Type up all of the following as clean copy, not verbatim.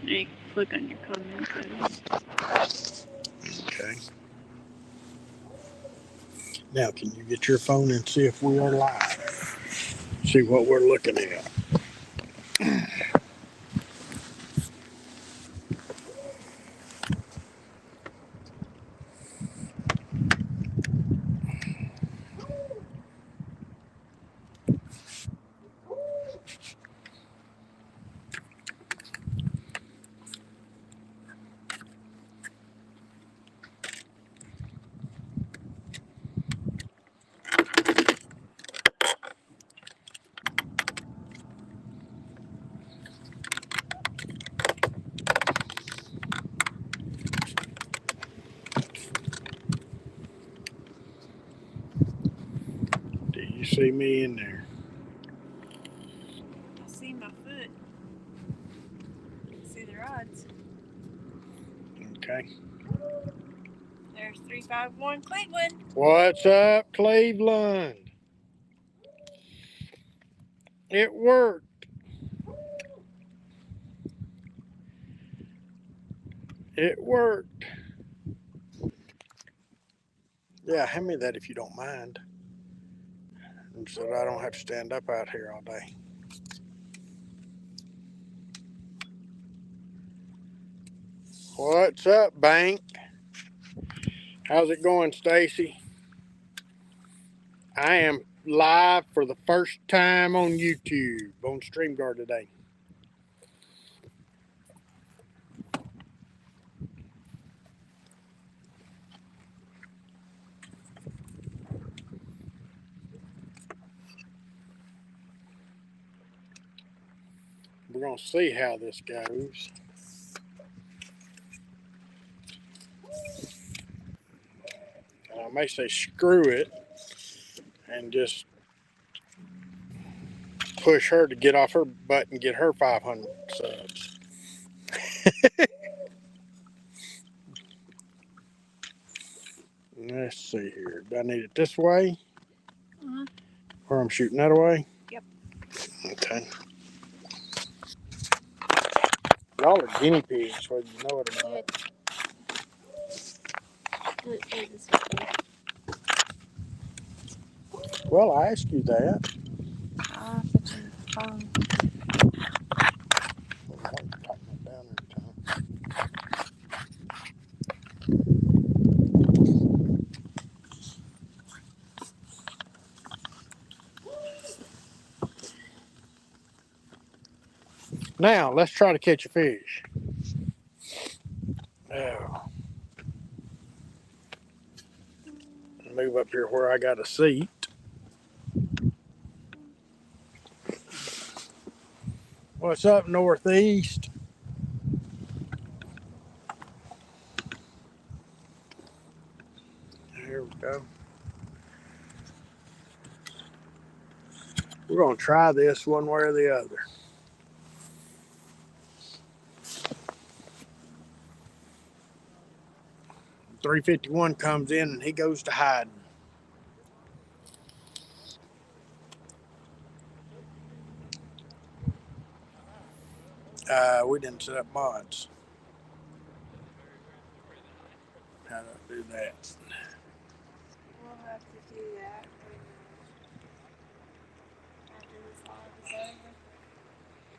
You click on your comments. Okay. Now, can you get your phone and see if we are live? See what we're looking at. Do you see me in there? I see my foot. I see the rods. Okay. There's 351 Cleveland. What's up, Cleveland? It worked. It worked. Yeah, hand me that if you don't mind. And so I don't have to stand up out here all day. What's up, Bank? How's it going, Stacy? I am live for the first time on YouTube on StreamYard today. We're going to see how this goes. I may say screw it and just push her to get off her butt and get her 500 subs. Let's see here. Do I need it this way? Or I'm shooting that away? Yep. Okay. Y'all are guinea pigs, whether you know it or not. Well, I asked you that. I'll put you on the phone. Now, let's try to catch a fish. Oh. Move up here where I got a seat. What's up, Northeast? Here we go. We're going to try this one way or the other. .351 comes in and he goes to hiding. We didn't set up mods. How do I do that? We'll have to do that after this live is over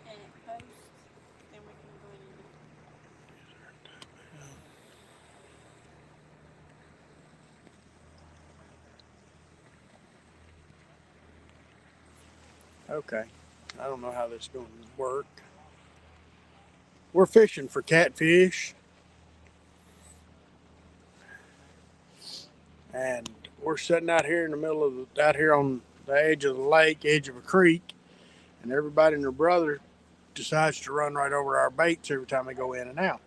and it posts, then we can go in and do it. Okay. I don't know how this is going to work. We're fishing for catfish. And we're sitting out here in the middle of out here on the edge of the lake, edge of a creek, and everybody and their brother decides to run right over our baits every time they go in and out.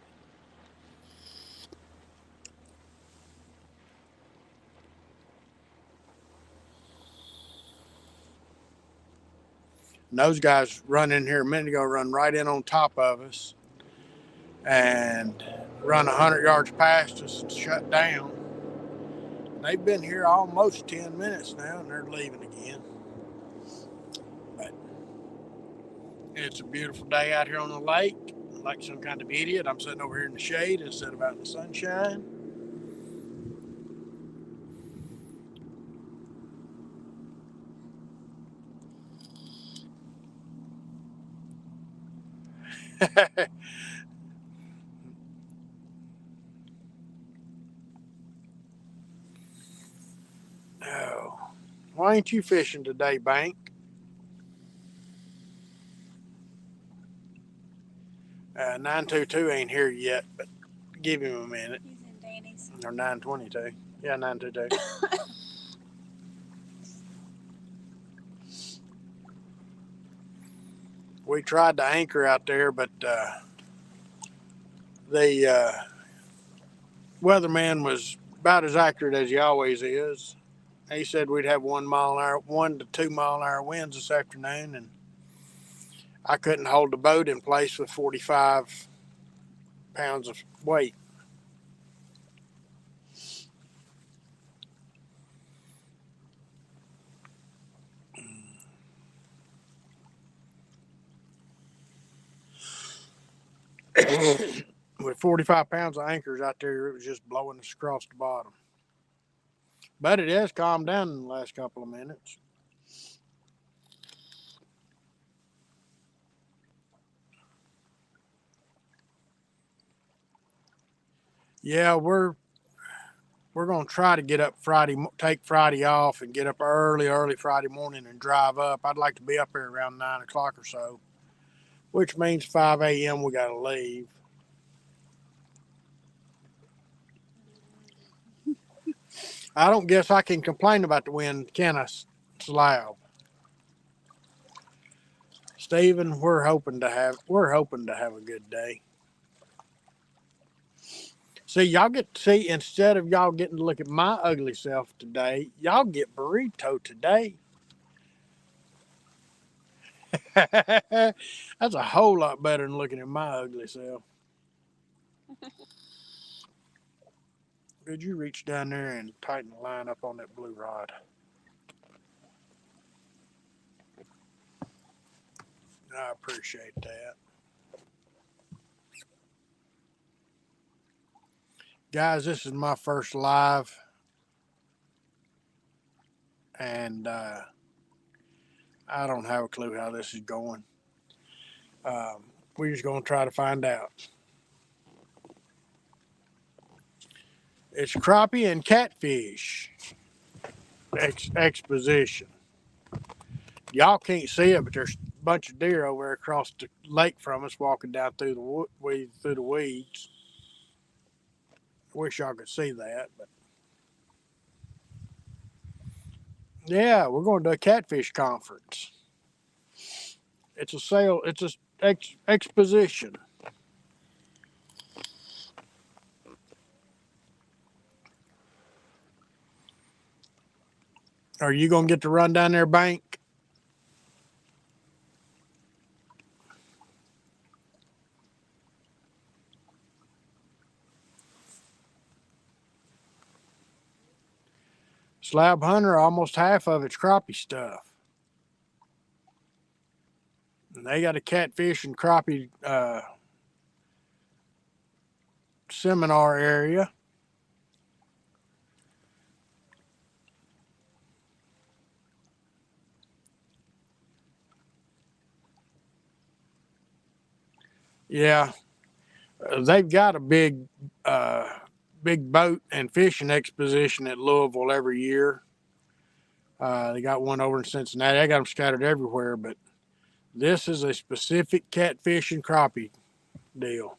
And those guys run in here a minute ago, run right in on top of us and run 100 yards past us and shut down. They've been here almost 10 minutes now and they're leaving again. But it's a beautiful day out here on the lake. like some kind of idiot. I'm sitting over here in the shade instead of out in the sunshine. Oh, why ain't you fishing today, Bank? 922 ain't here yet, but give him a minute. He's in Danny's. Or 922. Yeah, 922. We tried to anchor out there, but the weatherman was about as accurate as he always is. He said we'd have 1 to 2 mile an hour winds this afternoon, and I couldn't hold the boat in place with 45 pounds of weight. With 45 pounds of anchors out there, it was just blowing us across the bottom. But it has calmed down in the last couple of minutes. Yeah, we're going to try to get up Friday, take Friday off and get up early Friday morning and drive up. I'd like to be up here around 9 o'clock or so, which means 5 a.m. we got to leave. I don't guess I can complain about the wind, can I, Slab? Stephen, we're hoping to have a good day. See, y'all get to see, instead of y'all getting to look at my ugly self today, y'all get burrito today. That's a whole lot better than looking at my ugly self. Could you reach down there and tighten the line up on that blue rod? I appreciate that. Guys, this is my first live, and I don't have a clue how this is going. We're just going to try to find out. It's crappie and catfish exposition. Y'all can't see it, but there's a bunch of deer over there across the lake from us walking down through the weeds. I wish y'all could see that, but yeah, we're going to a catfish conference. It's a exposition. Are you going to get to run down there, Bank? Slab Hunter, almost half of it's crappie stuff. And they got a catfish and crappie seminar area. Yeah, they've got a big boat and fishing exposition at Louisville every year. They got one over in Cincinnati. I got them scattered everywhere, but this is a specific catfish and crappie deal.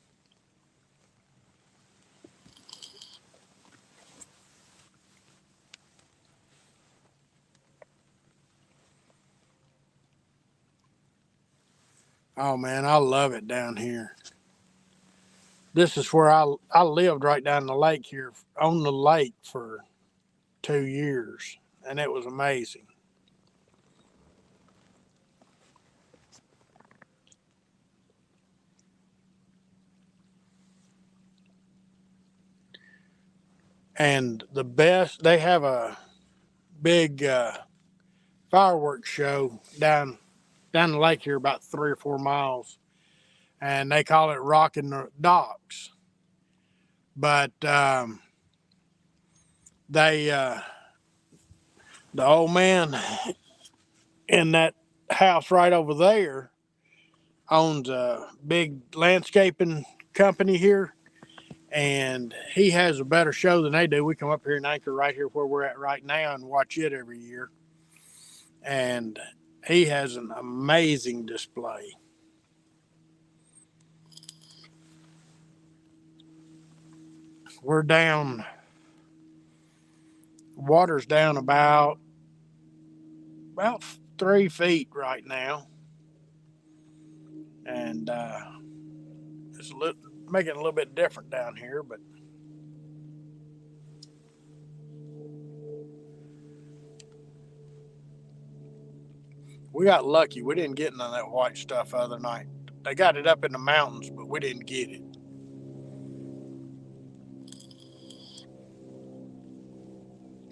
Oh man, I love it down here. This is where I lived right down the lake here, on the lake for 2 years, and it was amazing. And the best, they have a big fireworks show down the lake here about 3 or 4 miles. and they call it rocking the docks. But they, the old man in that house right over there owns a big landscaping company here, and he has a better show than they do. We come up here and anchor right here where we're at right now and watch it every year. And he has an amazing display. We're down, water's down about 3 feet right now, and it's making it a little bit different down here, but we got lucky. We didn't get none of that white stuff the other night. They got it up in the mountains, but we didn't get it.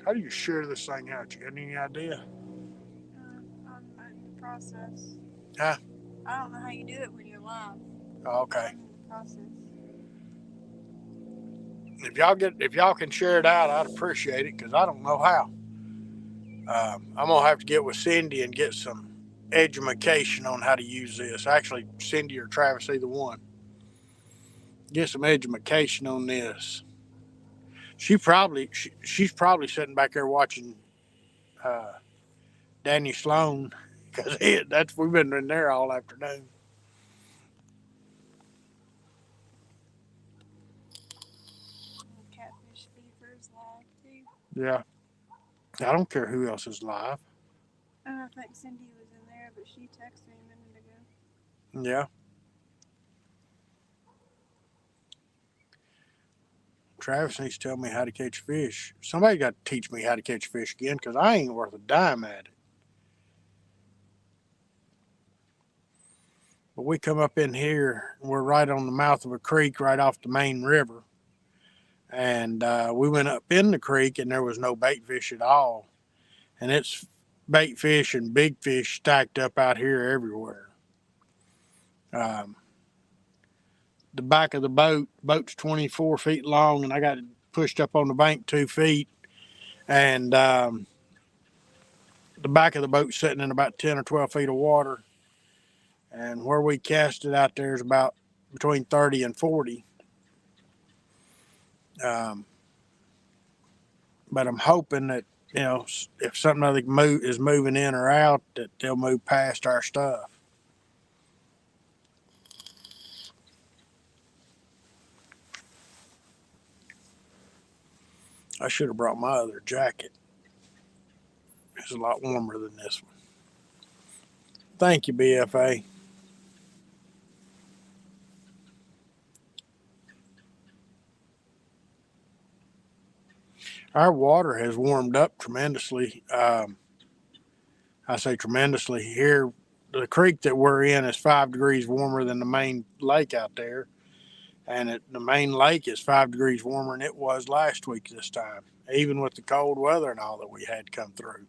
How do you share this thing out? You got any idea? I'm in the process. Huh? I don't know how you do it when you're live. Oh, okay. I'm in the process. If y'all can share it out, I'd appreciate it, because I don't know how. I'm gonna have to get with Cindy and get some education on how to use this. Actually, Cindy or Travis, either one. Get some education on this. She's probably sitting back there watching Danny Sloan, because we've been in there all afternoon. Catfish Fever's live too. Yeah, I don't care who else is live. And I think Cindy was in there, but she texted me a minute ago. Yeah. Travis needs to tell me how to catch fish. Somebody got to teach me how to catch fish again, because I ain't worth a dime at it. But we come up in here, we're right on the mouth of a creek right off the main river. And we went up in the creek, and there was no bait fish at all. And it's bait fish and big fish stacked up out here everywhere. The back of the boat's 24 feet long, and I got it pushed up on the bank 2 feet. And the back of the boat's sitting in about 10 or 12 feet of water. And where we cast it out there is about between 30 and 40. But I'm hoping that, if something other is moving in or out, that they'll move past our stuff. I should have brought my other jacket. It's a lot warmer than this one. Thank you, BFA. Our water has warmed up tremendously. I say tremendously. Here, the creek that we're in is 5 degrees warmer than the main lake out there. And the main lake is 5 degrees warmer than it was last week this time, even with the cold weather and all that we had come through.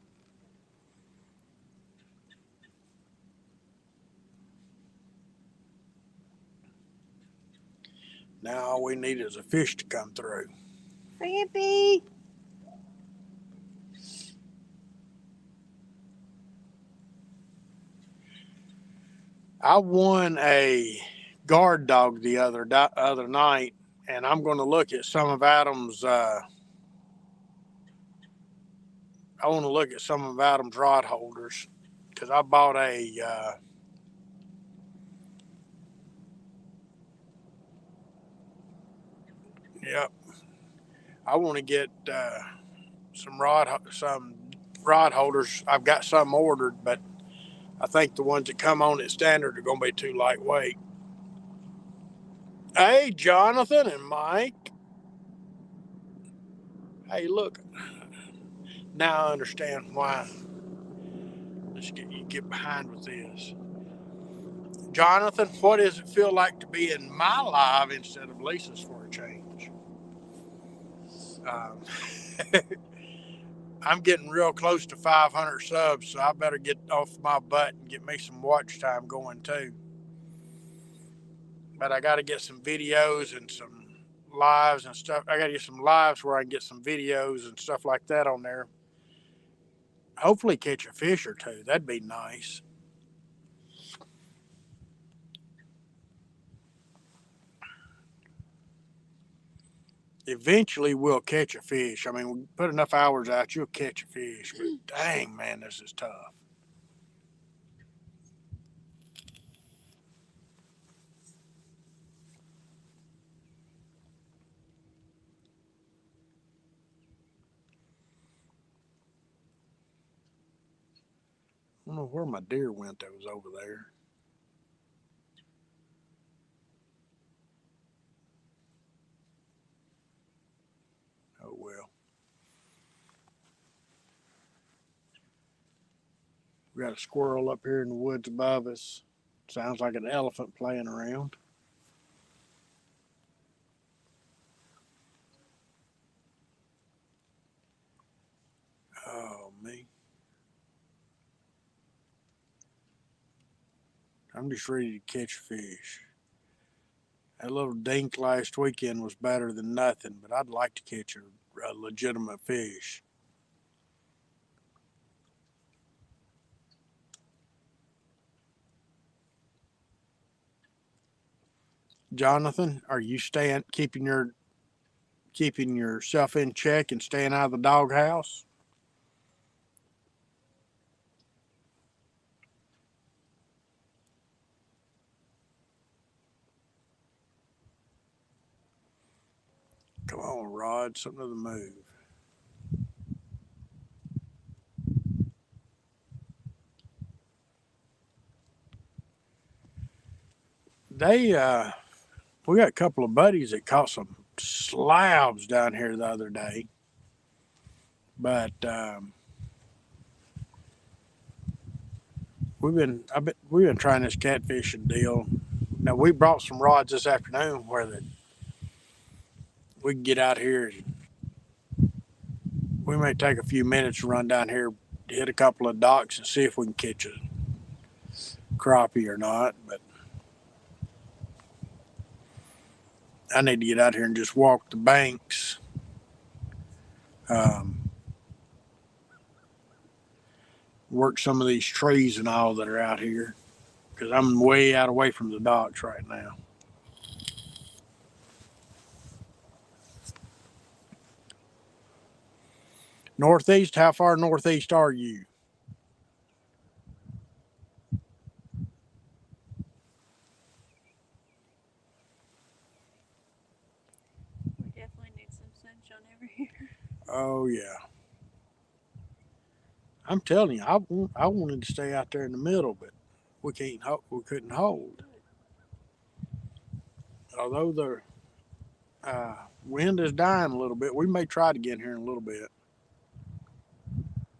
Now all we need is a fish to come through. Rampy! I won a guard dog the other night, and I'm going to look at some of Adam's. I want to look at some of Adam's rod holders, because I bought a. Yep. I want to get some rod holders. I've got some ordered, but I think the ones that come on at standard are going to be too lightweight. Hey, Jonathan and Mike. Hey, look. Now I understand why. Let's get behind with this. Jonathan, what does it feel like to be in my live instead of Lisa's for a change? I'm getting real close to 500 subs, so I better get off my butt and get me some watch time going too. but I got to get some videos and some lives and stuff. I got to get some lives where I can get some videos and stuff like that on there. Hopefully catch a fish or two. That'd be nice. Eventually we'll catch a fish. I mean, we put enough hours out, you'll catch a fish. But dang, man, this is tough. I don't know where my deer went that was over there. Oh well. We got a squirrel up here in the woods above us. Sounds like an elephant playing around. Oh me. I'm just ready to catch fish. That little dink last weekend was better than nothing, but I'd like to catch a legitimate fish. Jonathan, are you keeping yourself in check and staying out of the doghouse? Come on, Rod, something to the move. We got a couple of buddies that caught some slabs down here the other day, but we've been trying this catfishing deal. Now we brought some rods this afternoon where we can get out here. We may take a few minutes to run down here, hit a couple of docks, and see if we can catch a crappie or not. But I need to get out here and just walk the banks. Work some of these trees and all that are out here because I'm way out away from the docks right now. Northeast, how far northeast are you? We definitely need some sunshine over here. Oh yeah. I'm telling you, I wanted to stay out there in the middle, but we couldn't hold. Although the wind is dying a little bit, we may try to get here in a little bit.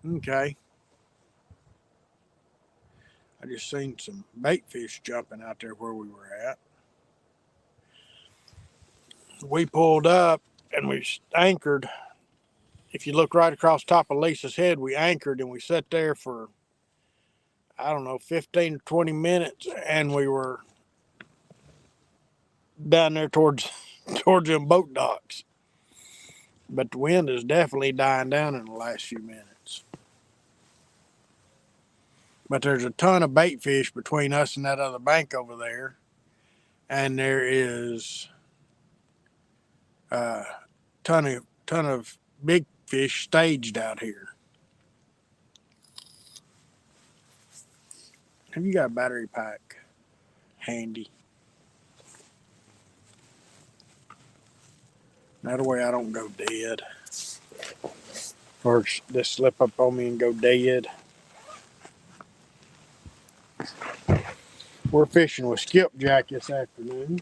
Okay. I just seen some bait fish jumping out there where we were at. We pulled up and we anchored. If you look right across top of Lisa's head, we anchored and we sat there for, I don't know, 15 or 20 minutes, and we were down there towards them boat docks. But the wind is definitely dying down in the last few minutes. But there's a ton of bait fish between us and that other bank over there. And there is a ton of big fish staged out here. Have you got a battery pack handy? That way I don't go dead. Or just slip up on me and go dead. We're fishing with skipjack this afternoon.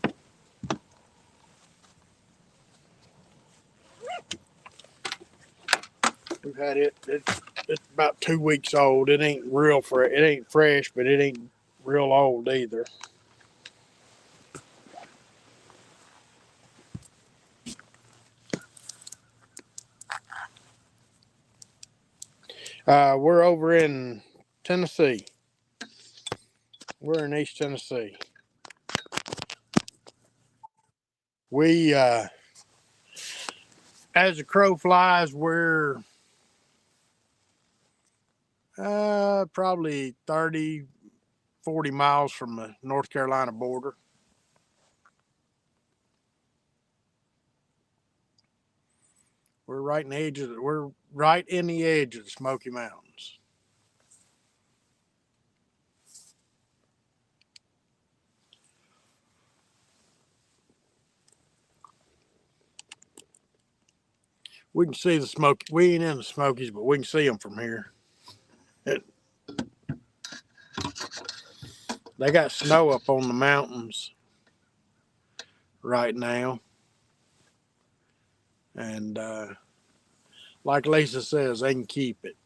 We've had it's about 2 weeks old. It ain't fresh, but it ain't real old either. We're over in Tennessee. We're in East Tennessee. We, as the crow flies, we're probably 30, 40 miles from the North Carolina border. We're right in the edge of the Smoky Mountains. We can see the smoke. We ain't in the Smokies, but we can see them from here. They got snow up on the mountains right now. And like Lisa says, they can keep it.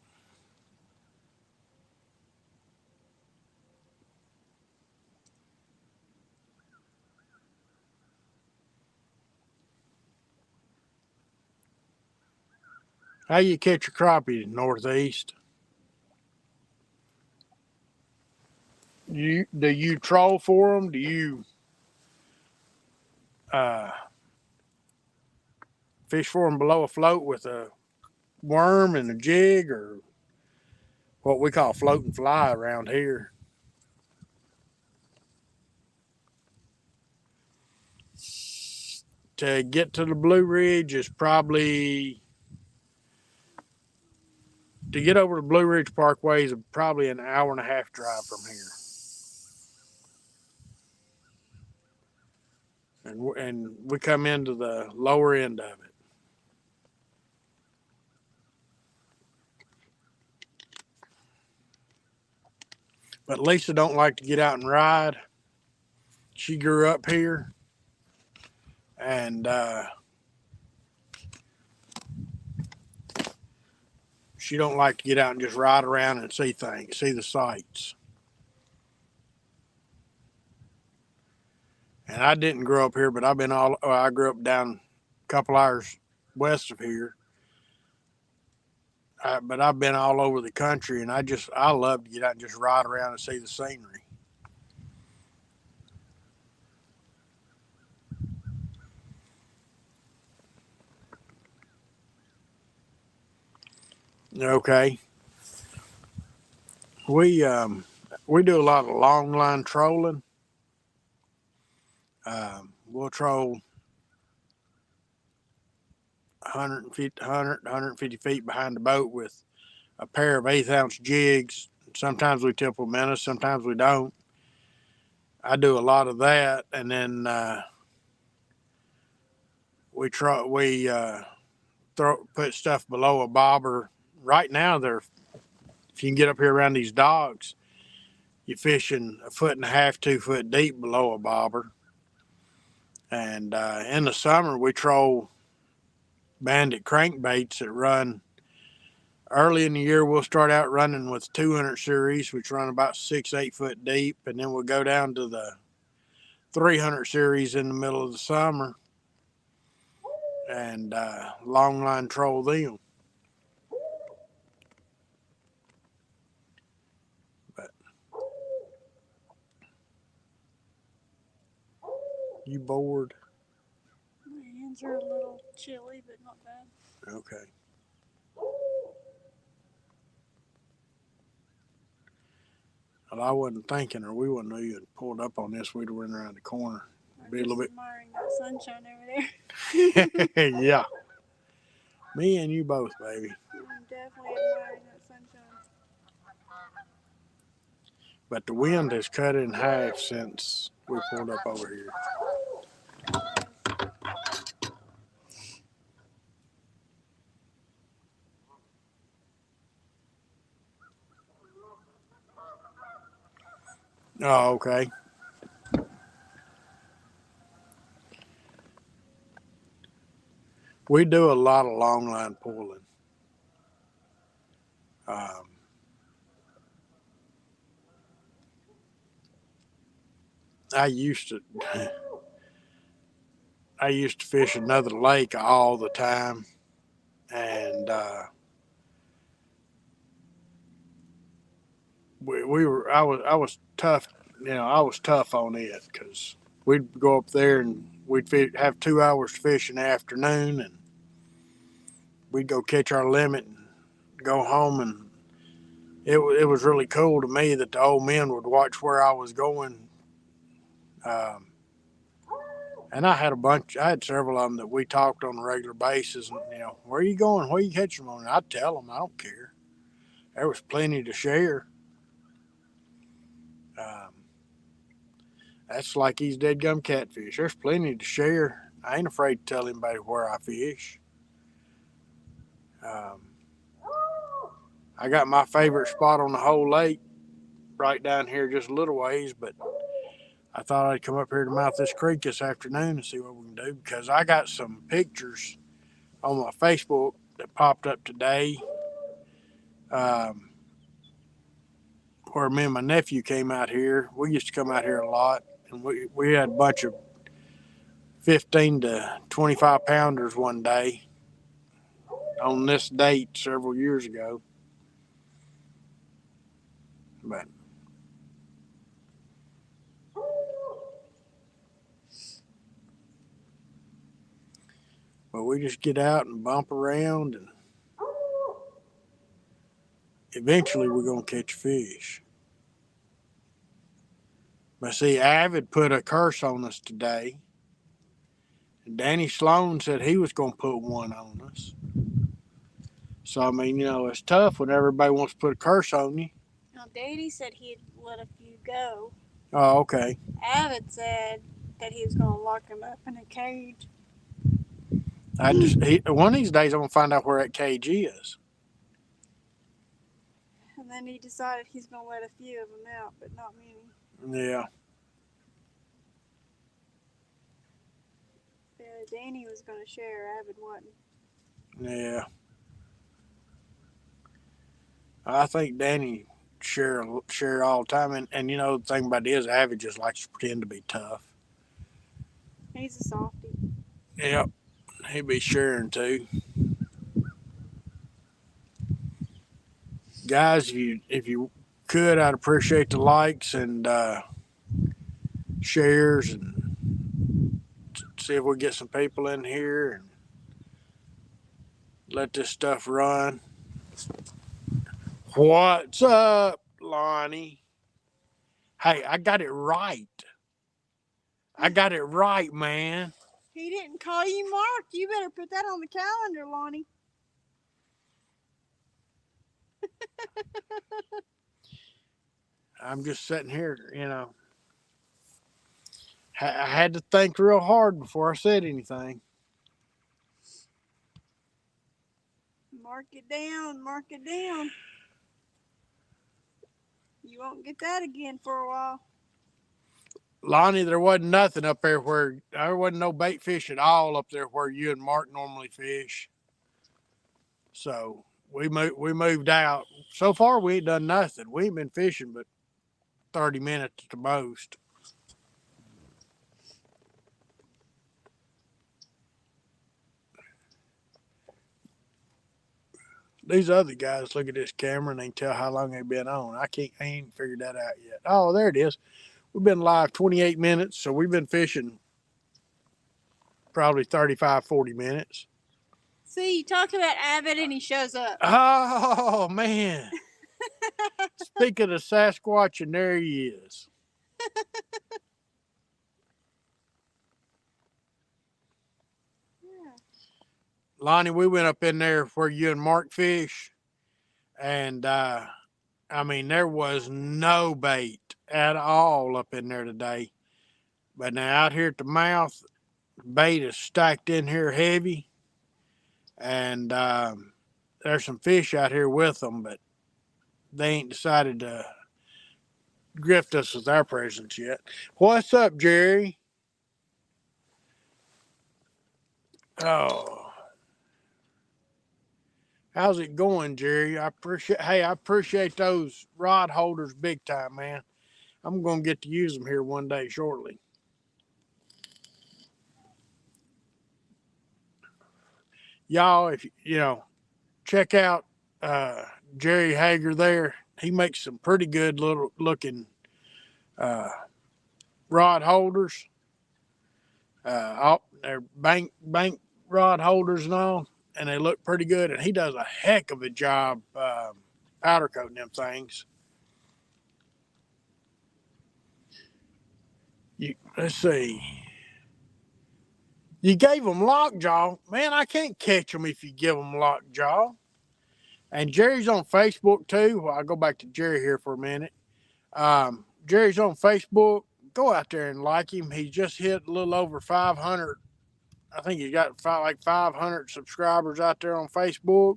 How you catch your crappie Northeast? Do you troll for them? Do you fish for them below a float with a worm and a jig, or what we call float and fly around here? To get to the Blue Ridge is probably, to get over the Blue Ridge Parkway is probably an hour and a half drive from here. And we come into the lower end of it. But Lisa don't like to get out and ride. She grew up here, and she don't like to get out and just ride around and see things, see the sights. And I didn't grow up here, but I grew up down a couple hours west of here. But I've been all over the country, and I love to get out and just ride around and see the scenery. Okay. We do a lot of long line trolling. We'll troll 150 feet behind the boat with a pair of 1/8 ounce jigs. Sometimes we tip a minute, sometimes we don't. I do a lot of that, and then we put stuff below a bobber. Right now, if you can get up here around these docks, you're fishing 1.5 2 foot deep below a bobber. And in the summer, we troll bandit crankbaits that run. Early in the year, we'll start out running with 200 series, which run about 6 8 foot deep, and then we'll go down to the 300 series in the middle of the summer, and long line troll them. But you bored? My hands are a little chilly, but not bad. Okay. Well, I wasn't thinking, or we wouldn't have even pulled up on this. We'd have went around the corner. I'm just admiring that sunshine over there. Yeah. Me and you both, baby. I'm definitely admiring that sunshine. But the wind has cut in half since we pulled up over here. Oh, okay. We do a lot of long line pulling. I used to fish another lake all the time, and I was tough. I was tough on it because we'd go up there and we'd have 2 hours to fish in the afternoon, and we'd go catch our limit and go home. And it was really cool to me that the old men would watch where I was going. And I had several of them that we talked on a regular basis. And, where are you going? Where are you catching them on? And I'd tell them, I don't care. There was plenty to share. Um, that's like these dead gum catfish. There's plenty to share. I ain't afraid to tell anybody where I fish. I got my favorite spot on the whole lake right down here just a little ways, but I thought I'd come up here to mouth this creek this afternoon and see what we can do, because I got some pictures on my Facebook that popped up today, where me and my nephew came out here. We used to come out here a lot, and we had a bunch of 15 to 25 pounders one day on this date several years ago. But we just get out and bump around, and eventually we're going to catch fish. But see, Avid put a curse on us today. And Danny Sloan said he was going to put one on us. So, I mean, it's tough when everybody wants to put a curse on you. Now, Danny said he'd let a few go. Oh, okay. Avid said that he was going to lock him up in a cage. One of these days I'm going to find out where that cage is. And then he decided he's going to let a few of them out, but not many. Yeah. Danny was going to share, Avid wasn't. Yeah. I think Danny share all the time. And the thing about it is, Avid just likes to pretend to be tough. He's a softie. Yep. He'd be sharing too. Guys, if you could, I'd appreciate the likes and shares, and see if we get some people in here and let this stuff run. What's up, Lonnie? Hey, I got it right. I got it right, man. He didn't call you Mark. You better put that on the calendar, Lonnie. I'm just sitting here, I had to think real hard before I said anything. Mark it down. Mark it down. You won't get that again for a while. Lonnie, there wasn't nothing up there there wasn't no bait fish at all up there where you and Mark normally fish. So we moved out. So far, we ain't done nothing. We ain't been fishing but 30 minutes at the most. These other guys look at this camera and they can tell how long they've been on. I ain't figured that out yet. Oh, there it is. We've been live 28 minutes, so we've been fishing probably 35, 40 minutes. See, you talk about Avid and he shows up. Oh, man. Speaking of Sasquatch, and there he is. Lonnie, we went up in there where you and Mark fish, and there was no bait at all up in there today. But now out here at the mouth, bait is stacked in here heavy, and there's some fish out here with them, but they ain't decided to grift us with our presence yet. What's up, Jerry? Oh. How's it going, Jerry? I appreciate those rod holders big time, man. I'm going to get to use them here one day shortly. Y'all, if check out Jerry Hager there. He makes some pretty good little looking rod holders. all they're bank rod holders and all, and they look pretty good. And he does a heck of a job powder coating them things. Let's see. You gave them lockjaw, man. I can't catch them if you give them lockjaw. And Jerry's on Facebook too. Well, I'll go back to Jerry here for a minute. Jerry's on Facebook. Go out there and like him. He just hit a little over 500. I think he's got like 500 subscribers out there on Facebook,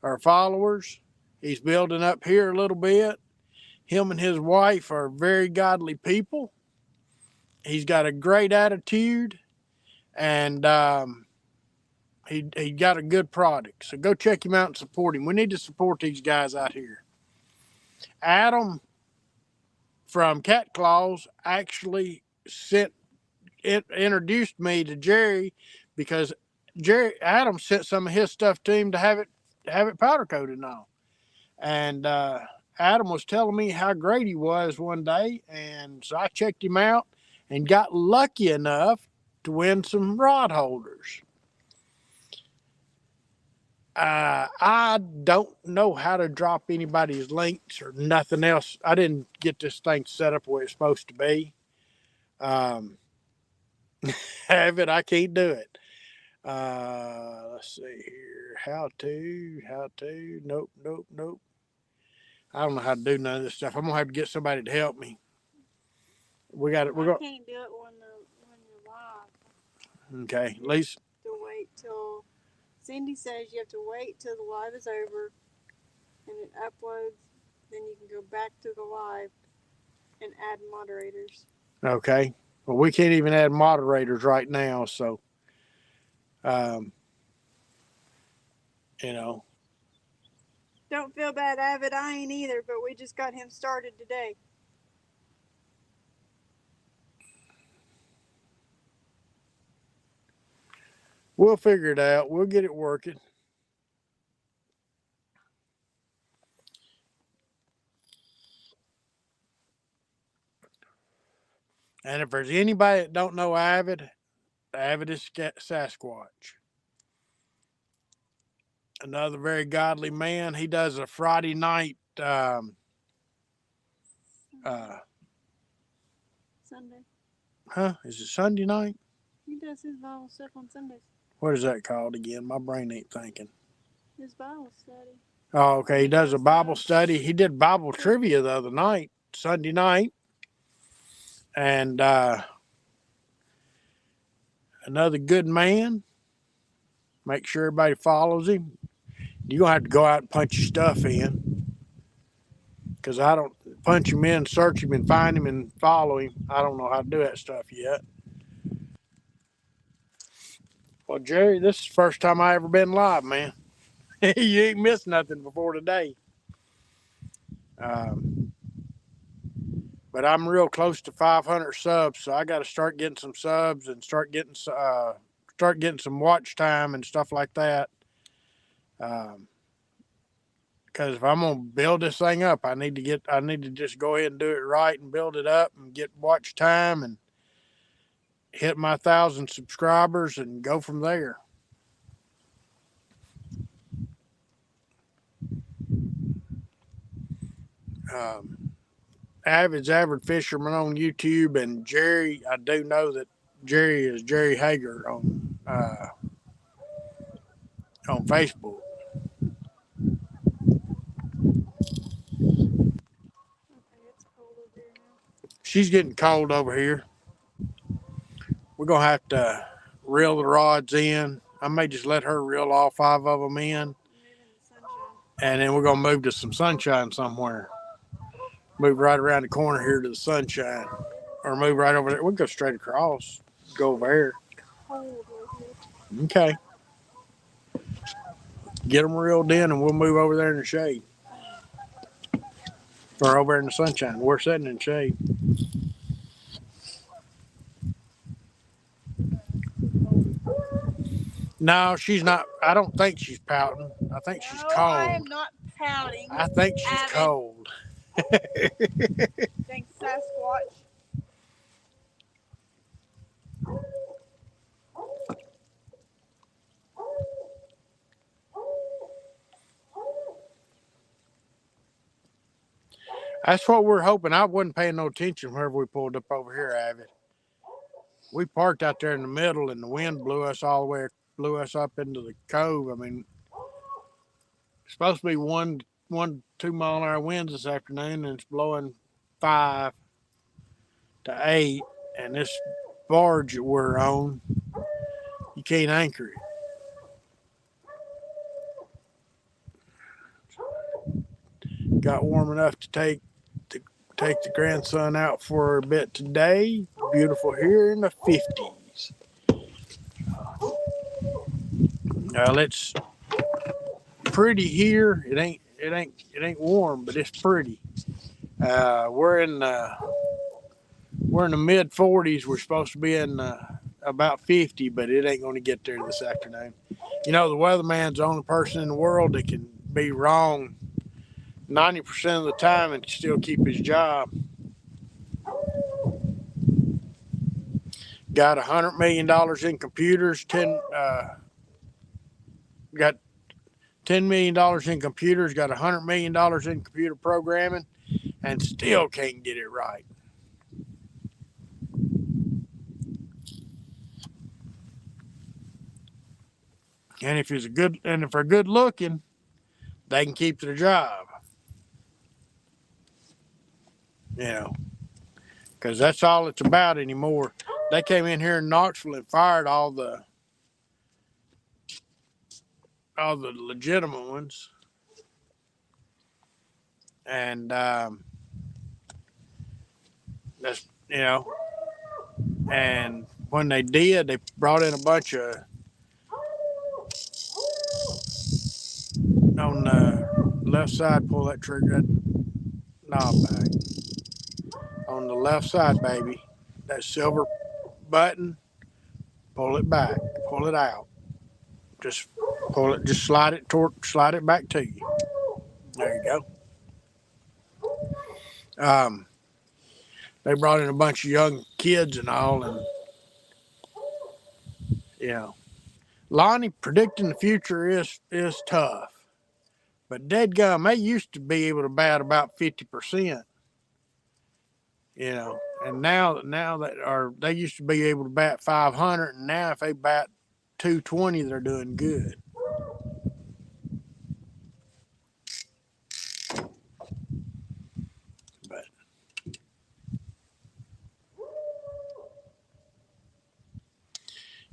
or followers. He's building up here a little bit. Him and his wife are very godly people. He's got a great attitude, and he got a good product. So go check him out and support him. We need to support these guys out here. Adam from Cat Claws actually introduced me to Jerry, because Adam sent some of his stuff to him to have it powder coated now. And Adam was telling me how great he was one day, and so I checked him out and got lucky enough to win some rod holders. I don't know how to drop anybody's links or nothing else. I didn't get this thing set up where it's supposed to be. Have it, I can't do it. Let's see here. How to. Nope. I don't know how to do none of this stuff. I'm gonna have to get somebody to help me. We got it. I can't do it when you're live. Okay, at least. To wait till Cindy says you have to wait till the live is over and it uploads. Then you can go back to the live and add moderators. Okay. Well, we can't even add moderators right now, so you know. Don't feel bad, Avid. I ain't either, but we just got him started today. We'll figure it out. We'll get it working. And if there's anybody that don't know Avid, Avid is Sasquatch. Another very godly man. He does a Friday night Sunday. Huh? Is it Sunday night? He does his Bible stuff on Sundays. What is that called again? My brain ain't thinking. His Bible study. Oh, okay. He does a Bible study. He did Bible trivia the other night, Sunday night. And another good man. Make sure everybody follows him. You're going to have to go out and punch your stuff in. Because I don't punch him in, search him, and find him and follow him. I don't know how to do that stuff yet. Well, Jerry, this is the first time I ever been live, man. You ain't missed nothing before today. But I'm real close to 500 subs, so I got to start getting some subs and start getting some watch time and stuff like that. Because if I'm gonna build this thing up, I need to just go ahead and do it right and build it up and get watch time and hit my 1,000 subscribers and go from there. Avid's Avid Fisherman on YouTube, and Jerry, I do know that Jerry is Jerry Hager on Facebook. She's getting cold over here. We're going to have to reel the rods in. I may just let her reel all 5 of them in. And then we're going to move to some sunshine somewhere. Move right around the corner here to the sunshine. Or move right over there. We'll go straight across. Go over here. Okay. Get them reeled in and we'll move over there in the shade. Or over in the sunshine. We're sitting in shade. No, she's not. I don't think she's pouting. I think she's cold. I am not pouting. I think she's cold. Thanks, Sasquatch. That's what we're hoping. I wasn't paying no attention whenever we pulled up over here, Avid. We parked out there in the middle, and the wind blew us all the way, blew us up into the cove. I mean, it's supposed to be 2 mile an hour winds this afternoon, and it's blowing 5 to 8. And this barge that we're on, you can't anchor it. Got warm enough to take the grandson out for a bit today. Beautiful here in the 50s. It's pretty here. It ain't warm, but it's pretty. We're in the mid 40s. We're supposed to be in about 50, but it ain't going to get there this afternoon. You know, the weatherman's the only person in the world that can be wrong 90% of the time and still keep his job. Got $100 million in computers. Got $10 million in computers. Got $100 million in computer programming, and still can't get it right. And if they're good looking, they can keep their job. You know, because that's all it's about anymore. They came in here in Knoxville and fired all the legitimate ones, and that's and when they did, they brought in a bunch of on the left side. Pull that trigger, that knob back. On the left side, baby, that silver button, pull it back, pull it out. Just pull it, just slide it back to you. There you go. They brought in a bunch of young kids and all, and Lonnie, predicting the future is tough. But dadgum, they used to be able to bat about 50%. And now they used to be able to bat 500, and now if they bat 220, they're doing good. But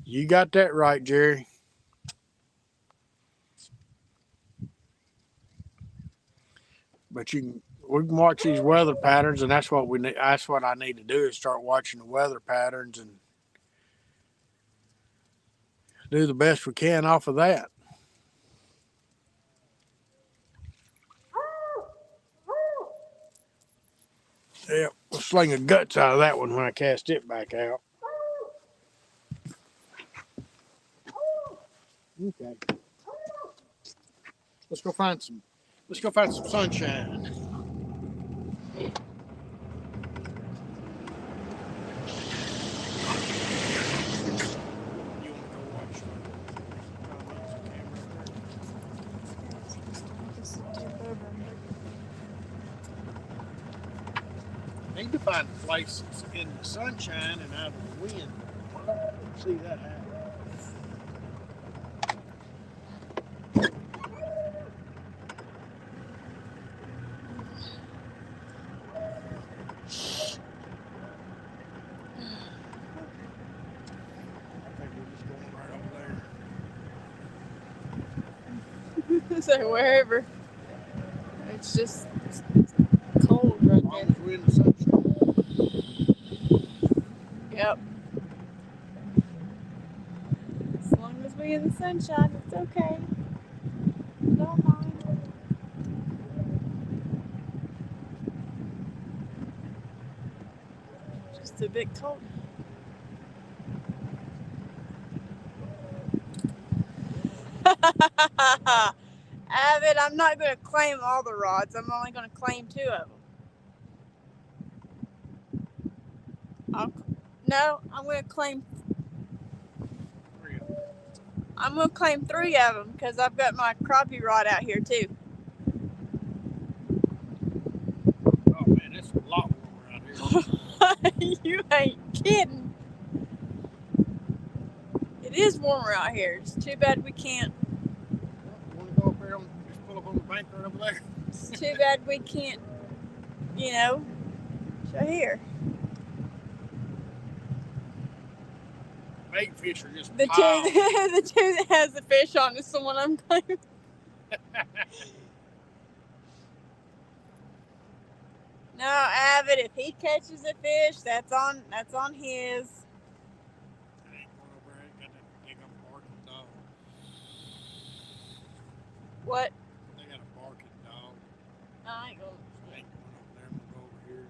you got that right, Jerry. But we can watch these weather patterns, and that's what we need. That's what I need to do, is start watching the weather patterns and do the best we can off of that. Yeah, we'll sling the guts out of that one when I cast it back out. Okay. Let's go find some sunshine. Need to find a place that's in the sunshine and out of the wind. See that happen. So wherever. It's just cold right now. As long as we're in the sunshine. Yep. As long as we're in the sunshine, it's okay. Don't mind. Just a bit cold. Avid, I'm not going to claim all the rods. I'm only going to claim 2 of them. I'm going to claim 3 of them because I've got my crappie rod out here too. Oh, You ain't kidding. It is warmer out here. It's too bad we can't. Want to go up there and just pull up on the bank right over there? It's too bad we can't, show here. Bait fish are just The piled. two, the two that has the fish on is the one I'm claiming. No, Avid, if he catches a fish, that's on his. I ain't going over there. I ain't got that big old barking dog. What? They got a barking dog. I ain't going. I ain't going over there. I'm gonna go over here.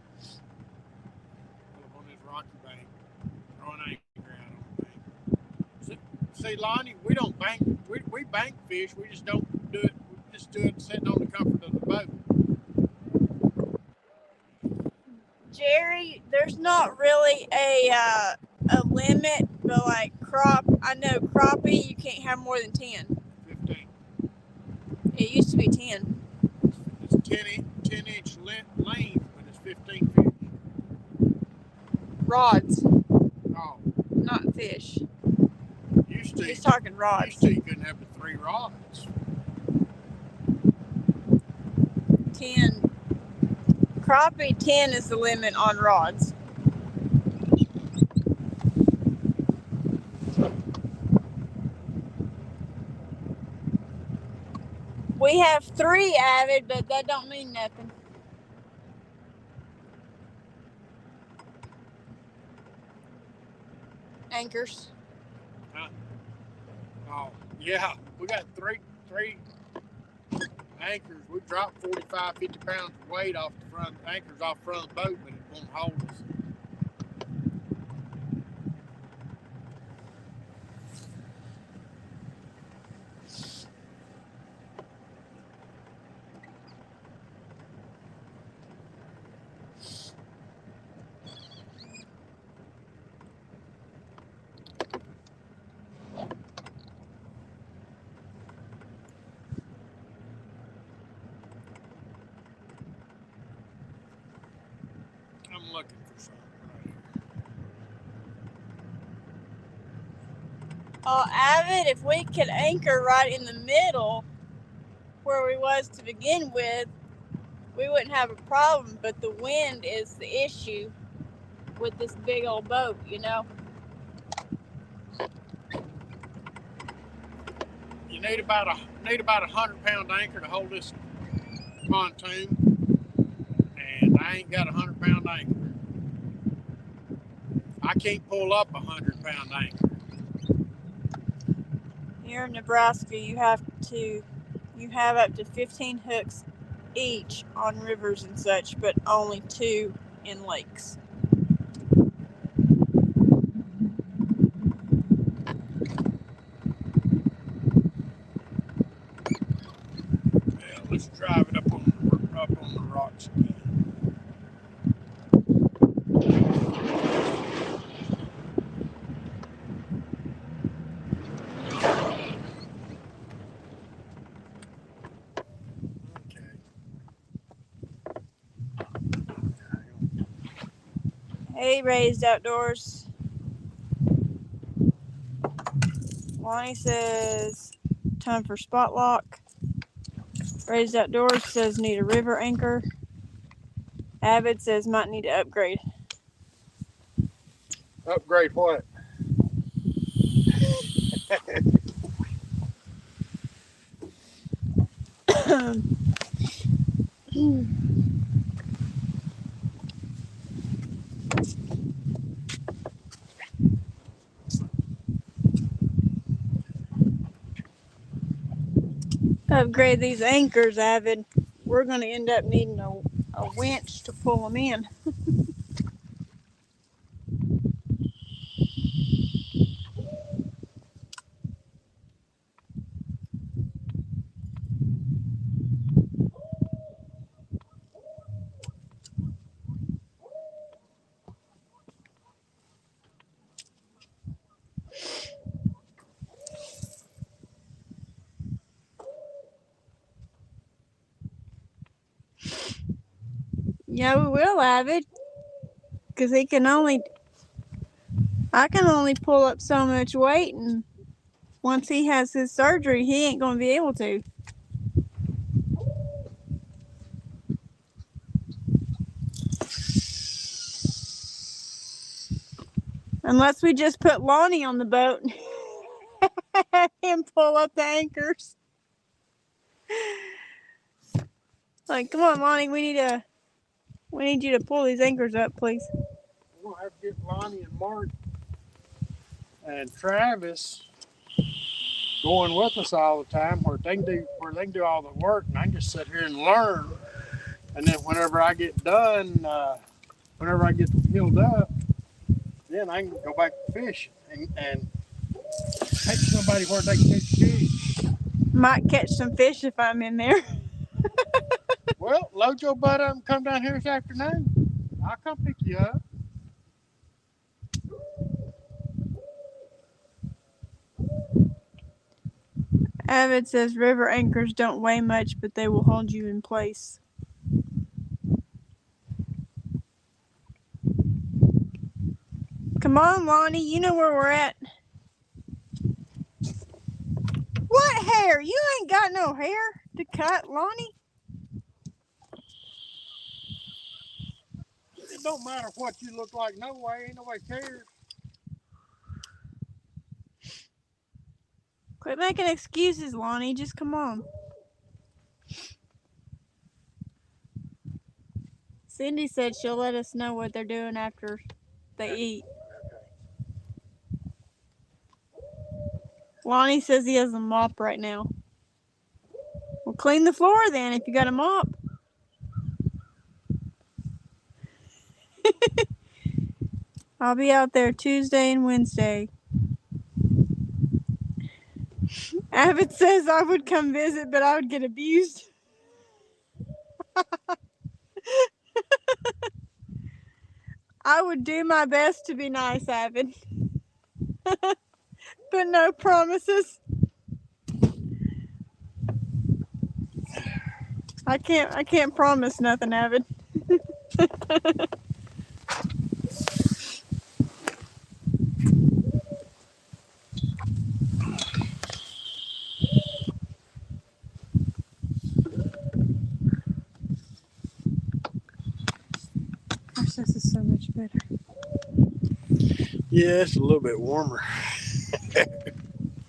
Pull up on this rocky bank. Throw an anchor out on the bank. See, Lonnie, we don't bank. We bank fish. We just don't do it. We just do it sitting on the comfort of the boat. Jerry, there's not really a limit, but like I know crappie, you can't have more than 10. 15. It used to be 10. It's 10-inch length, but it's 15 fish. Rods, Oh, not fish. used to. He's talking rods. Used to, you couldn't have the 3 rods. 10. Crappie 10 is the limit on rods. We have 3 Avid, but that don't mean nothing. Anchors. Oh, yeah. We got three anchors. We dropped 45, 50 pounds of weight off the front anchors off the front of the boat, but it won't hold us. I'm looking for something right here. Avid, if we could anchor right in the middle where we was to begin with, we wouldn't have a problem, but the wind is the issue with this big old boat, You need about a 100-pound anchor to hold this pontoon, and I ain't got a 100-pound anchor. I can't pull up a 100-pound anchor. Here in Nebraska, you have up to 15 hooks each on rivers and such, but only 2 in lakes. Yeah, let's drive it up on the rocks again. Hey, Raised Outdoors. Lonnie says, time for spot lock. Raised Outdoors says, need a river anchor. Avid says, might need to upgrade. Upgrade what? Upgrade these anchors, Avid. We're going to end up needing a winch to pull them in. Yeah, we will, Avid. because I can only pull up so much weight, and once he has his surgery, he ain't going to be able to. Unless we just put Lonnie on the boat and pull up the anchors. Like, come on, Lonnie, we need you to pull these anchors up, please. We'll have to get Lonnie and Mark and Travis going with us all the time, where they can do all the work, and I can just sit here and learn. And then whenever I get done, whenever I get healed up, then I can go back to fishing and take somebody where they can catch fish. Might catch some fish if I'm in there. Well, load your butt up and come down here this afternoon. I'll come pick you up. Avid says river anchors don't weigh much, but they will hold you in place. Come on, Lonnie, you know where we're at. What hair? You ain't got no hair to cut, Lonnie. It don't matter what you look like, no way. Ain't nobody cares. Quit making excuses, Lonnie. Just come on. Cindy said she'll let us know what they're doing after they eat. Lonnie says he has a mop right now. Well, clean the floor then if you got a mop. I'll be out there Tuesday and Wednesday. Avid says I would come visit, but I would get abused. I would do my best to be nice, Avid. But no promises. I can't promise nothing, Avid. Gosh, this is so much better. Yeah, it's a little bit warmer.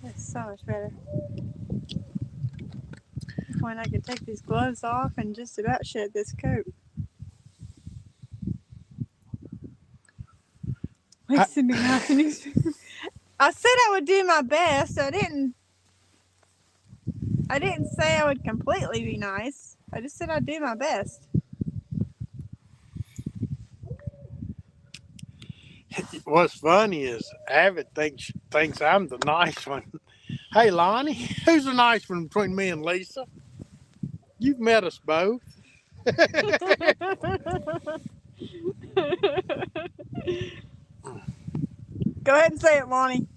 That's so much better. When I can take these gloves off and just about shed this coat. Wasting me nothing. I said I would do my best. I didn't say I would completely be nice. I just said I'd do my best. What's funny is Avid thinks I'm the nice one. Hey, Lonnie, who's the nice one between me and Lisa? You've met us both. Go ahead and say it, Lonnie.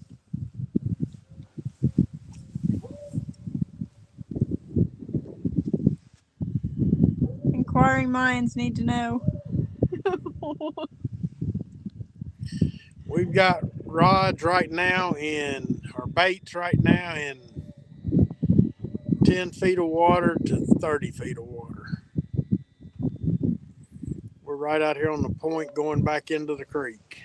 Inquiring minds need to know. We've got rods right now or baits right now in 10 feet of water to 30 feet of water. We're right out here on the point going back into the creek.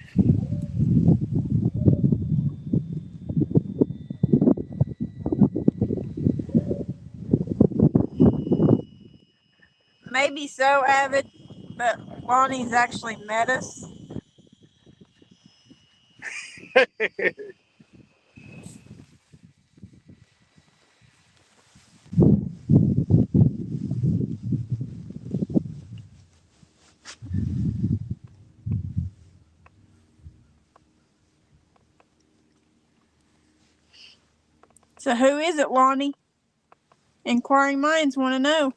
Maybe so, Avid, but Lonnie's actually met us. So who is it, Lonnie? Inquiring minds want to know.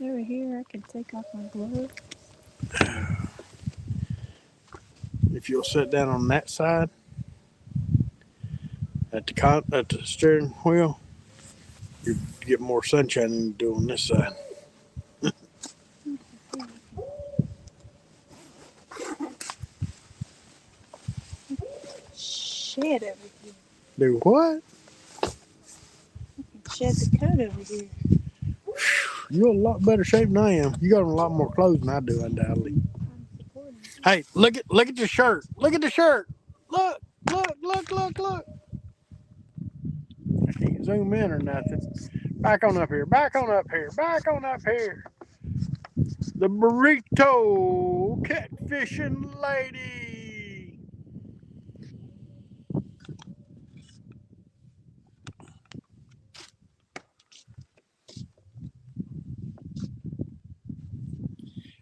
Over here, I can take off my glove. If you'll sit down on that side, that at the steering wheel, you get more sunshine than you do on this side. Shed over here. Do what? Shed the coat over here. You're a lot better shape than I am. You got on a lot more clothes than I do, undoubtedly. Hey, look at the shirt. Look at the shirt. Look. I can't zoom in or nothing. Back on up here. Back on up here. The burrito catfishing lady.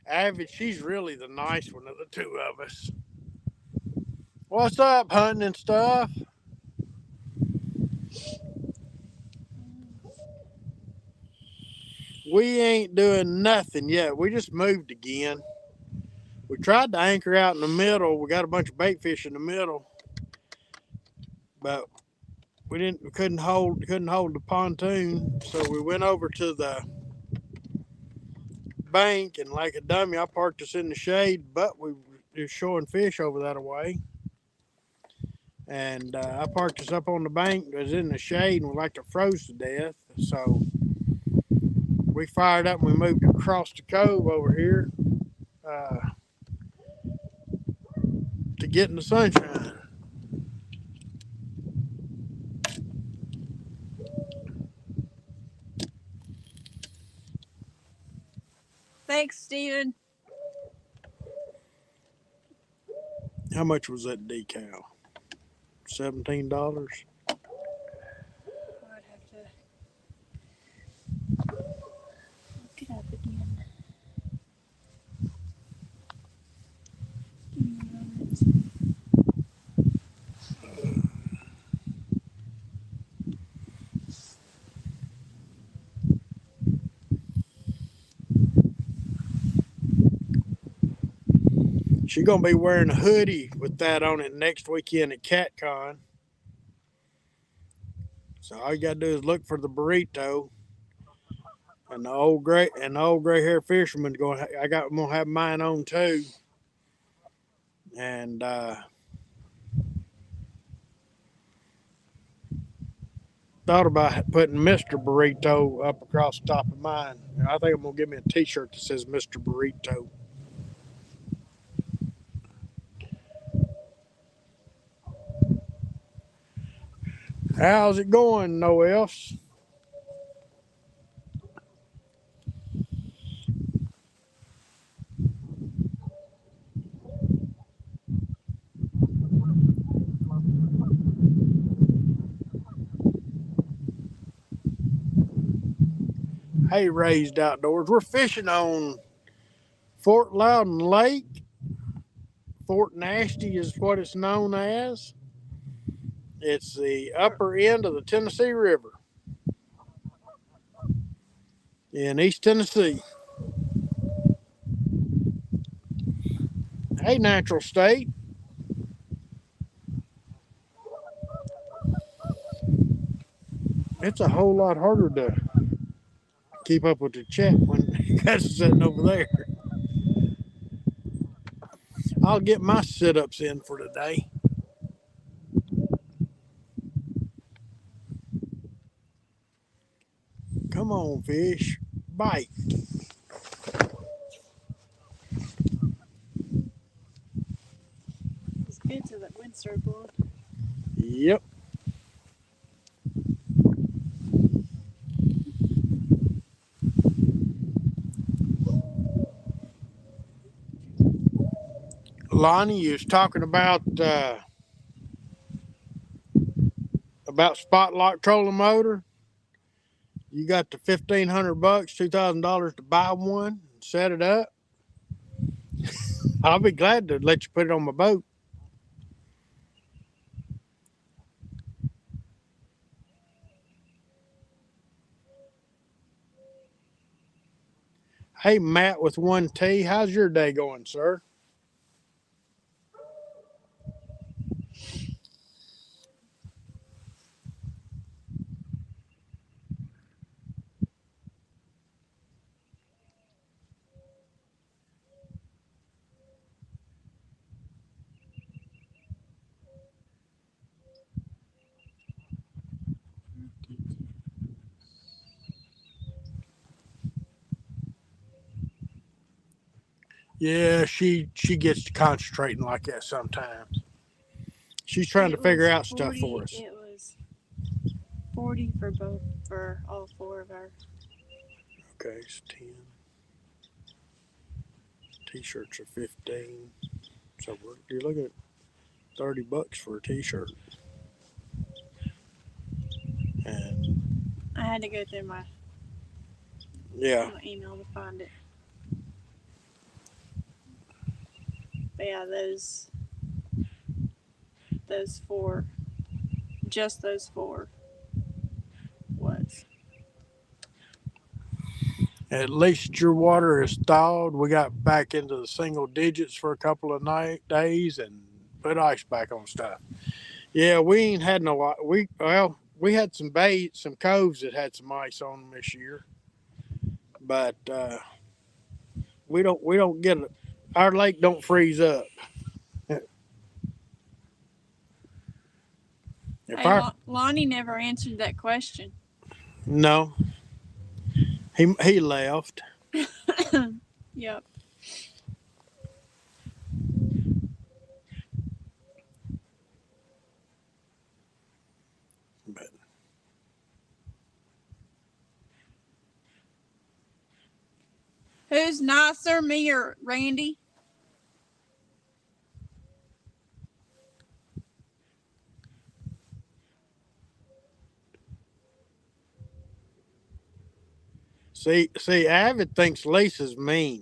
Avid, she's really the nice one of the two of us. What's up, hunting and stuff? We ain't doing nothing yet. We just moved again. We tried to anchor out in the middle. We got a bunch of bait fish in the middle, but we couldn't hold the pontoon. So we went over to the bank, and like a dummy, I parked us in the shade, but we were showing fish over that way. And I parked us up on the bank. It was in the shade, and we like to froze to death. So we fired up and we moved across the cove over here to get in the sunshine. Thanks, Steven. How much was that decal? $17. I'd have to look it up again. Give me a moment. She's gonna be wearing a hoodie with that on it next weekend at CatCon. So all you gotta do is look for the burrito, and the old gray hair fisherman's gonna. I'm gonna have mine on too, and thought about putting Mr. Burrito up across the top of mine. I think I'm gonna give me a T-shirt that says Mr. Burrito. How's it going, no else? Hey, Raised Outdoors. We're fishing on Fort Loudon Lake. Fort Nasty is what it's known as. It's the upper end of the Tennessee River in East Tennessee. Hey, Natural State. It's a whole lot harder to keep up with the chat when you guys are sitting over there. I'll get my sit-ups in for today. Come on, fish. Bite. It's good till that wind started blowing. Yep. Lonnie, you was talking about Spot-Lock trolling motor. You got the $1,500, $2,000 to buy one and set it up. I'll be glad to let you put it on my boat. Hey, Matt with 1T, how's your day going, sir? Yeah, she gets to concentrating like that sometimes. She's trying to It figure was out stuff 40 for us. It was 40 for all four of our. Okay, it's 10. T-shirts are 15. So you're looking at $30 for a T-shirt. And I had to go through my yeah, email to find it. But yeah, those four, just those four was. at least your water is thawed. We got back into the single digits for a couple of days and put ice back on stuff. Yeah, we ain't had no lot. We had some coves that had some ice on them this year, but we don't get it. Our lake don't freeze up. If Hey, our Lonnie never answered that question. No, he left. Yep. But Who's nicer, me or Randy? see, Avid thinks Lisa's mean,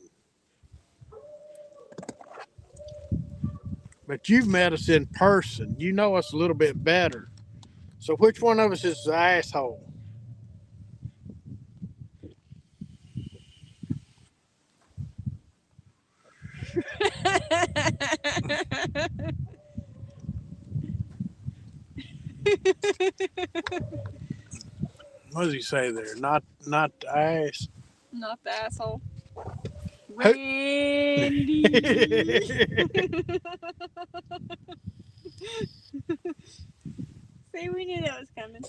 but you've met us in person. You know us a little bit better. So which one of us is the asshole? What does he say there? Not the ass. Not the asshole. Randy. See, we knew that was coming.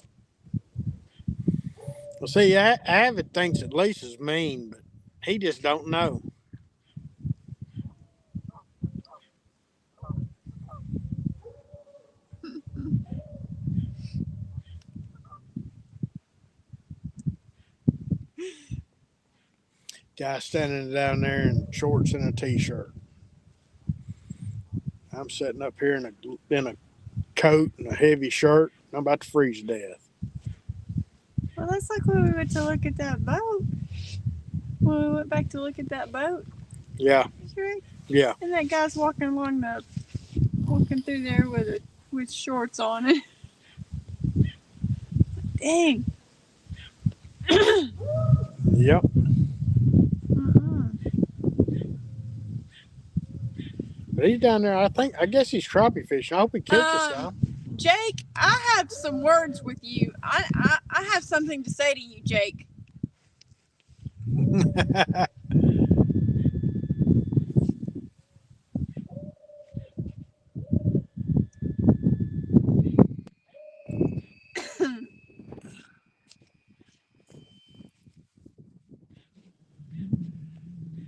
Well, see, Avid thinks that Lisa's mean, but he just don't know. Guy standing down there in shorts and a t-shirt. I'm sitting up here in a coat and a heavy shirt. I'm about to freeze to death. Well, that's like when we went to look at that boat. When we went back to look at that boat. Yeah. Right? Yeah. And that guy's walking through there with shorts on it. Dang. Yep. But he's down there. I guess he's crappie fishing. I hope he catches some. Jake, I have some words with you. I have something to say to you, Jake.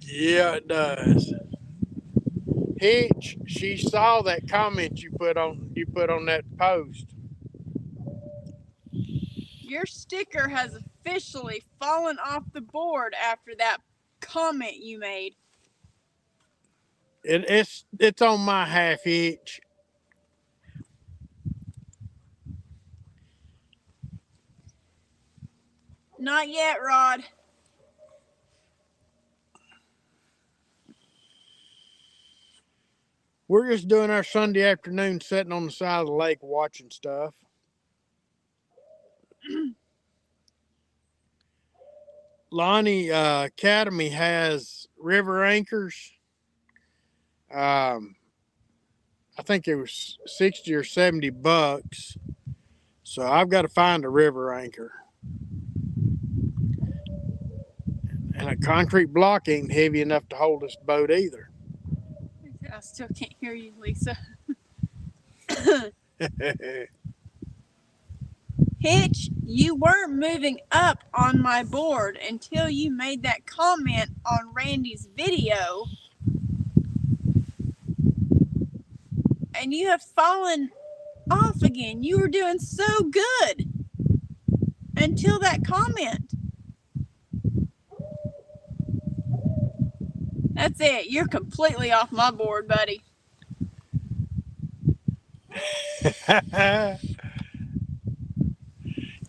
Yeah, it does. Hitch, she saw that comment you put on that post. Your sticker has officially fallen off the board after that comment you made. It's on my half, Hitch. Not yet, Rod. We're just doing our Sunday afternoon sitting on the side of the lake watching stuff. Lonnie Academy has river anchors. I think it was $60 or $70. So I've got to find a river anchor. And a concrete block ain't heavy enough to hold this boat either. I still can't hear you, Lisa. Hitch, you weren't moving up on my board until you made that comment on Randy's video and you have fallen off again. You were doing so good until that comment. That's it. You're completely off my board, buddy.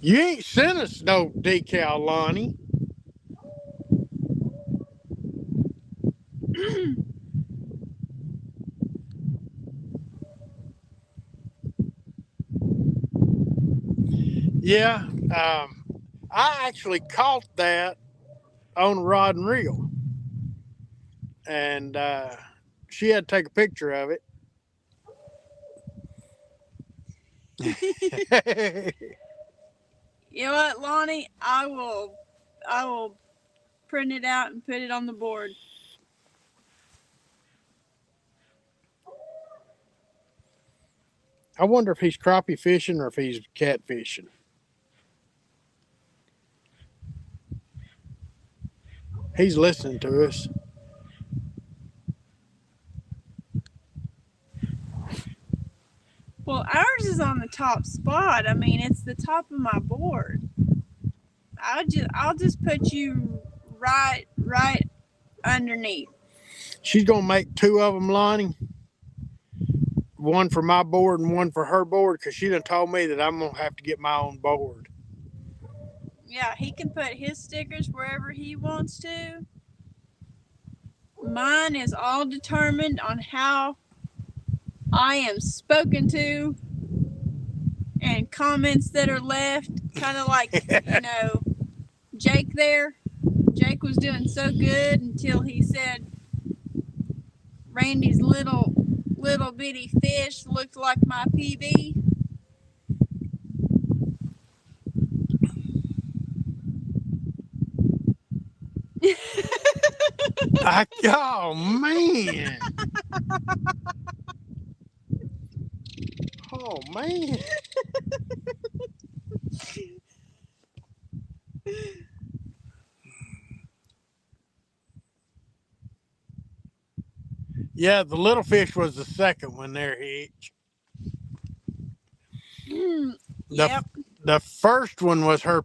You ain't sent us no decal, Lonnie. Yeah, I actually caught that on rod and reel, and she had to take a picture of it. You know what, Lonnie? I will print it out and put it on the board. I wonder if he's crappie fishing or if he's catfishing. He's listening to us. Well, ours is on the top spot. I mean, it's the top of my board. I'll just put you right underneath. She's gonna make two of them, Lonnie. One for my board and one for her board, because she done told me that I'm gonna have to get my own board. Yeah, he can put his stickers wherever he wants to. Mine is all determined on how I am spoken to and comments that are left. Kind of like, Jake there. Jake was doing so good until he said Randy's little bitty fish looked like my PB. Oh man. Oh man. Yeah, the little fish was the second one there, Hitch. Yep. The first one was her.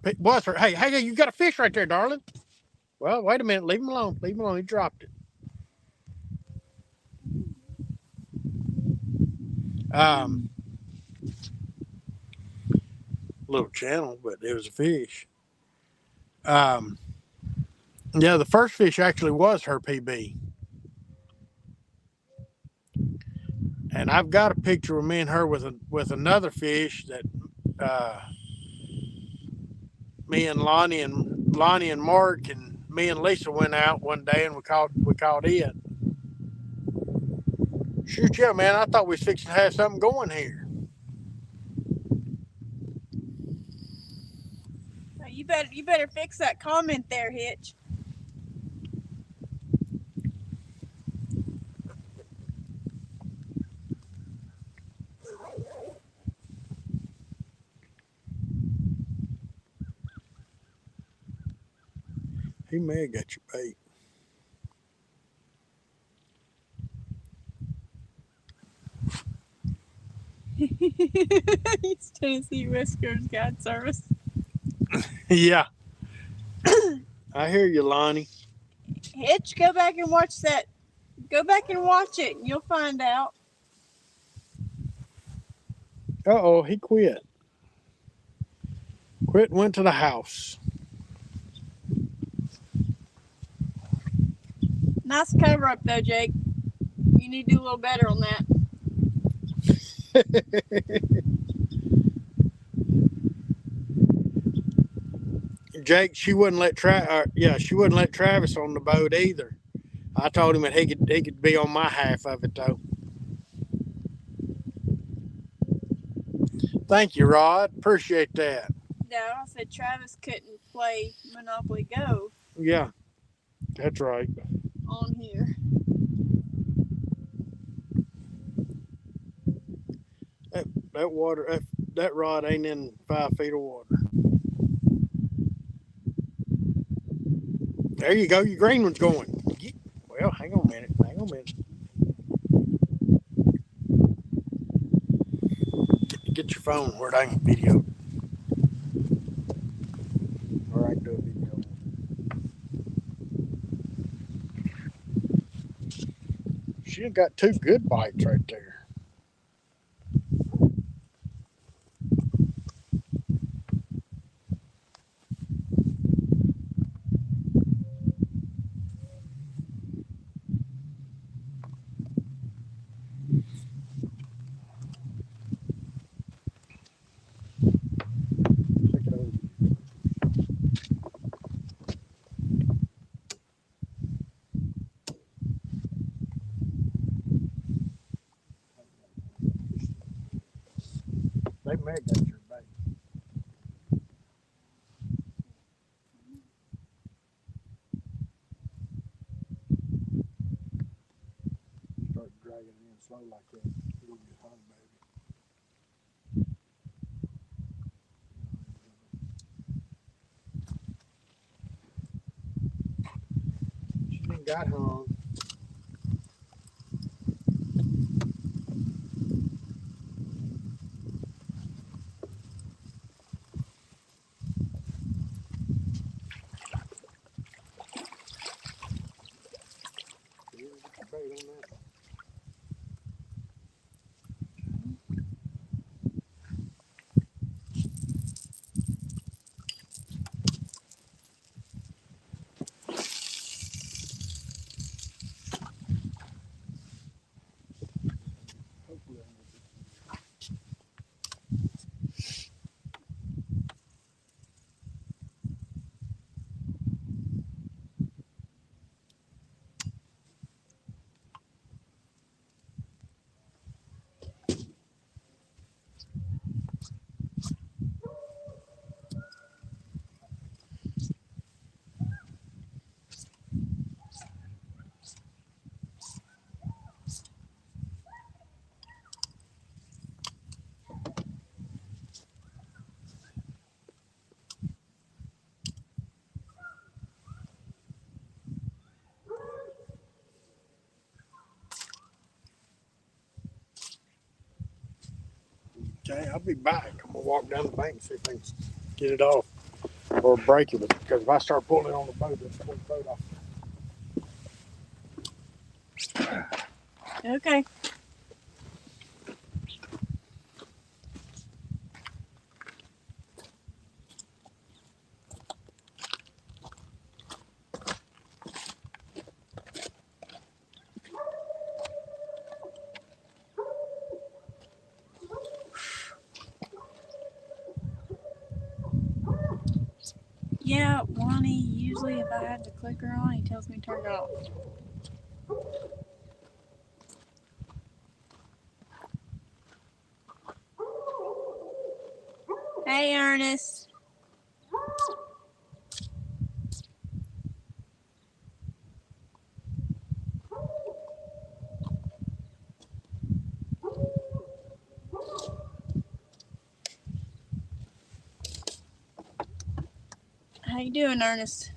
Hey, you got a fish right there, darling. Well, wait a minute. Leave him alone. Leave him alone. He dropped it. Little channel, but it was a fish. Yeah, the first fish actually was her PB. And I've got a picture of me and her with another fish that me and Lonnie and Mark and me and Lisa went out one day and we caught it. Shoot, yeah, man! I thought we was fixing to have something going here. You better fix that comment there, Hitch. He may have got your bait. It's Tennessee Whiskers Guide Service. Yeah. I hear you, Lonnie. Hitch, go back and watch that. Go back and watch it, and you'll find out. Uh-oh, he quit. Went to the house. Nice cover up, though, Jake. You need to do a little better on that. Jake, she wouldn't let Travis on the boat either. I told him that he could be on my half of it though. Thank you, Rod. Appreciate that. No, I said Travis couldn't play Monopoly Go. Yeah, that's right. On here. That water, that rod ain't in 5 feet of water. There you go. Your green one's going. Well, hang on a minute. Get your phone where I can video. Or I can do a video. She got two good bites right there. Take it over. They may got your bait. Start dragging it in slow like that. It'll get hung, baby. She didn't got hung. Get the bait on that. Hopefully I can get this. Okay, I'll be back. I'm gonna walk down the bank and see if I can get it off or break it. Because if I start pulling it on the boat, it'll pull the boat off. Okay. Yeah, Wani, usually if I have the clicker on, he tells me to turn it off. Hey, Ernest. How you doing, Ernest?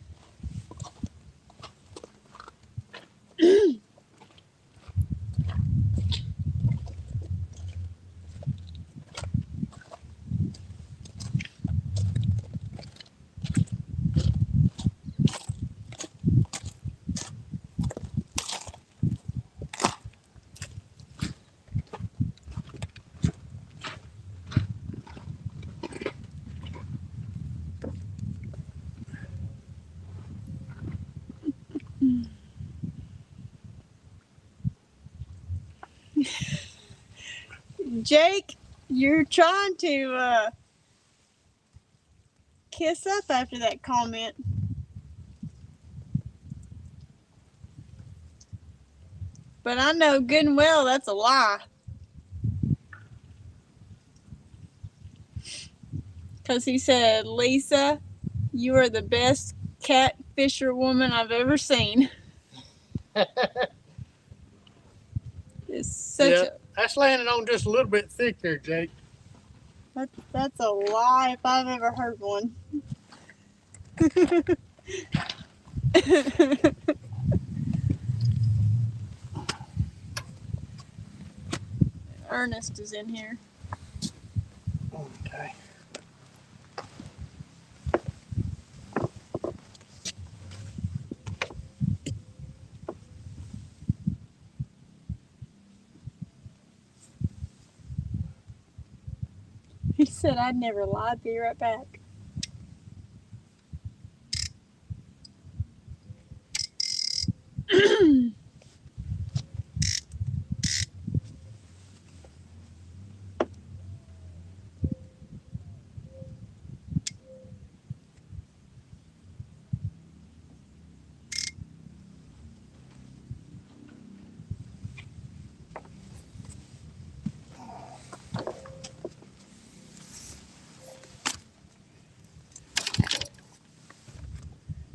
Jake, you're trying to kiss up after that comment. But I know good and well that's a lie. Because he said, Lisa, you are the best catfisher woman I've ever seen. It's such a... That's landing on just a little bit thick there, Jake. That's a lie if I've ever heard one. Ernest is in here. Said I'd never lie. Be right back.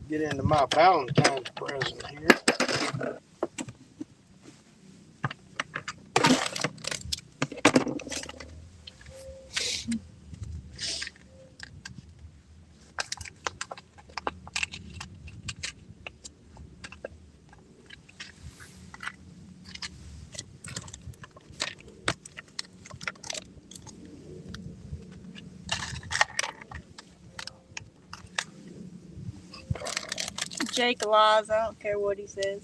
Get into my Valentine's present here. Jake lies. I don't care what he says.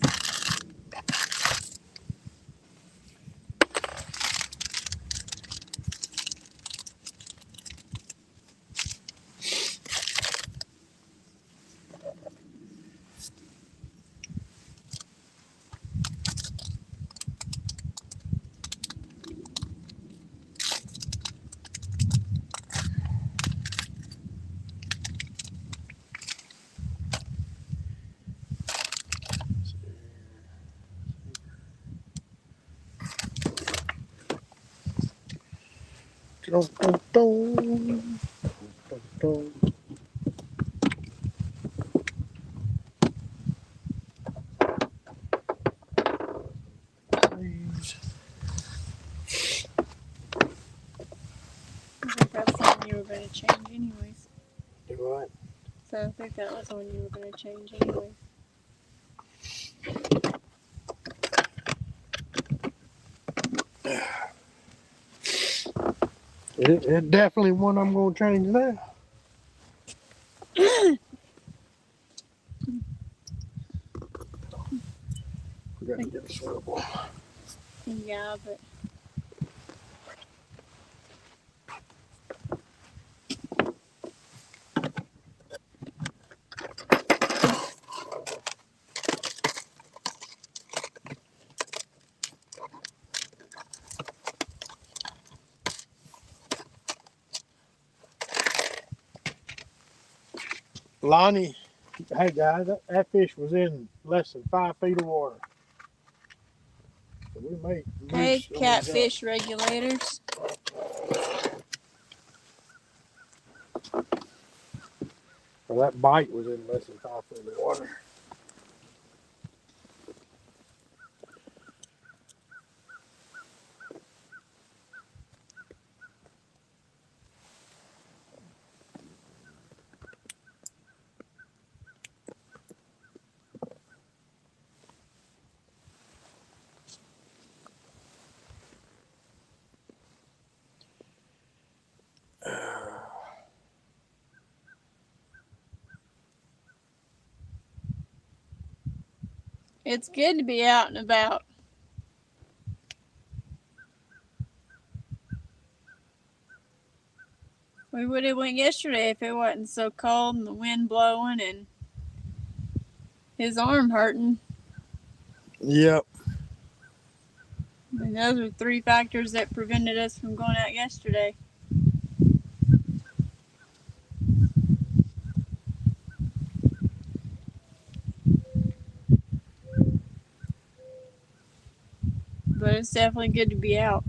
Dun, dun, dun. Dun, dun. Please. I think that's something you were going to change anyways. Do what? So I think that was one you were going to change anyways. It definitely one I'm going to change there. We got to get a swivel. Yeah, but Lonnie, hey guys, that fish was in less than 5 feet of water. So we may hey, lose some of these catfish regulators. Well, that bite was in less than 5 feet of water. It's good to be out and about. We would have went yesterday if it wasn't so cold and the wind blowing and his arm hurting. Yep. And those were 3 factors that prevented us from going out yesterday. But it's definitely good to be out.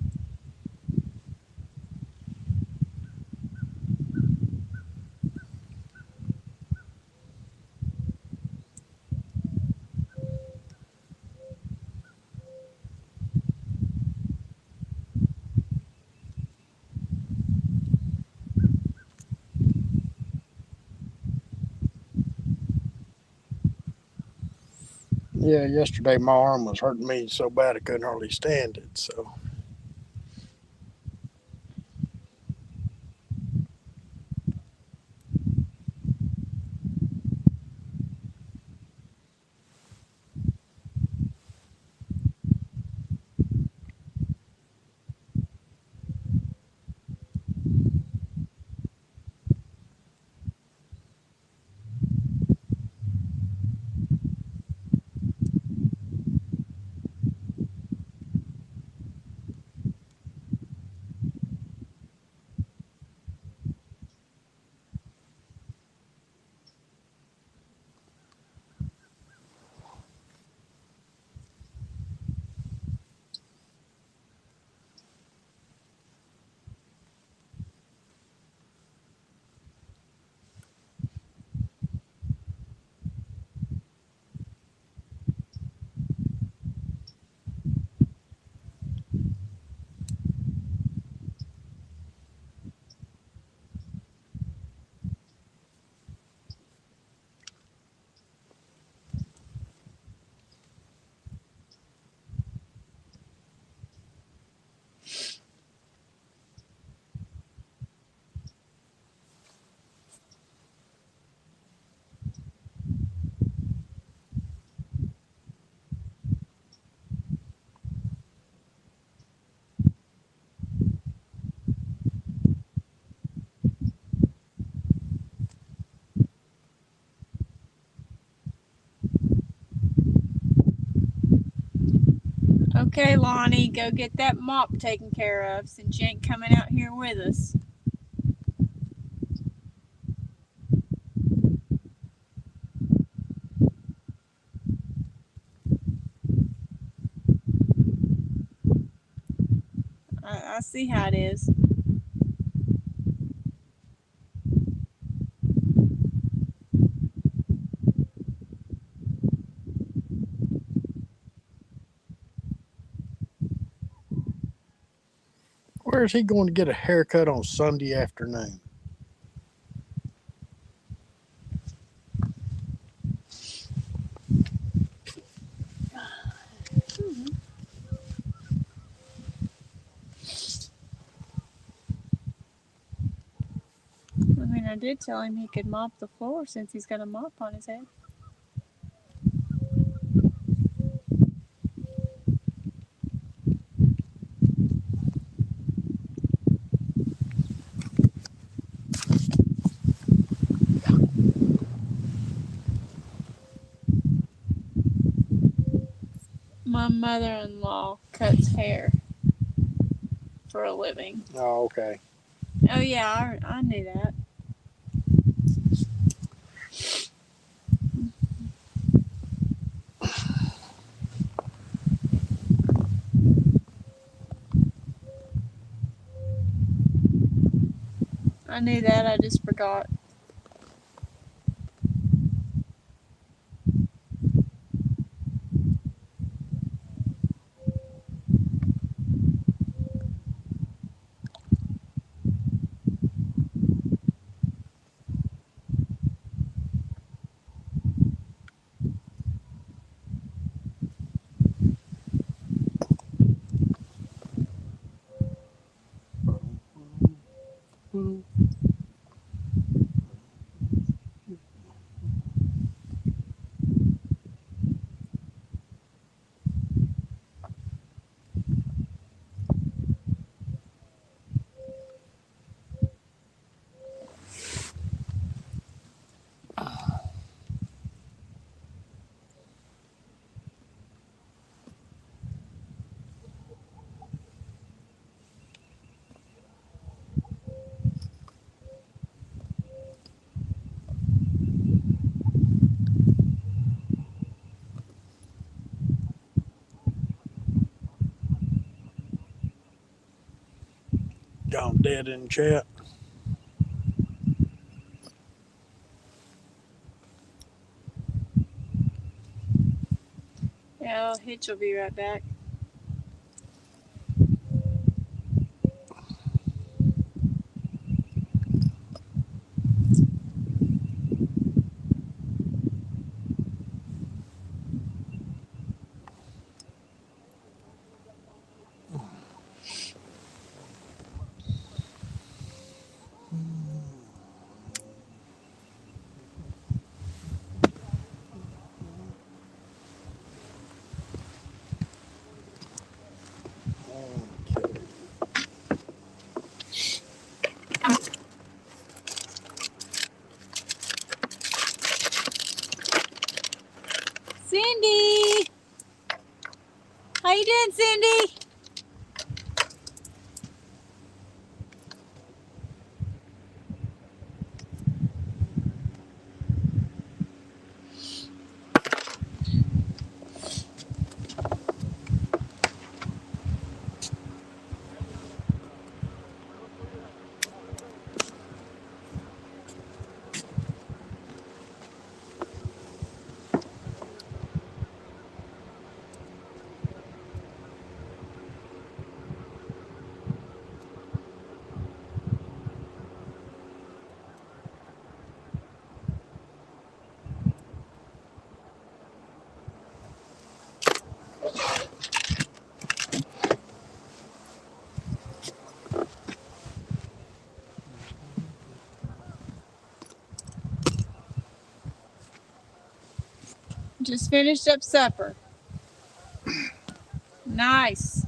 Yeah, yesterday my arm was hurting me so bad I couldn't hardly stand it. So Okay, Lonnie, go get that mop taken care of since you ain't coming out here with us. I see how it is. Where is he going to get a haircut on Sunday afternoon? I mean, I did tell him he could mop the floor since he's got a mop on his head. My mother-in-law cuts hair for a living. Oh, okay. Oh yeah, I knew that. I knew that, I just forgot. Gone dead in chat. Yeah, Hitch will be right back. Cindy! How you doing, Cindy? Just finished up supper. Nice.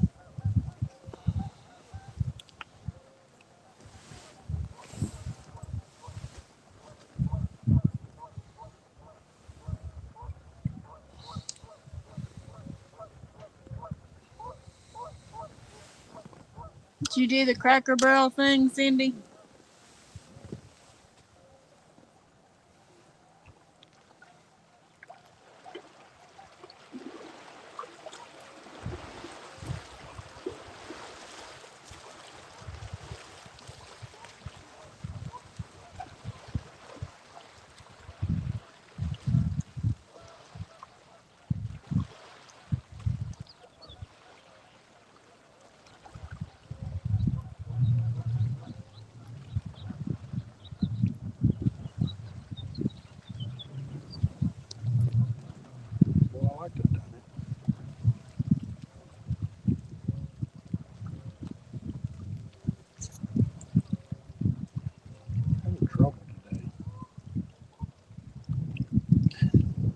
Did you do the Cracker Barrel thing, Cindy? Well, I like to done it. I'm in trouble today.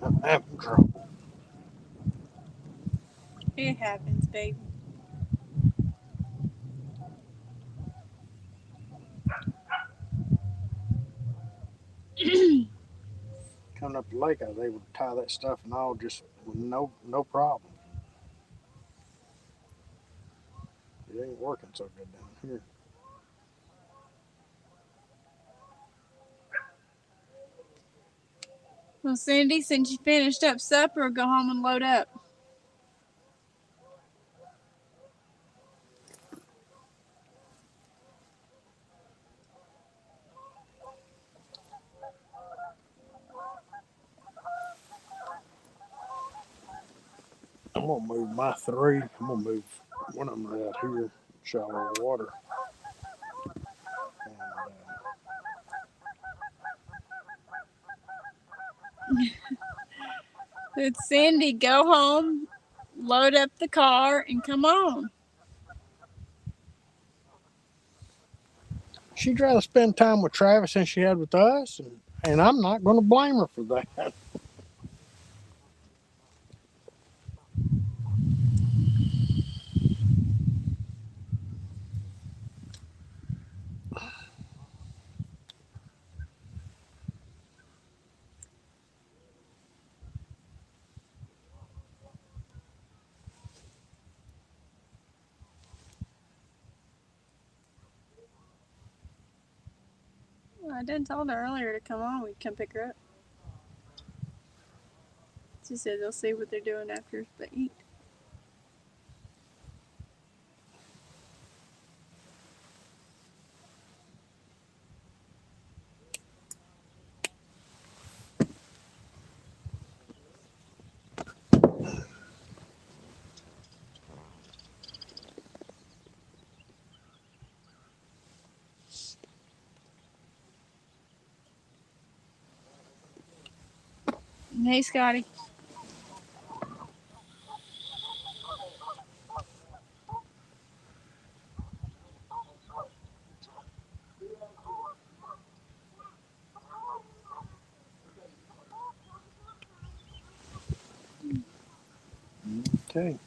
I'm having trouble. It happens, baby. Coming up the lake, I was able to tie that stuff and all just with no problem. It ain't working so good down here. Well, Cindy, since you finished up supper, go home and load up. I'm gonna move my three. I'm gonna move one of them out here, shallow water. It's Cindy, go home, load up the car, and come on. She'd rather spend time with Travis than she had with us, and I'm not gonna blame her for that. I did tell her earlier to come on. We'd come pick her up. She said they'll see what they're doing after they eat. Hey, Scotty. Okay.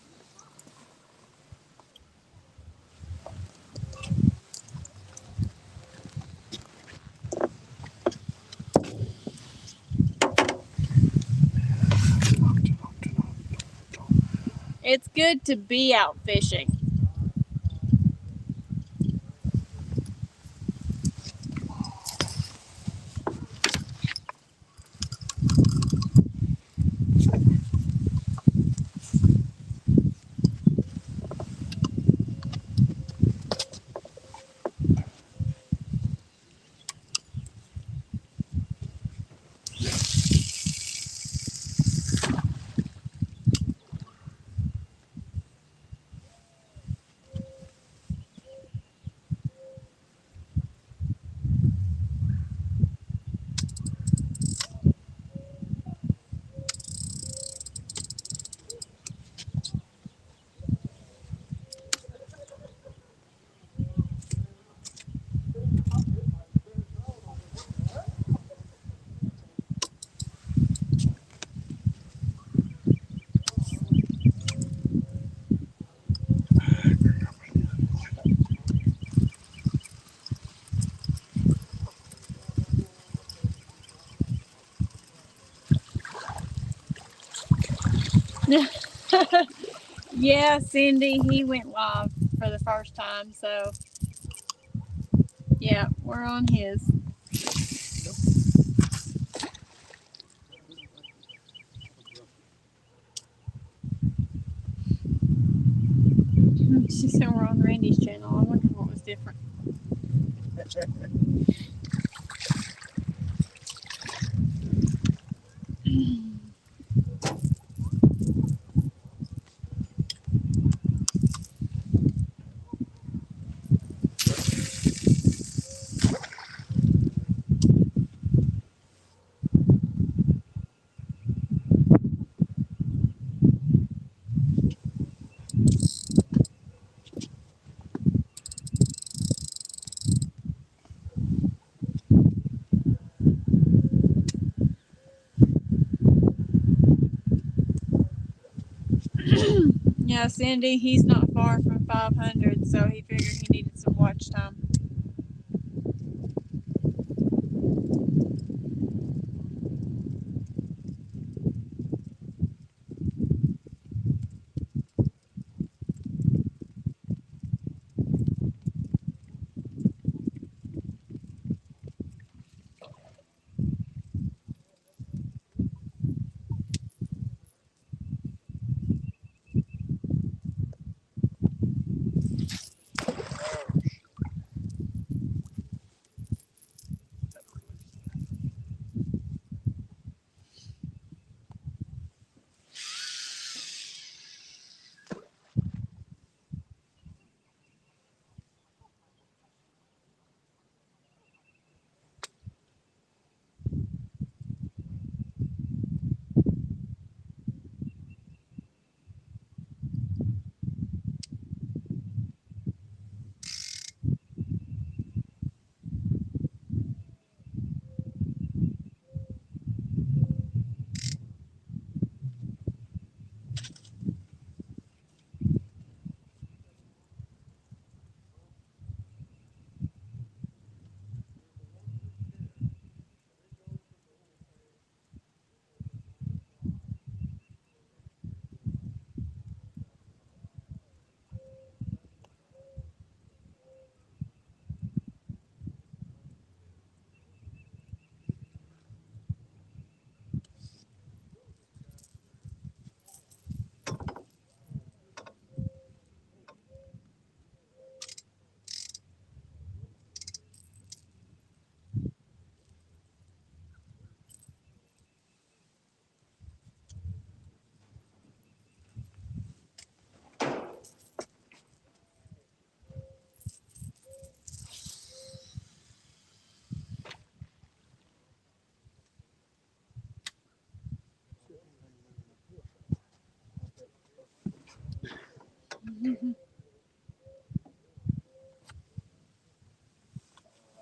It's good to be out fishing. Yeah, Cindy, he went live. for the first time. So, yeah, we're on his. She said we're on Randy's channel. I wonder what was different. Yeah, Cindy, he's not far from 500, so he figured he needed some watch time.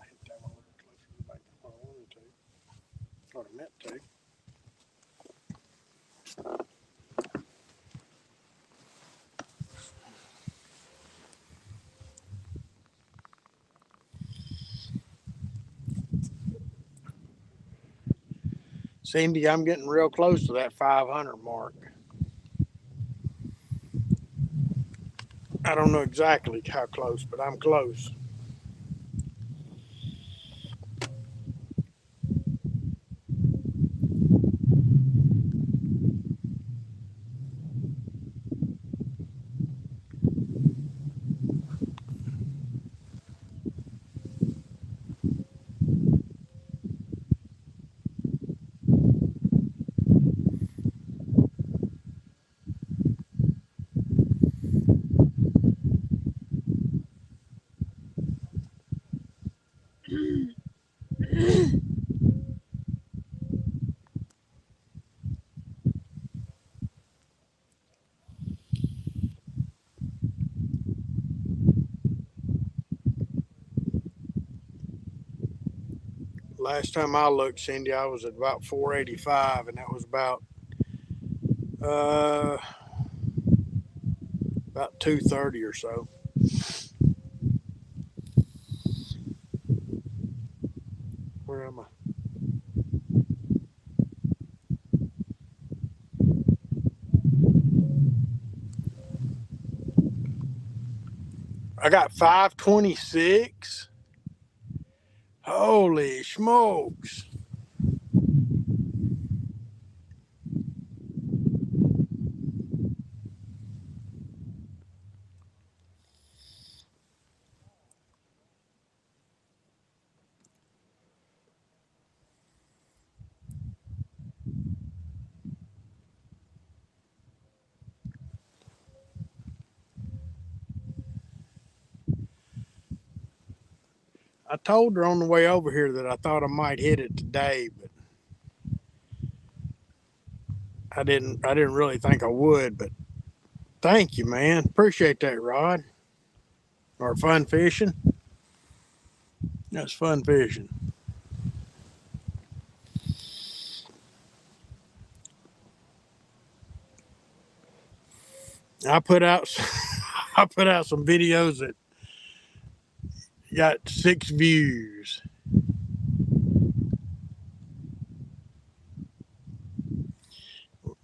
I hit that one a little closer to the bank than what I wanted to. What I meant to. Cindy, I'm getting real close to that 500 mark. I don't know exactly how close, but I'm close. Last time I looked, Cindy, I was at about 485, and that was uh, about 230 or so. Where am I? I got 526. Holy smokes. I told her on the way over here that I thought I might hit it today, but I didn't really think I would, but thank you, man. Appreciate that, Rod. Or fun fishing. That's fun fishing. I put out some videos that got 6 views.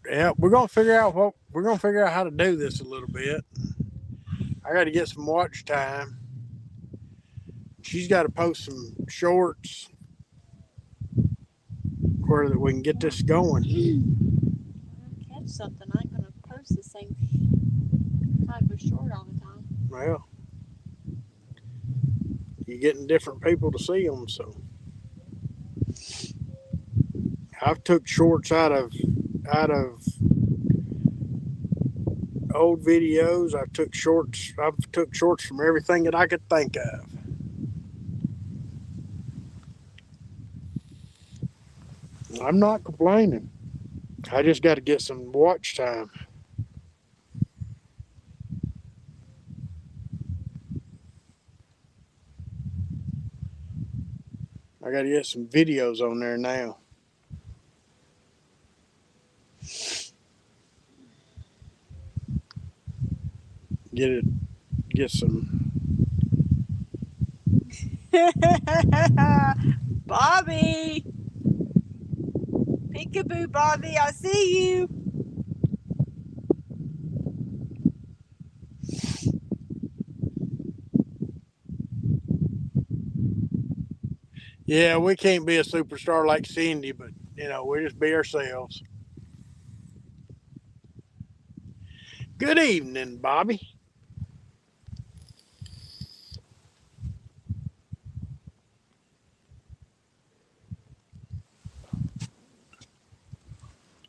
Yeah, we're gonna figure out how to do this a little bit. I got to get some watch time. She's got to post some shorts where that we can get this going. I'll catch something. I ain't gonna post the same type of short all the time. Well, you're getting different people to see them, so I've took shorts out of old videos. I've took shorts from everything that I could think of. I'm not complaining. I just got to get some watch time. I got to get some videos on there now. Get some. Bobby! Peekaboo, Bobby, I see you. Yeah, we can't be a superstar like Cindy, but we just be ourselves. Good evening, Bobby.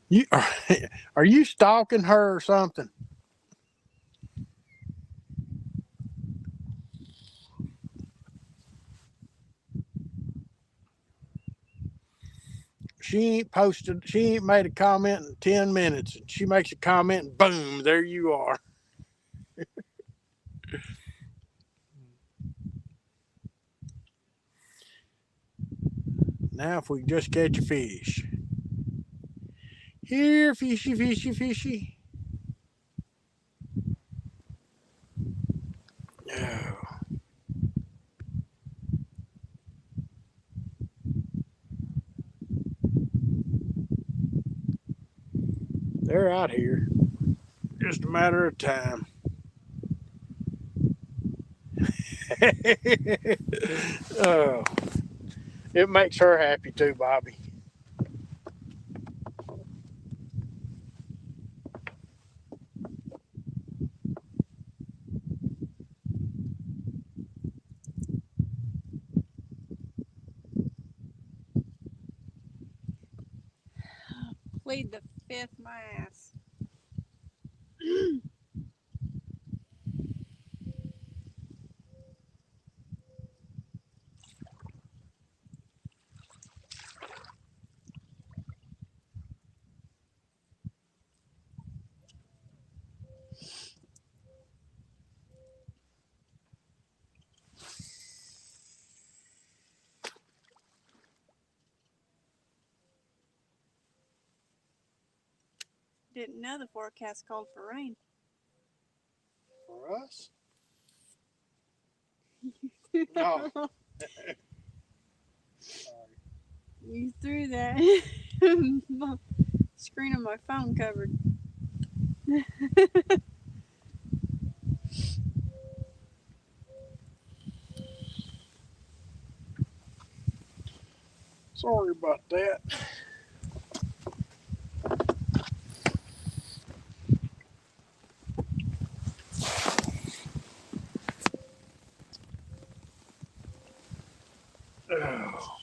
You are you stalking her or something? She ain't made a comment in 10 minutes. She makes a comment and boom, there you are. Now if we can just catch a fish. Here, fishy, fishy, fishy. Oh. They're out here. Just a matter of time. Oh, it makes her happy too, Bobby. Plead the fifth, my ass. Didn't know the forecast called for rain. For us? No. Sorry. You threw that. My screen of my phone covered. Sorry about that. Oh.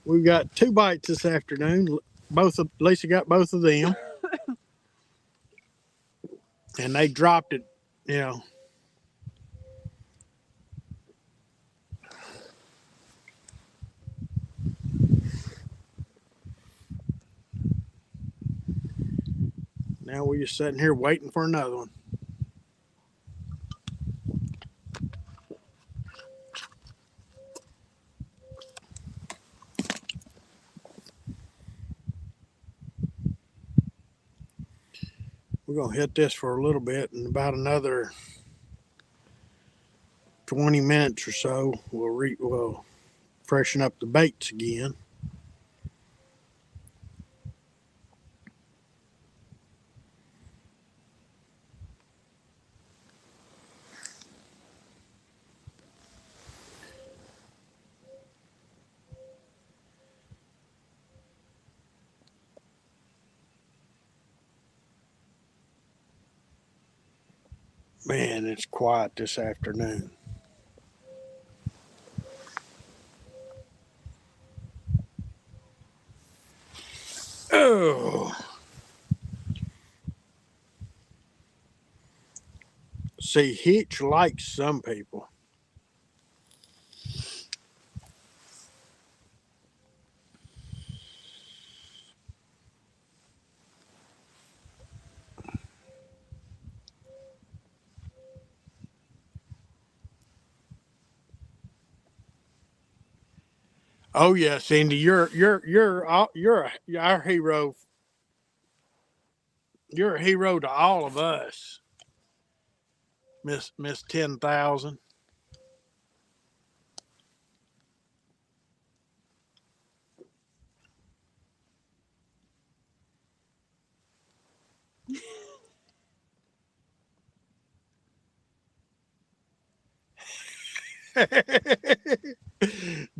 We got 2 bites this afternoon. Lisa got both of them. And they dropped it, you know. Now we're just sitting here waiting for another one. We're going to hit this for a little bit, and about another 20 minutes or so, we'll freshen up the baits again. Man, it's quiet this afternoon. Oh. See, Hitch likes some people. Oh yeah, Cindy, you're our hero. You're a hero to all of us, Miss 10,000.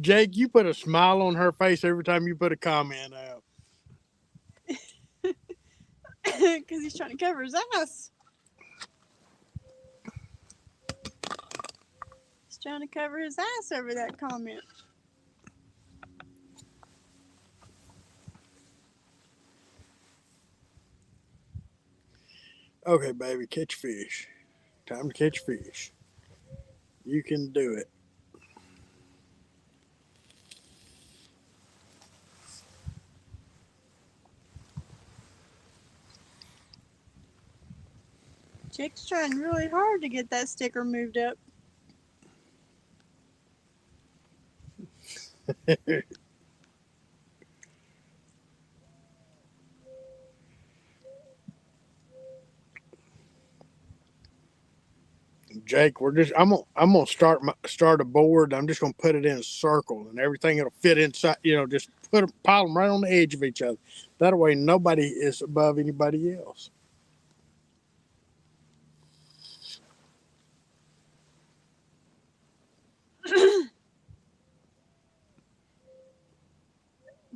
Jake, you put a smile on her face every time you put a comment out. Because he's trying to cover his ass. He's trying to cover his ass over that comment. Okay, baby, catch fish. Time to catch fish. You can do it. Jake's trying really hard to get that sticker moved up. Jake, I'm gonna start a board. I'm just gonna put it in a circle, and everything it'll fit inside. Just pile them right on the edge of each other. That way, nobody is above anybody else.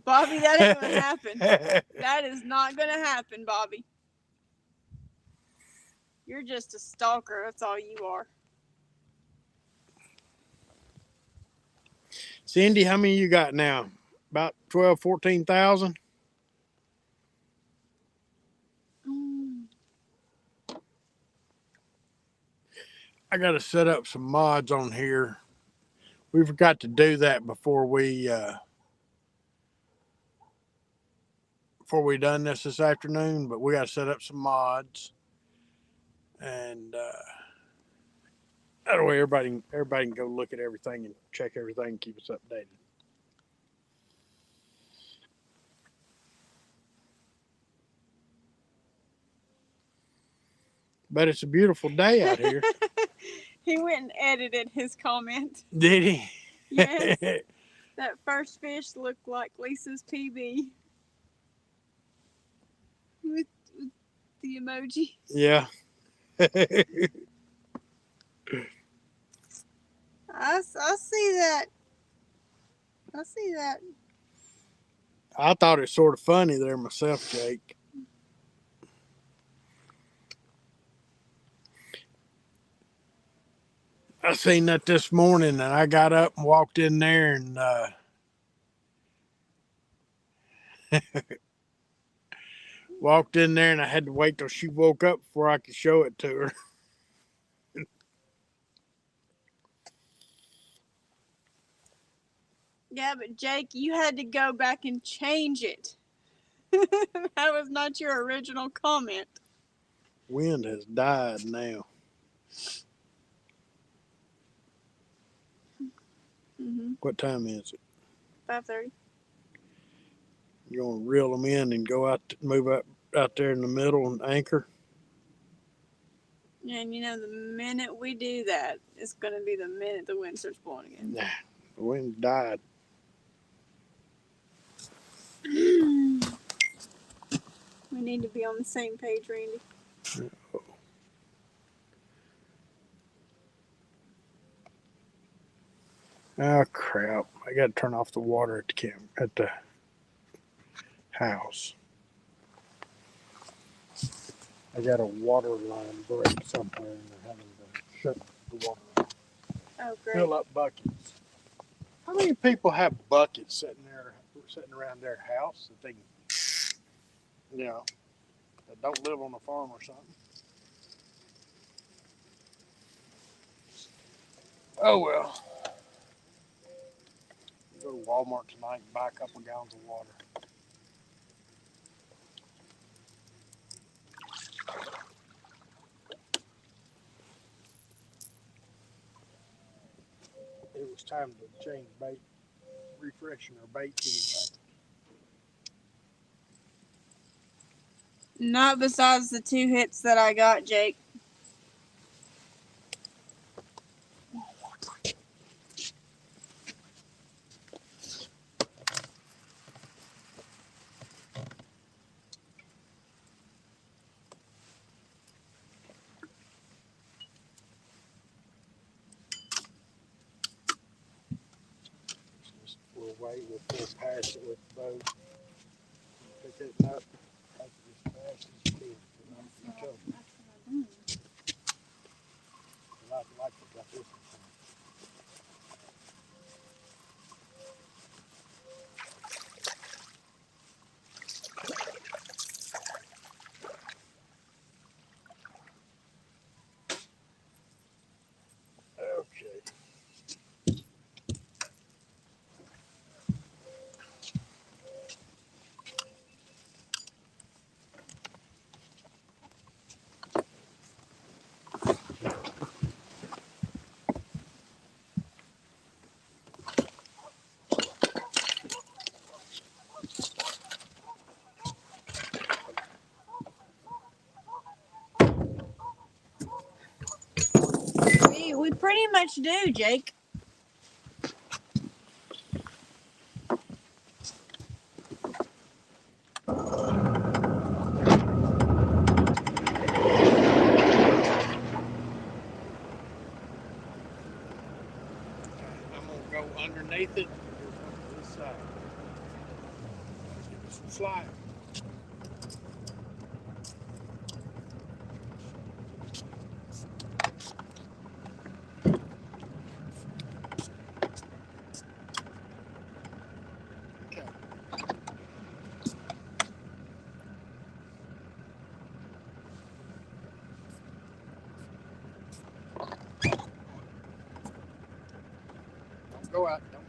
Bobby, that ain't gonna happen. That is not gonna happen, Bobby. You're just a stalker. That's all you are. Cindy, how many you got now? About 12, 14,000? I got to set up some mods on here. We forgot to do that before we done this afternoon, but we got to set up some mods, and that way everybody can go look at everything and check everything and keep us updated. But it's a beautiful day out here. He went and edited his comment. Did he? Yes. That first fish looked like Lisa's PB. With the emoji. Yeah. I see that. I see that. I thought it sort of funny there myself, Jake. I seen that this morning, and I got up and walked in there, and and I had to wait till she woke up before I could show it to her. Yeah, but Jake, you had to go back and change it. That was not your original comment. Wind has died now. What time is it? 5:30. You want to reel them in and go out, move out there in the middle and anchor? And you know, the minute we do that, it's going to be the minute the wind starts blowing again. Nah, the wind died. We need to be on the same page, Randy. Oh crap! I got to turn off the water at the house. I got a water line break somewhere, and they're having to shut the water off. Oh, great. Fill up buckets. How many people have buckets sitting around their house that they, that don't live on a farm or something? Oh well. Go to Walmart tonight and buy a couple gallons of water. It was time to change bait, refreshing our bait anyway. Not besides the 2 hits that I got, Jake. We'll wait, we'll pass it with the boat. Pick it up, take it as fast as you can. Like it like this one. Okay. We pretty much do, Jake. I'm gonna go underneath it. To this side. Give it some slack. Okay. Don't go out. Don't.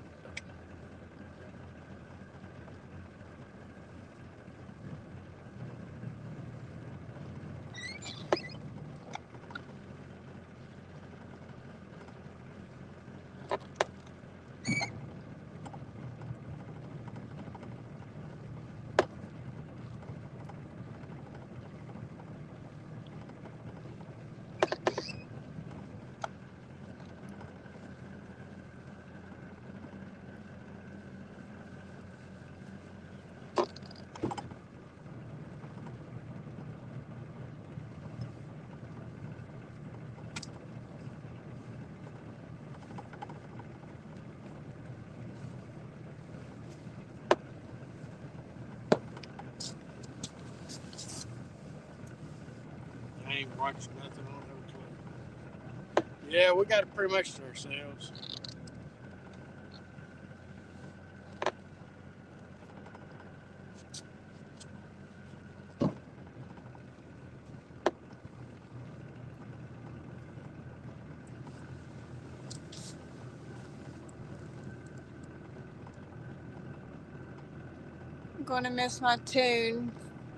I ain't watched nothing on Oakley. Yeah, we got it pretty much to ourselves. I'm gonna miss my tune,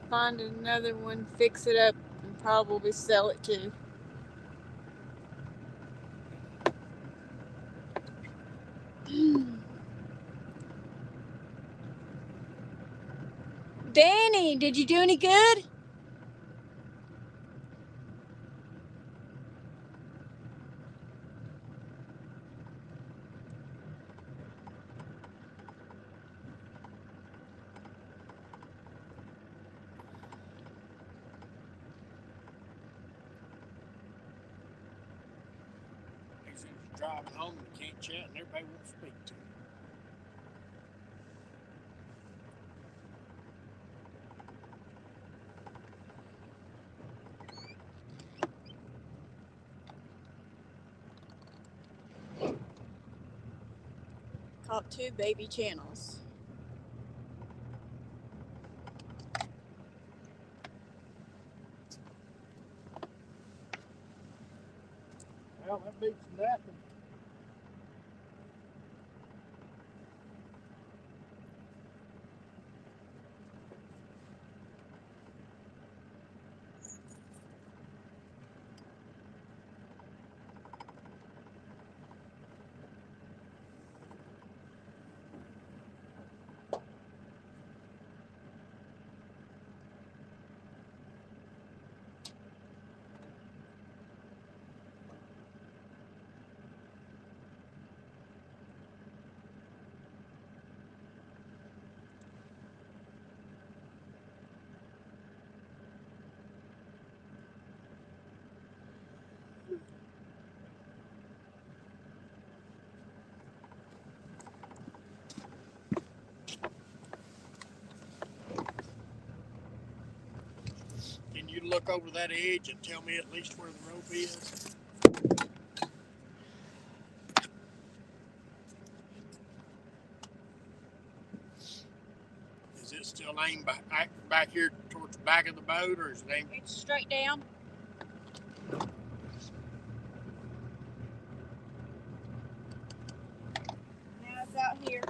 find another one, fix it up, and probably sell it too. Danny, did you do any good? He's driving home and can't chat, and everybody won't speak to him. Caught 2 baby channels. Well, that beats nothing. Can you look over that edge and tell me at least where the rope is? Is it still aimed back here towards the back of the boat, or is it aimed? It's straight down. Now it's out here.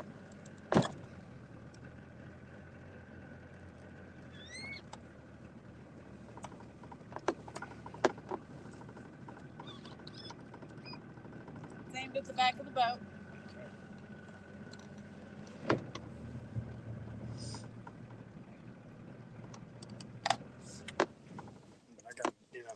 It's aimed at the back of the boat. I got, you know.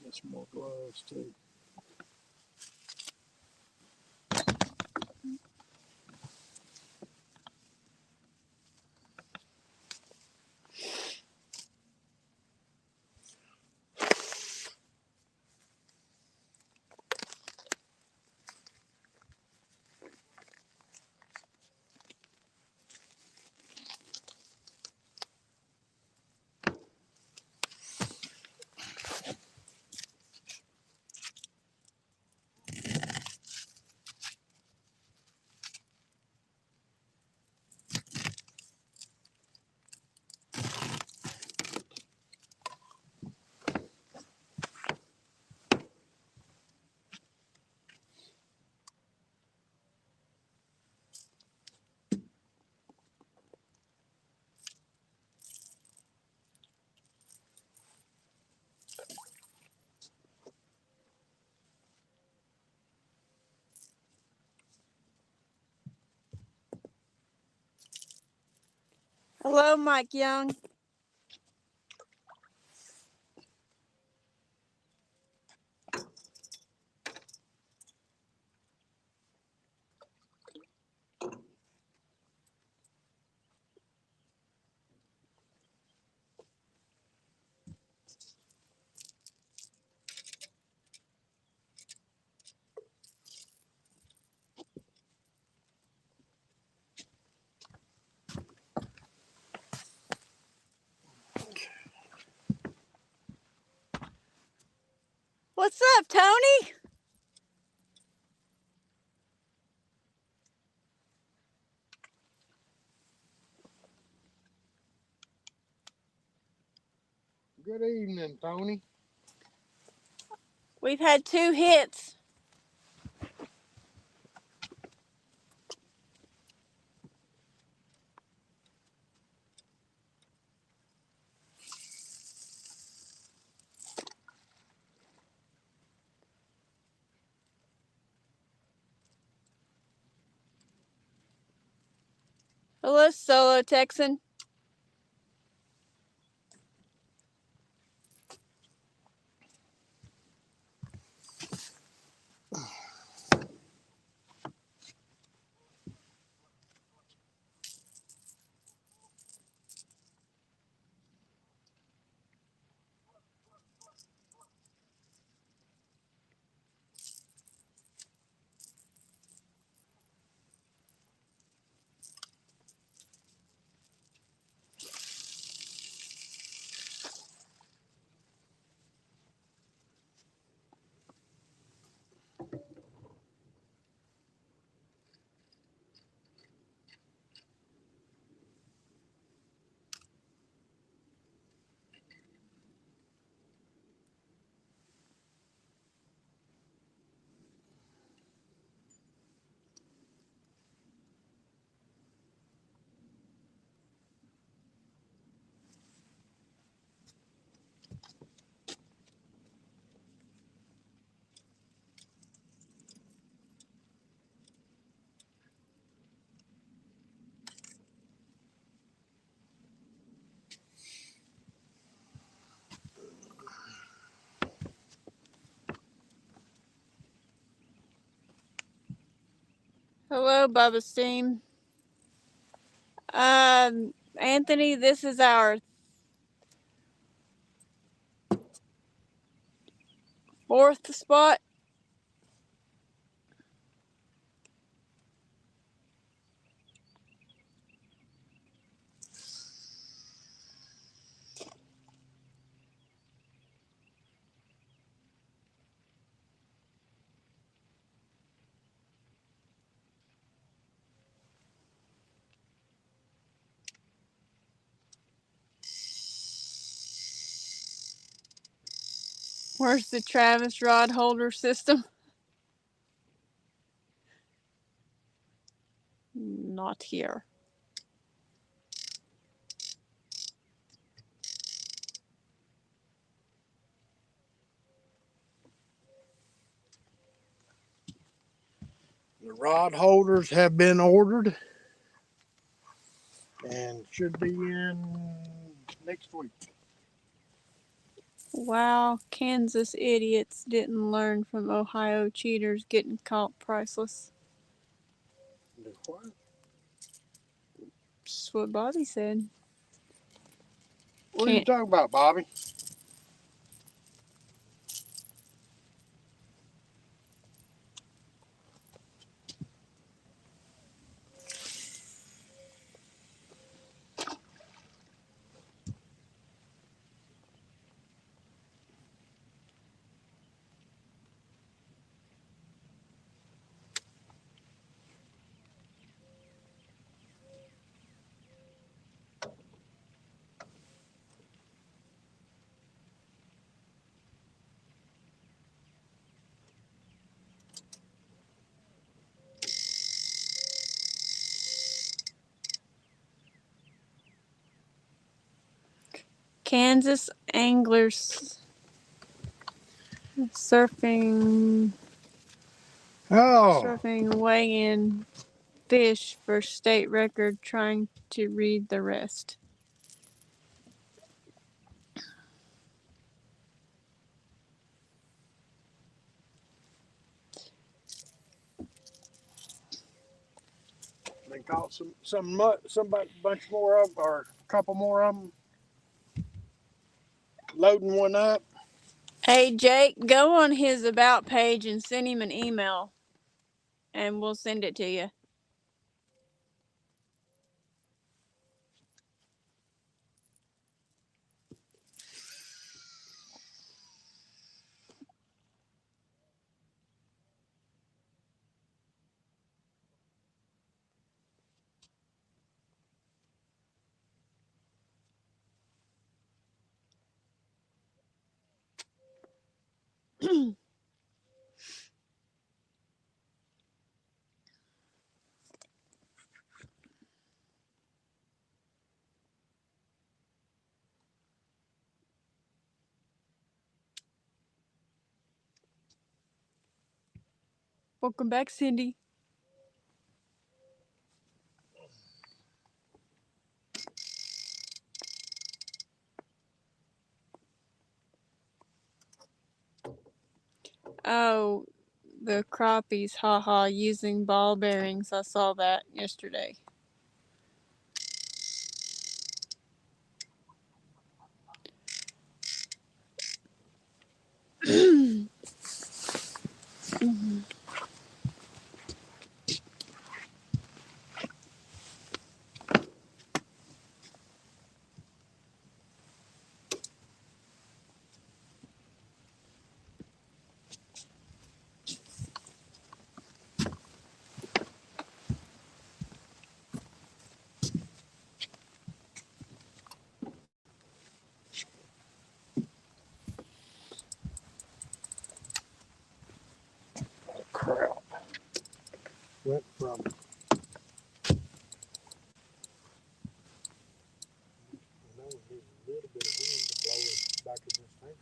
Get some more gloves too. Hello, Mike Young. What's up, Tony? Good evening, Tony. We've had 2 hits. Hello, Solo Texan. Hello, Bubba Steam. Anthony, this is our 4th spot. Where's the Travis rod holder system? Not here. The rod holders have been ordered and should be in next week. Wow, Kansas idiots didn't learn from Ohio cheaters getting caught priceless. Do what? That's what Bobby said. What are you talking about, Bobby? Kansas anglers surfing Oh, weigh in. fish for state record, trying to read the rest. They caught somebody bunch more of them, or a couple more of them. Loading one up. Hey, Jake, go on his About page and send him an email, and we'll send it to you. Welcome back, Cindy. Oh, the crappies, haha, using ball bearings. I saw that yesterday. Crap. Went from a little bit of wind to blow it back in this tank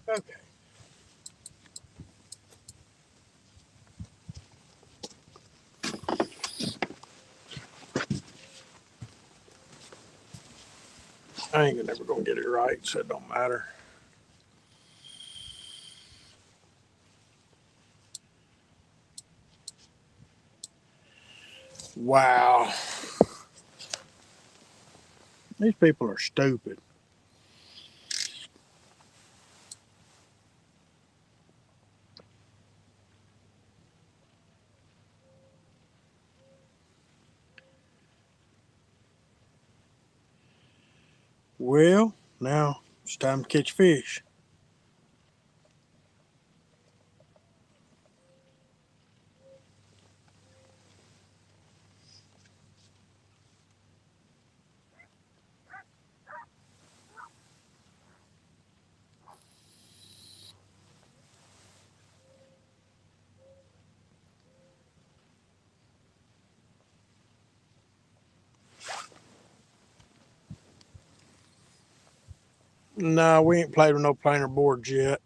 around. Okay. I ain't never gonna get it right, so it don't matter. Wow. These people are stupid. Well, now it's time to catch fish. No, we ain't played with no planer boards yet.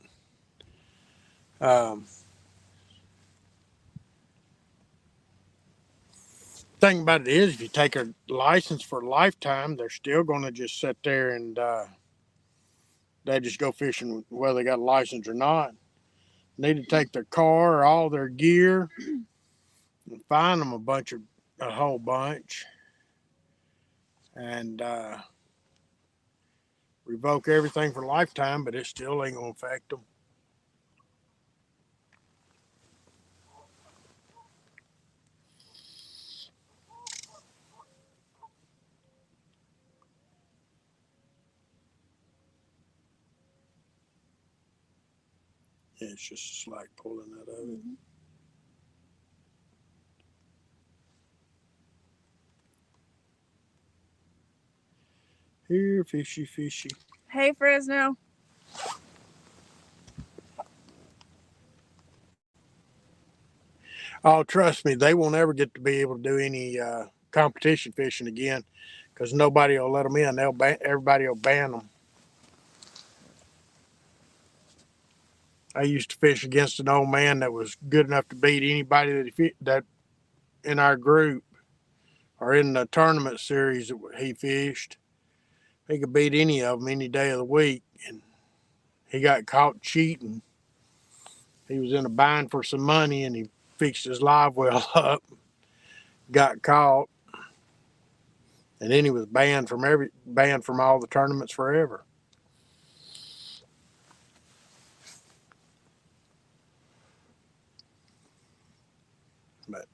Thing about it is, if you take a license for a lifetime, they're still going to just sit there and they just go fishing whether they got a license or not. Need to take their car or all their gear and fine them a whole bunch, and revoke everything for a lifetime, but it still ain't going to affect them. It's just a slack pulling that of it. Here, fishy, fishy. Hey, Fresno. Oh, trust me, they won't ever get to be able to do any competition fishing again because nobody will let them in. Everybody will ban them. I used to fish against an old man that was good enough to beat anybody that in our group or in the tournament series that he fished. He could beat any of them any day of the week, and he got caught cheating. He was in a bind for some money, and he fixed his live well up, got caught, and then he was banned from all the tournaments forever. But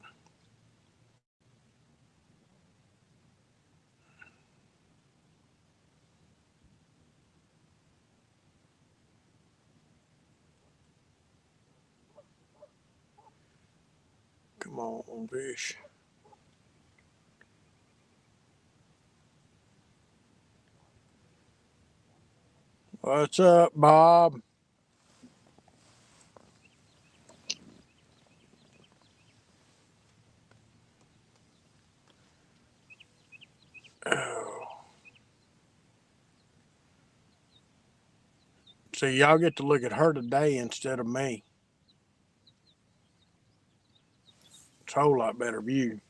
come on, fish. What's up, Bob? Oh. See, y'all get to look at her today instead of me. It's a whole lot better view.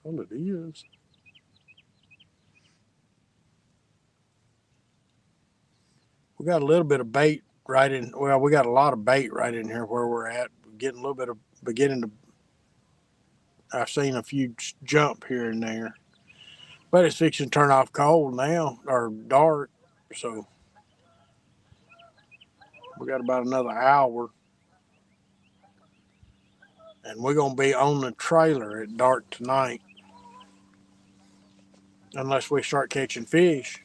Well, it is. We got a little bit of bait right in. Well, we got a lot of bait right in here where we're at. We're getting a little bit of beginning to. I've seen a few jump here and there, but it's fixing to turn off cold now or dark. So we got about another hour, and we're gonna be on the trailer at dark tonight, unless we start catching fish.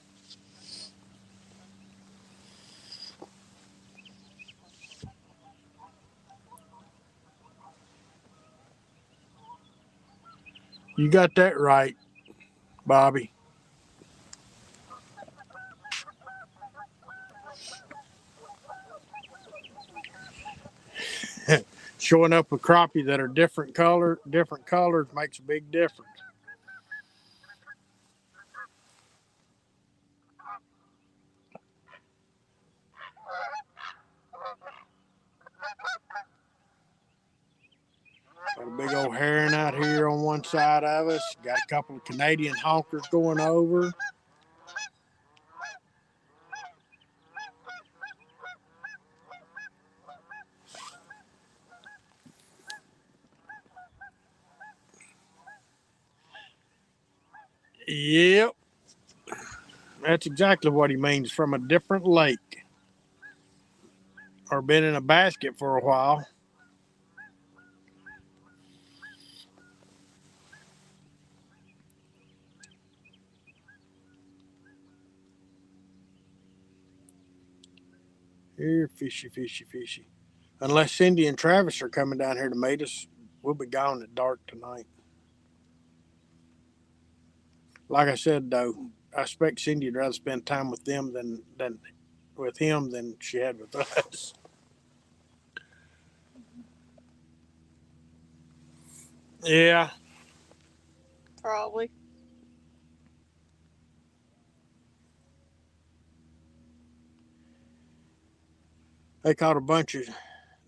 You got that right, Bobby. Showing up with crappie that are different colors makes a big difference. Got a big old heron out here on one side of us. Got a couple of Canadian honkers going over. Yep, that's exactly what he means, from a different lake or been in a basket for a while. Here, fishy, fishy, fishy. Unless Cindy and Travis are coming down here to meet us, we'll be gone at dark tonight. Like I said, though, I expect Cindy would rather spend time with them than with him than she had with us. Yeah, Probably. they caught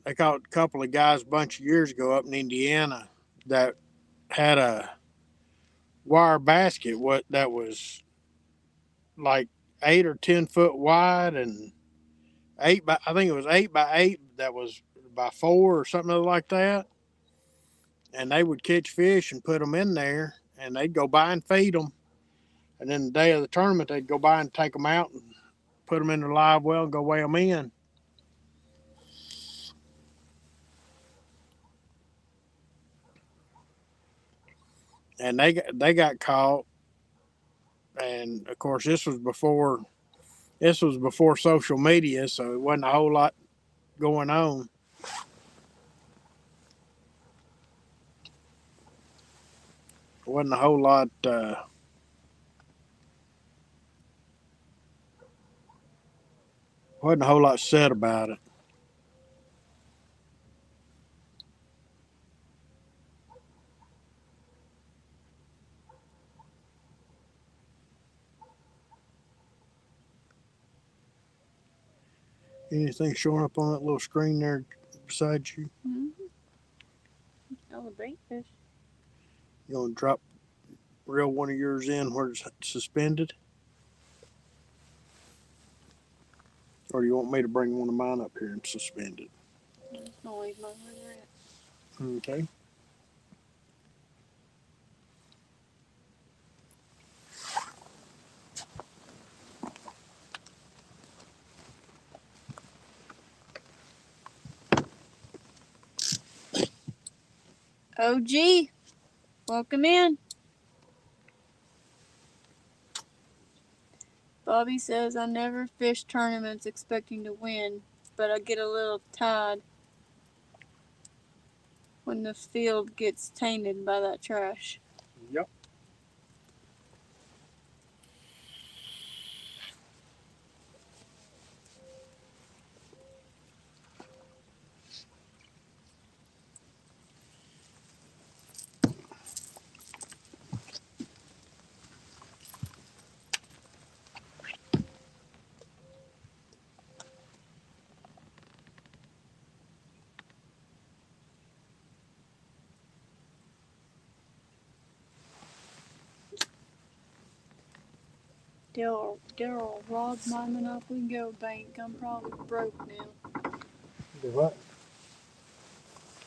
they caught a couple of guys a bunch of years ago up in Indiana that had a wire basket that was like 8 or 10 foot wide and I think it was 8 by 8 that was by 4 or something like that. And they would catch fish and put them in there, and they'd go by and feed them. And then the day of the tournament, they'd go by and take them out and put them in their live well and go weigh them in. And they got caught. And of course, this was before social media, so it wasn't a whole lot going on. It wasn't a whole lot. Wasn't a whole lot said about it. Anything showing up on that little screen there beside you? Mm-hmm. Oh, the bait fish. You gonna drop reel one of yours in where it's suspended? Or do you want me to bring one of mine up here and suspend it? I'm just gonna leave mine where they're at. Okay. OG, welcome in. Bobby says, I never fish tournaments expecting to win, but I get a little tired when the field gets tainted by that trash. Yep. Daryl robbed my Monopoly Go bank. I'm probably broke now. Do what?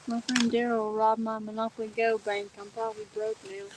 My friend Daryl robbed my Monopoly Go bank. I'm probably broke now.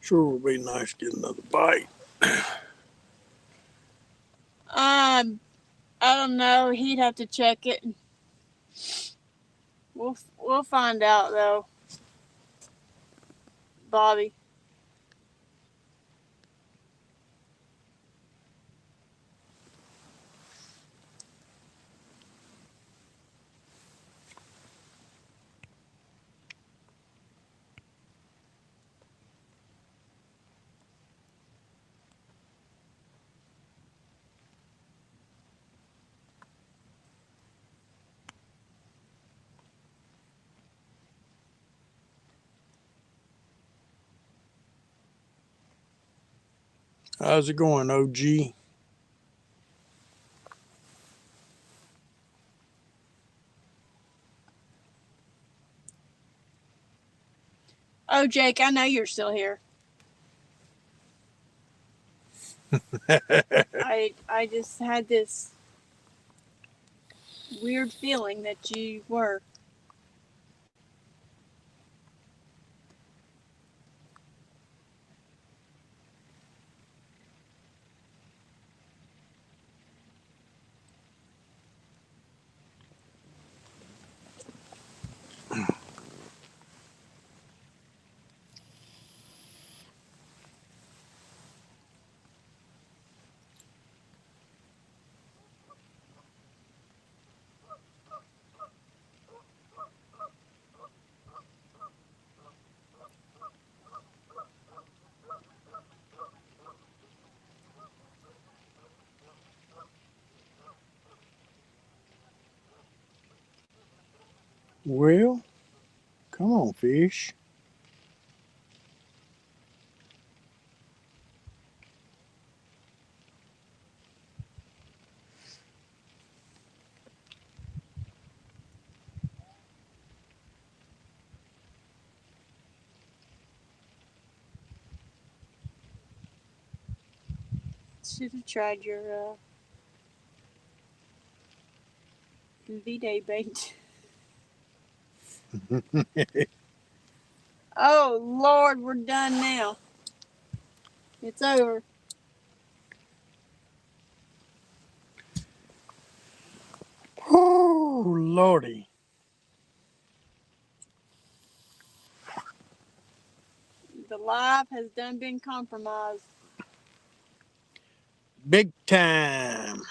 Sure would be nice to get another bite. I don't know. He'd have to check it. We'll find out though, Bobby. How's it going, OG? Oh, Jake, I know you're still here. I just had this weird feeling that you were. Well, come on, fish. Should have tried your V-Day bait. Oh, Lord, we're done now. It's over. Oh, Lordy. The live has done been compromised. Big time.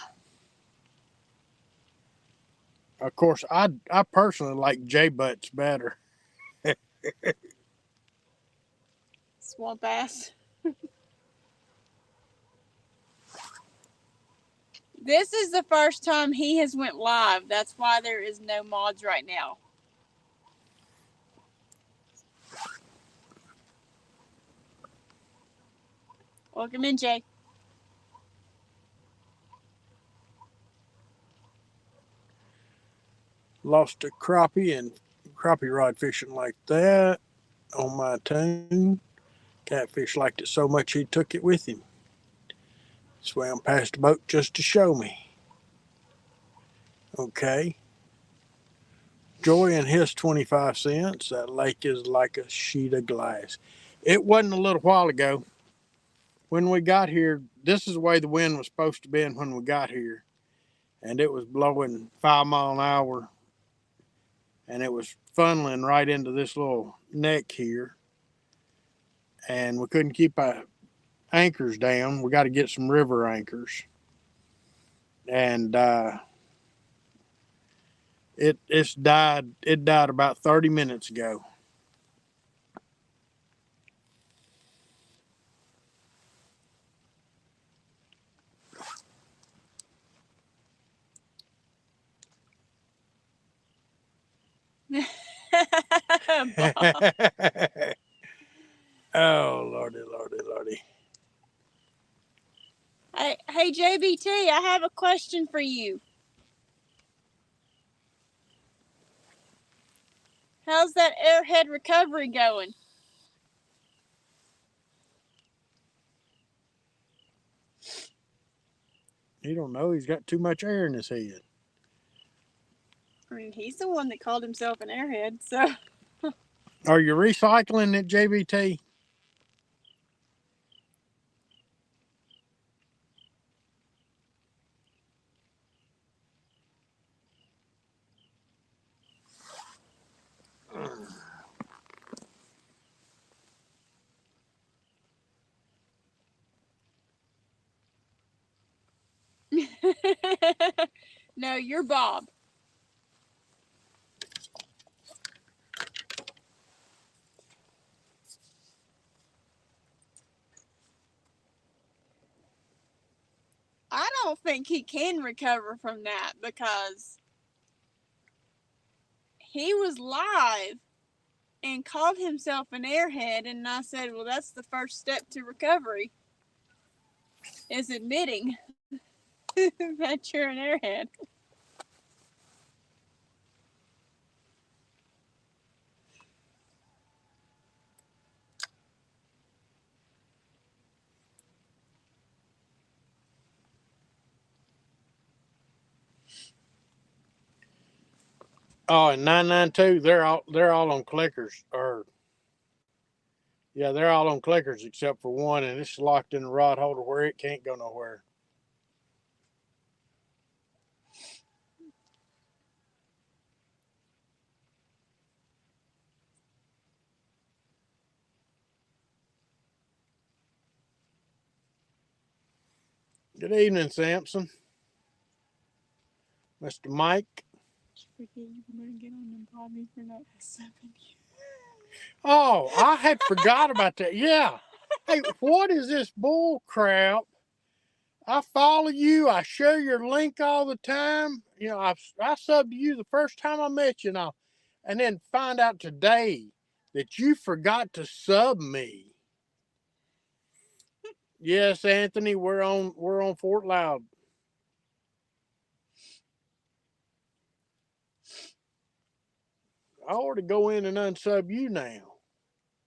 Of course, I personally like J-Butts better. Swamp ass. This is the first time he has went live. That's why there is no mods right now. Welcome in, Jay. Lost a crappie and crappie rod fishing like that on my tune. Catfish liked it so much he took it with him. Swam past the boat just to show me. Okay. Joy and his 25 cents. That lake is like a sheet of glass. It wasn't a little while ago. When we got here, this is the way the wind was supposed to be when we got here. And it was blowing 5 mile an hour. And it was funneling right into this little neck here. And we couldn't keep our anchors down. We got to get some river anchors. And it died about 30 minutes ago. Oh, Lordy, Lordy, Lordy. Hey, JBT, I have a question for you. How's that airhead recovery going? He don't know. He's got too much air in his head. I mean, he's the one that called himself an airhead, so. Are you recycling it, JBT? No, you're Bob. I don't think he can recover from that because he was live and called himself an airhead, and I said, well, that's the first step to recovery, is admitting that you're an airhead. Oh, and 992, they're all on clickers. They're all on clickers except for one, and it's locked in the rod holder where it can't go nowhere. Good evening, Sampson. Mr. Mike. Oh, I had forgot about that. Yeah. Hey, what is this bull crap? I follow you. I share your link all the time. You know, I subbed to you the first time I met you now, and then find out today that you forgot to sub me. Yes, Anthony, we're on Fort Loud. I ought to go in and unsub you now.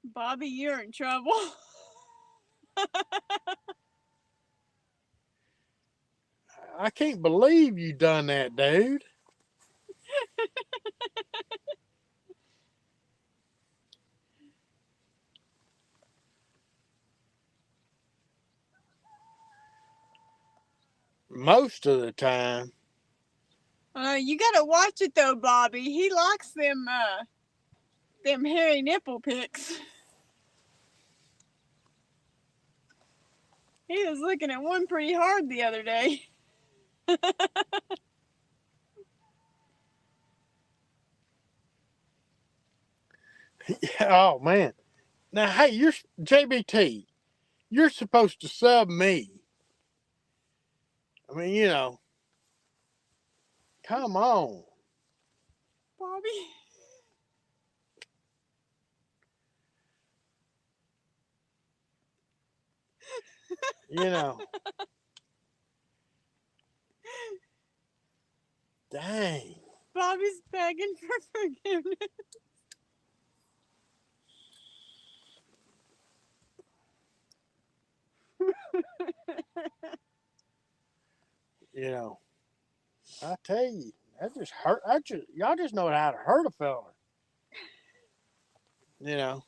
Bobby, you're in trouble. I can't believe you done that, dude. most of the time. You gotta watch it though, Bobby. He likes them hairy nipple pics. He was looking at one pretty hard the other day. Oh man. Now hey, you're JBT. You're supposed to sub me. I mean, you know. Come on. Bobby. You know. Dang. Bobby's begging for forgiveness. You know. I tell you, that just hurt. Y'all just know how to hurt a fella. You know.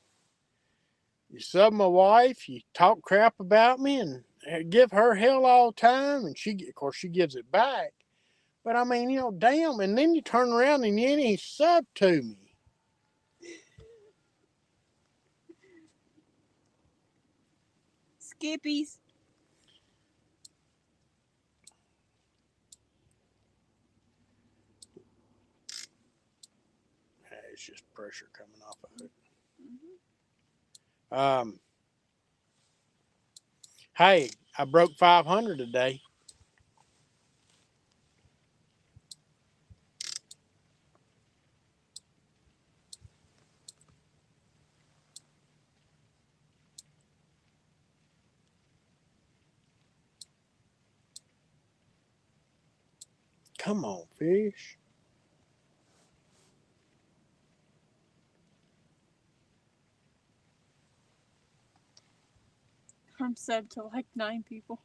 You sub my wife, you talk crap about me, and give her hell all the time, and of course, she gives it back. But I mean, you know, damn, and then you turn around and you ain't sub to me. Skippies. It's just pressure coming off of it. Mm-hmm. Hey, I broke 500 today. Come on, fish. I'm subbed to like 9 people.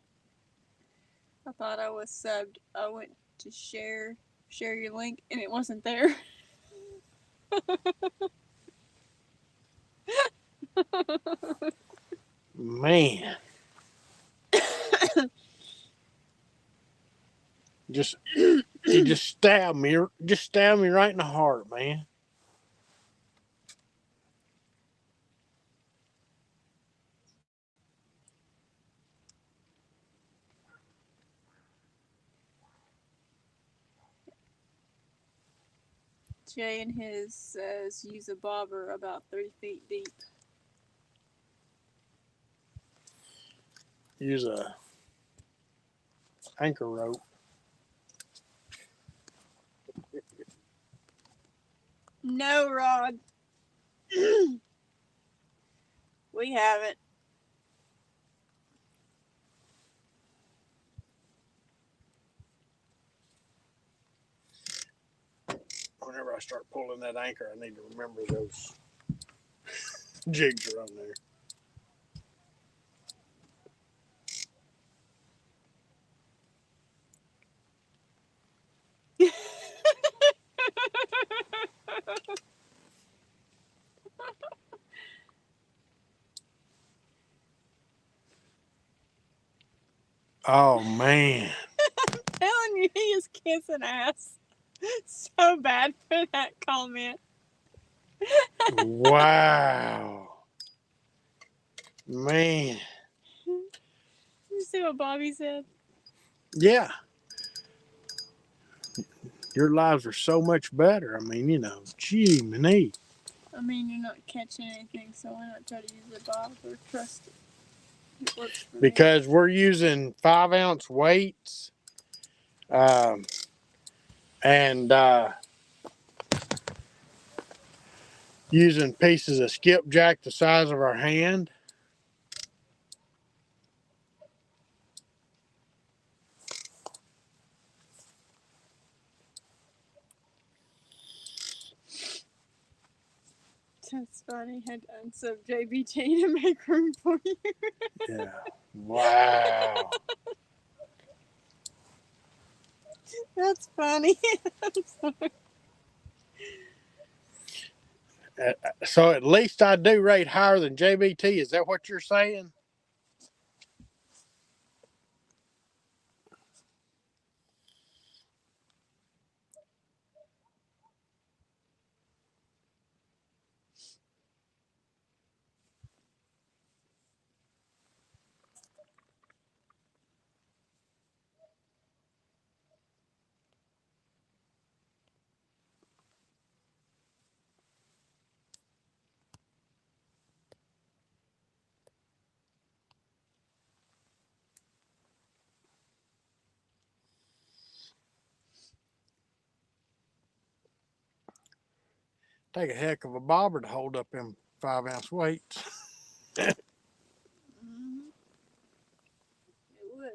I thought I was subbed. I went to share your link and it wasn't there. Man. You just stabbed me right in the heart, man. Jay in his says use a bobber about 3 feet deep. Use a anchor rope. No, Rod. We haven't. Whenever I start pulling that anchor, I need to remember those jigs are on there. Oh man. I'm telling you, he is kissing ass. So bad for that comment. Wow. Man. You see what Bobby said? Yeah. Your lives are so much better. I mean, you know, gee, man. I mean, you're not catching anything, so why not try to use a bob or trust it? It works for me. Because we're using 5-ounce weights. And using pieces of skipjack the size of our hand. That's funny. Had to unsub JBT to make room for you. Yeah. Wow. That's funny. So at least I do rate higher than JBT. Is that what you're saying? Take a heck of a bobber to hold up them 5-ounce weights. Mm-hmm. It would.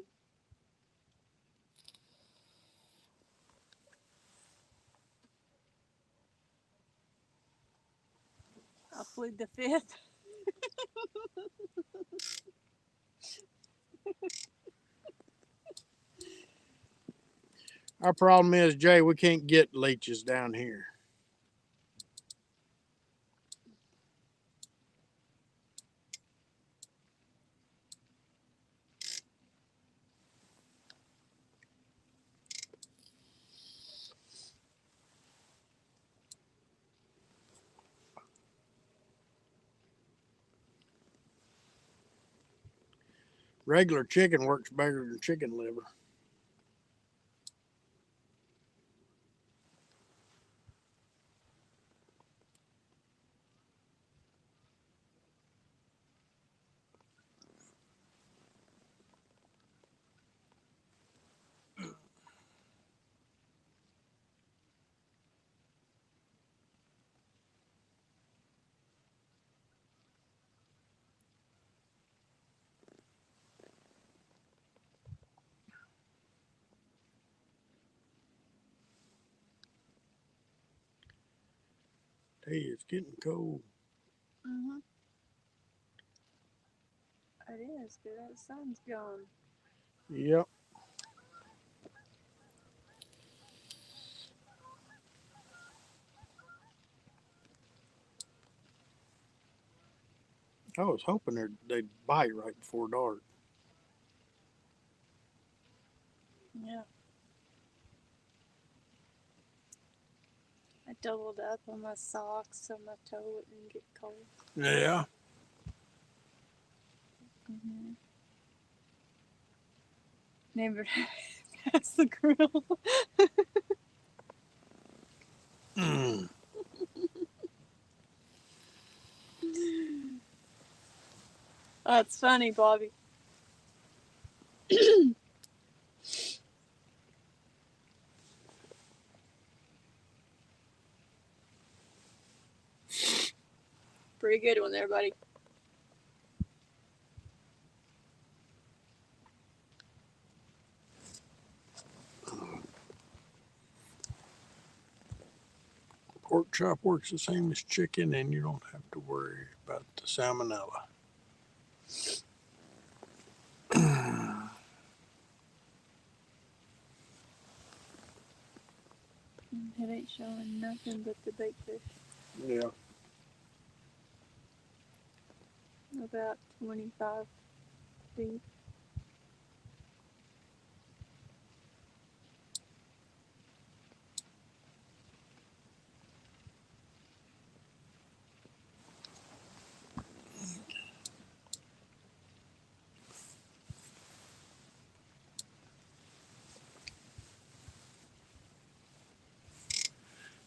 I plead the fifth. Our problem is, Jay, we can't get leeches down here. Regular chicken works better than chicken liver. Hey, it's getting cold. Mm-hmm. It is, because that sun's gone. Yep. I was hoping they'd bite right before dark. Yeah. I doubled up on my socks so my toe wouldn't get cold. Yeah. Mm-hmm. Never past the grill. Mm. That's funny, Bobby. Pretty good one there, buddy. Pork chop works the same as chicken, and you don't have to worry about the salmonella. It ain't showing nothing but the bait fish. Yeah. About 25 feet.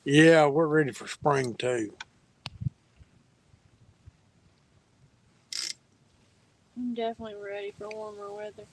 Yeah, we're ready for spring too. I'm definitely ready for warmer weather.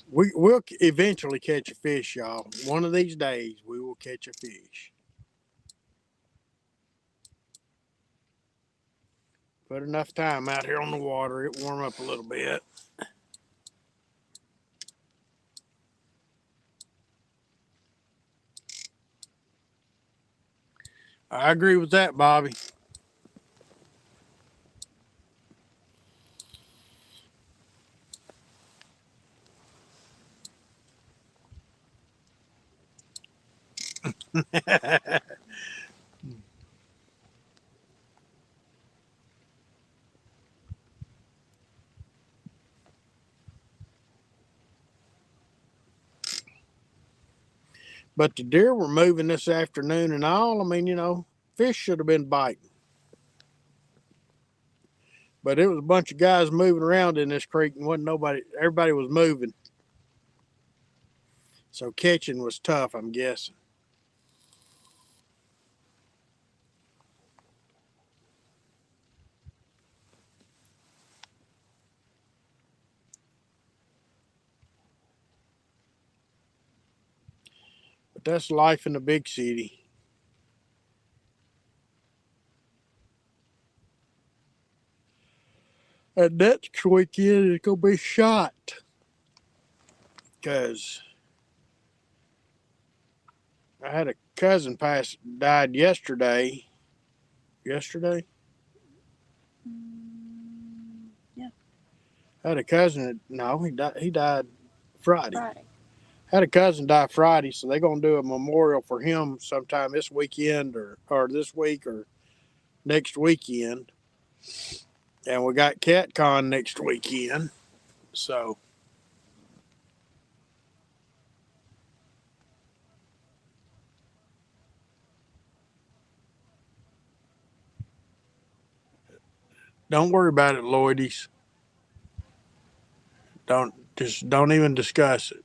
We'll eventually catch a fish, y'all. One of these days, we will catch a fish. Put enough time out here on the water, it warm up a little bit. I agree with that, Bobby. But the deer were moving this afternoon and all. I mean, fish should have been biting. But it was a bunch of guys moving around in this creek and wasn't nobody, everybody was moving. So catching was tough, I'm guessing. But that's life in the big city. And next weekend it's gonna be shot. Cause I had a cousin died yesterday. Yesterday? Yeah. I had a cousin no, he died Friday. Friday. Had a cousin die Friday, so they're gonna do a memorial for him sometime this weekend or this week or next weekend. And we got CatCon next weekend. So don't worry about it, Lloydies. Don't even discuss it.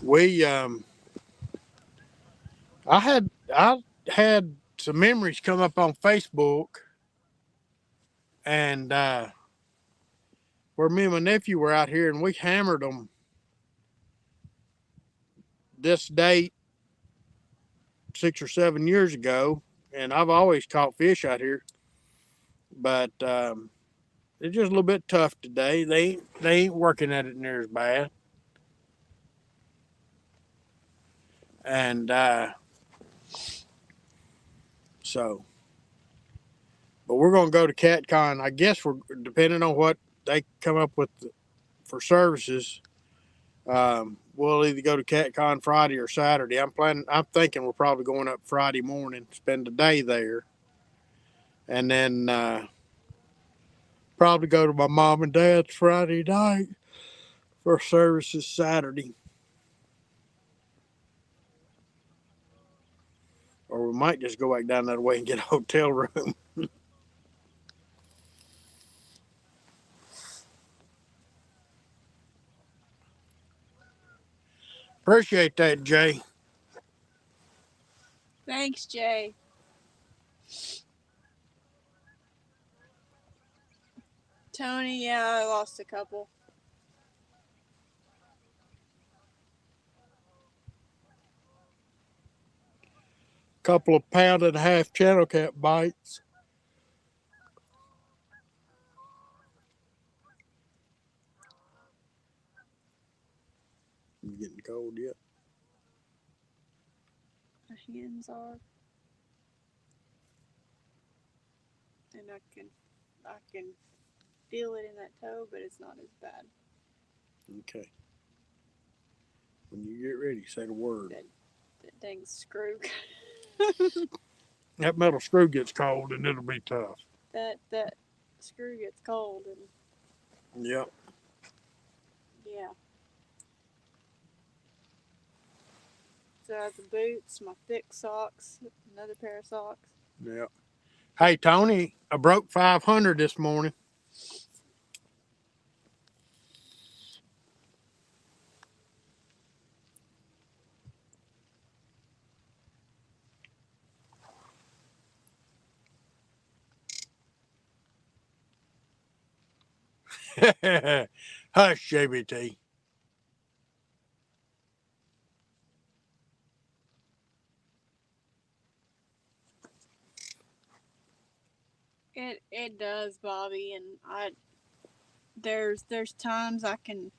We I had some memories come up on Facebook and where me and my nephew were out here and we hammered them this date 6 or 7 years ago, and I've always caught fish out here, but it's just a little bit tough today. They ain't working at it near as bad, and so. But we're gonna go to CatCon. I guess we're depending on what they come up with for services. We'll either go to CatCon Friday or Saturday. I'm thinking we're probably going up Friday morning, spend the day there, and then probably go to my mom and dad's Friday night for services Saturday. Or we might just go back down that way and get a hotel room. Appreciate that, Jay. Thanks, Jay. Tony, yeah, I lost a couple. Couple of £1.5 channel cat bites. You getting cold yet? My hands are, and I can feel it in that toe, but it's not as bad. Okay. When you get ready, say the word. That dang screw. That metal screw gets cold and it'll be tough. that screw gets cold and Yep. yeah. So I have the boots, my thick socks, another pair of socks. Yep. Hey Tony, I broke 500 this morning. Hush, JBT. It does, Bobby, and there's times I can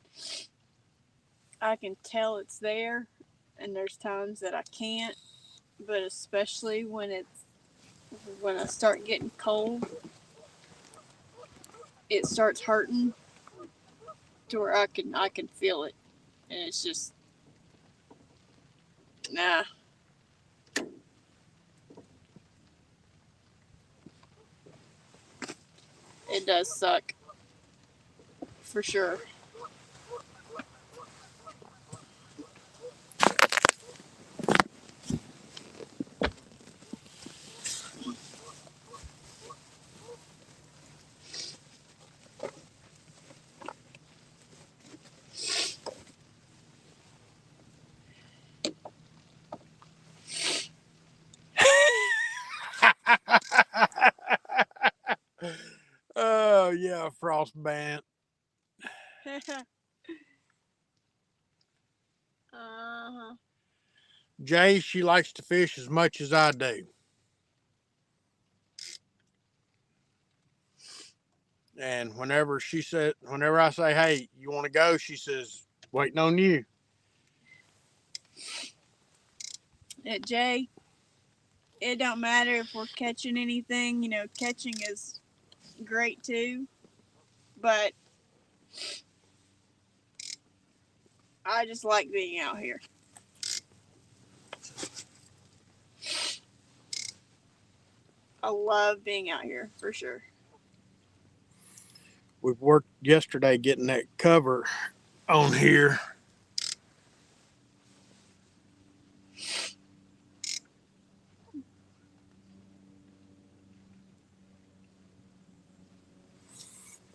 tell it's there, and there's times that I can't. But especially when I start getting cold, it starts hurting to where I can feel it, and it's just nah. It does suck for sure. house bent. Uh-huh. Jay, she likes to fish as much as I do. And whenever I say, hey, you want to go? She says, waiting on you. Jay, it don't matter if we're catching anything. You know, catching is great too. But I just like being out here. I love being out here for sure. We worked yesterday getting that cover on here.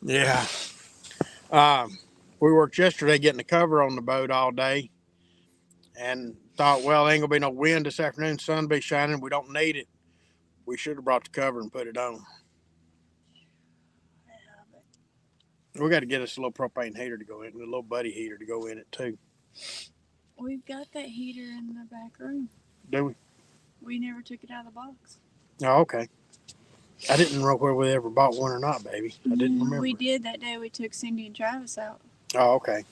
Yeah. We worked yesterday getting the cover on the boat all day and thought, well, ain't gonna be no wind this afternoon. Sun be shining. We don't need it. We should have brought the cover and put it on. We got to get us a little propane heater to go in, a little buddy heater to go in it too. We've got that heater in the back room. Do we? We never took it out of the box. Oh, okay. I didn't know whether we ever bought one or not, baby. I didn't remember. We did that day we took Cindy and Travis out. Oh, okay.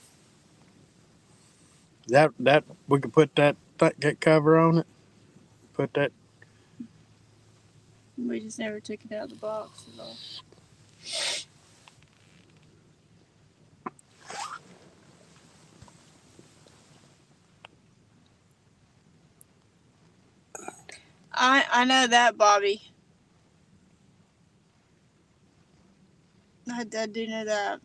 That we could put that cover on it. Put that. We just never took it out of the box at all. I know that, Bobby. I do know that.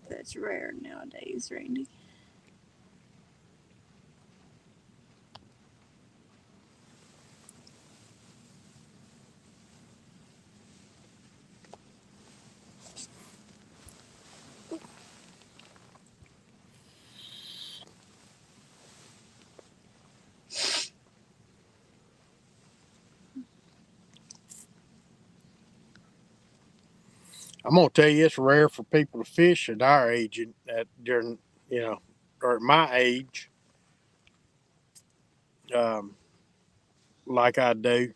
That's rare nowadays, Randy. I'm gonna tell you, it's rare for people to fish at our age, during, or at my age, like I do.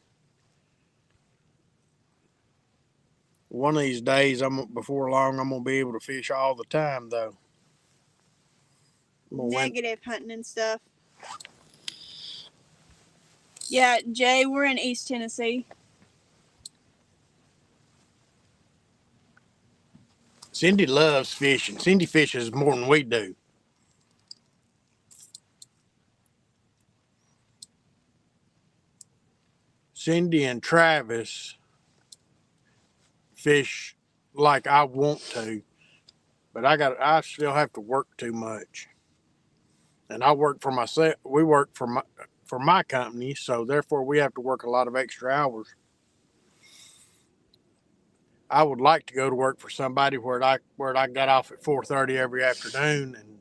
One of these days, before long, I'm gonna be able to fish all the time, though. Negative hunting and stuff. Yeah, Jay, we're in East Tennessee. Cindy loves fishing. Cindy fishes more than we do. Cindy and Travis fish like I want to, but I still have to work too much. And I work for myself. We work for my company, so therefore we have to work a lot of extra hours. I would like to go to work for somebody where I got off at 4:30 every afternoon and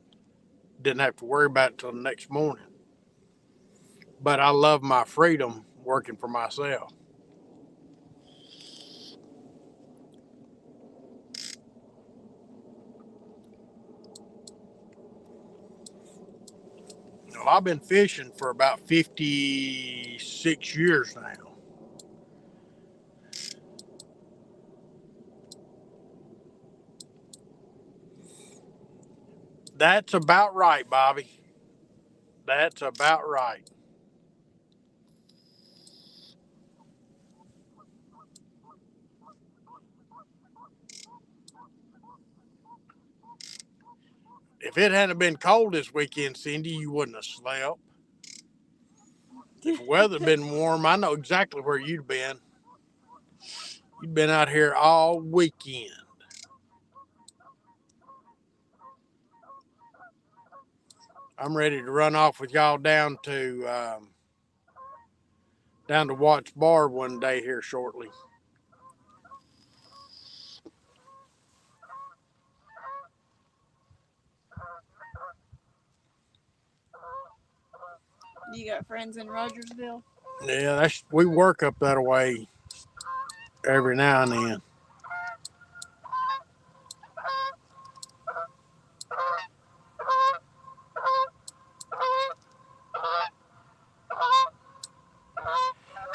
didn't have to worry about it till the next morning. But I love my freedom working for myself. Well, I've been fishing for about 56 years now. That's about right, Bobby. That's about right. If it hadn't been cold this weekend, Cindy, you wouldn't have slept. If the weather had been warm, I know exactly where you'd been. You'd been out here all weekend. I'm ready to run off with y'all down to Watts Bar one day here shortly. You got friends in Rogersville? Yeah, we work up that way every now and then.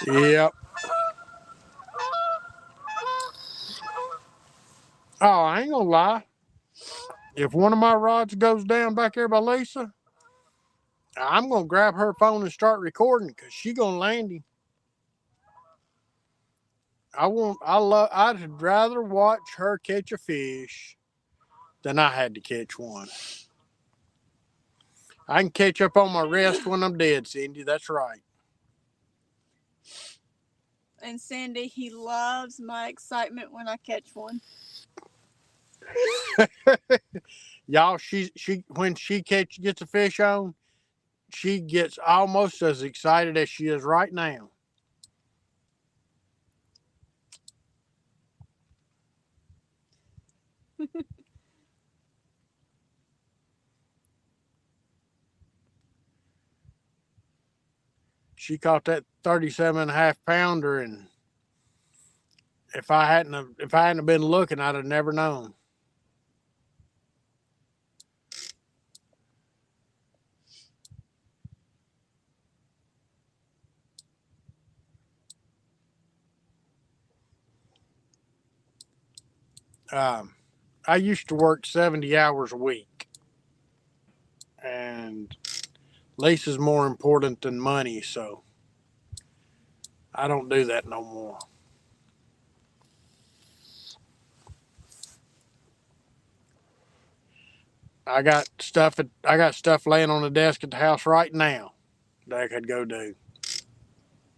Yep. Oh, I ain't gonna lie. If one of my rods goes down back there by Lisa, I'm gonna grab her phone and start recording because she gonna land him. I'd rather watch her catch a fish than I had to catch one. I can catch up on my rest when I'm dead, Cindy. That's right. And Sandy, he loves my excitement when I catch one. Y'all, she when she gets a fish on, she gets almost as excited as she is right now. She caught that 37.5 pounder, and if I hadn't been looking, I'd have never known. Um, I used to work 70 hours a week, and Lisa's more important than money, so I don't do that no more. I got stuff laying on the desk at the house right now that I could go do.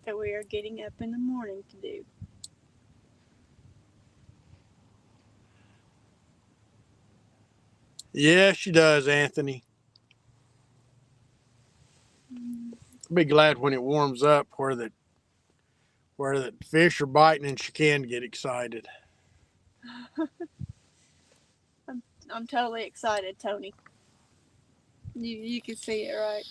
That we are getting up in the morning to do. Yeah, she does, Anthony. I'll be glad when it warms up where the fish are biting and she can get excited. I'm totally excited, Tony. You can see it, right?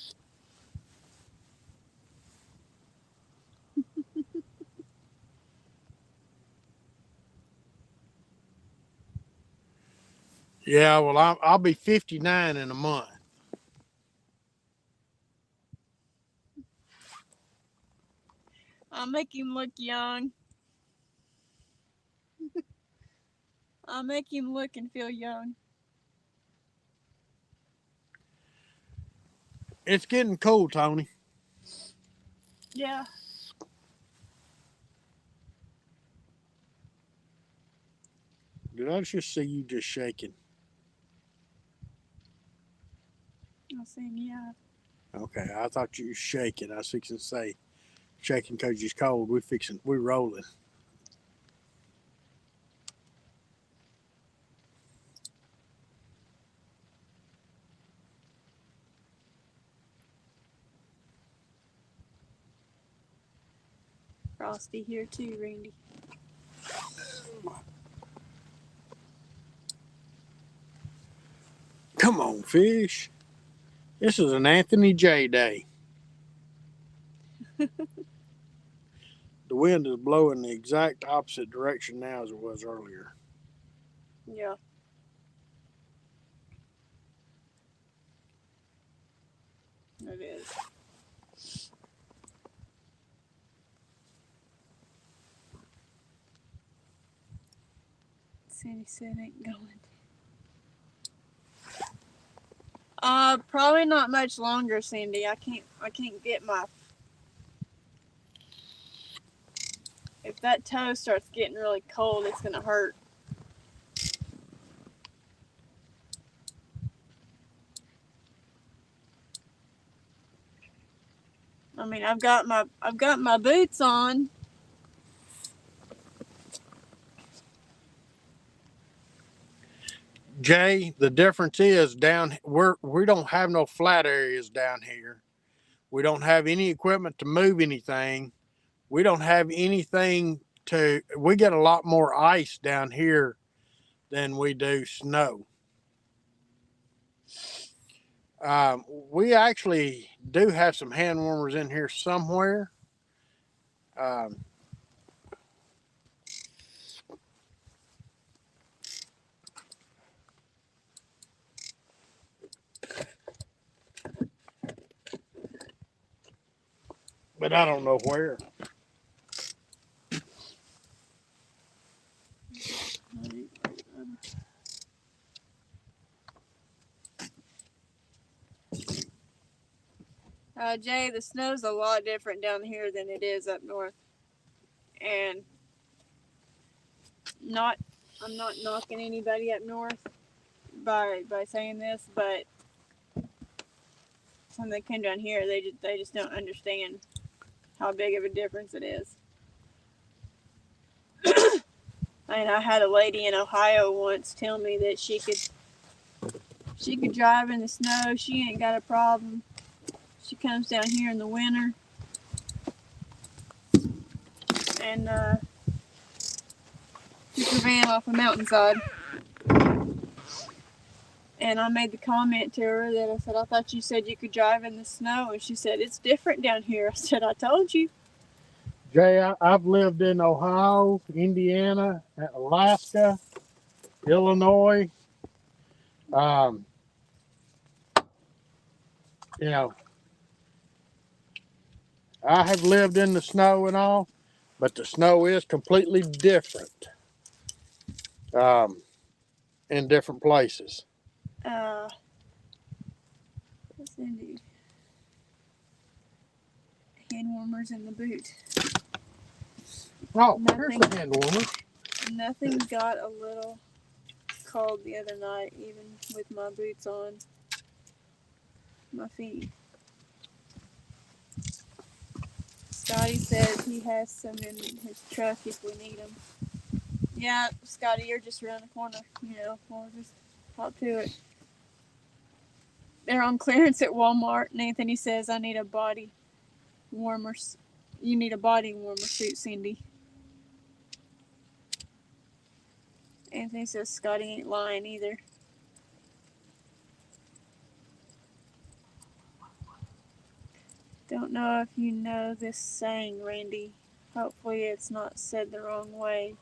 Yeah, well, I'll be 59 in a month. I'll make him look young. I'll make him look and feel young. It's getting cold, Tony. Yeah. Did I just see you just shaking? I'll see him, yeah. Okay, I thought you were shaking. I was fixing to say shaking because you're cold. We rolling. Frosty here too, Randy. Come on, fish. This is an Anthony J day. The wind is blowing the exact opposite direction now as it was earlier. Yeah. It is. Sandy said ain't going. Probably not much longer, Sandy. I can't get my. If that toe starts getting really cold, it's gonna hurt. I mean, I've got my boots on. Jay, the difference is we don't have no flat areas down here. We don't have any equipment to move anything. We don't have anything to. We get a lot more ice down here than we do snow. We actually do have some hand warmers in here somewhere. Um, but I don't know where. Jay, the snow's a lot different down here than it is up north. And I'm not knocking anybody up north by saying this, but when they come down here, they just don't understand how big of a difference it is. And I had a lady in Ohio once tell me that she could drive in the snow. She ain't got a problem. She comes down here in the winter and took her van off a mountainside. And I made the comment to her that I said, I thought you said you could drive in the snow. And she said, it's different down here. I said, I told you. Jay, I've lived in Ohio, Indiana, Alaska, Illinois. You know, I have lived in the snow and all, but the snow is completely different in different places. What's in hand warmers in the boot. Oh, here's some hand warmers. Nothing got a little cold the other night, even with my boots on my feet. Scotty says he has some in his truck if we need them. Yeah, Scotty, you're just around the corner. You know, we'll just hop to it. They're on clearance at Walmart, and Anthony says I need a body warmer. You need a body warmer suit, Cindy. Anthony says Scotty ain't lying either. Don't know if you know this saying, Randy. Hopefully it's not said the wrong way.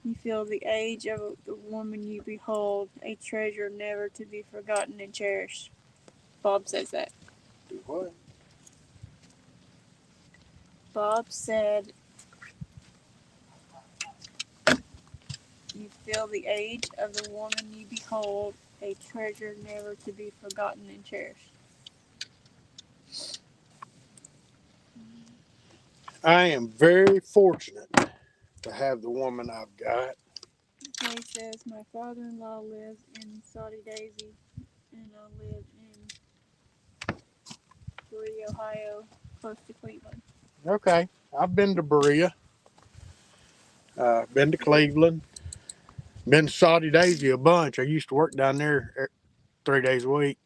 You feel the age of the woman you behold, a treasure never to be forgotten and cherished. Bob says that. Do what? Bob said, you feel the age of the woman you behold, a treasure never to be forgotten and cherished. I am very fortunate to have the woman I've got. Jay says, my father-in-law lives in Saudi Daisy, and I live in Berea, Ohio, close to Cleveland. Okay, I've been to Berea, been to Cleveland, been to Saudi Daisy a bunch. I used to work down there 3 days a week.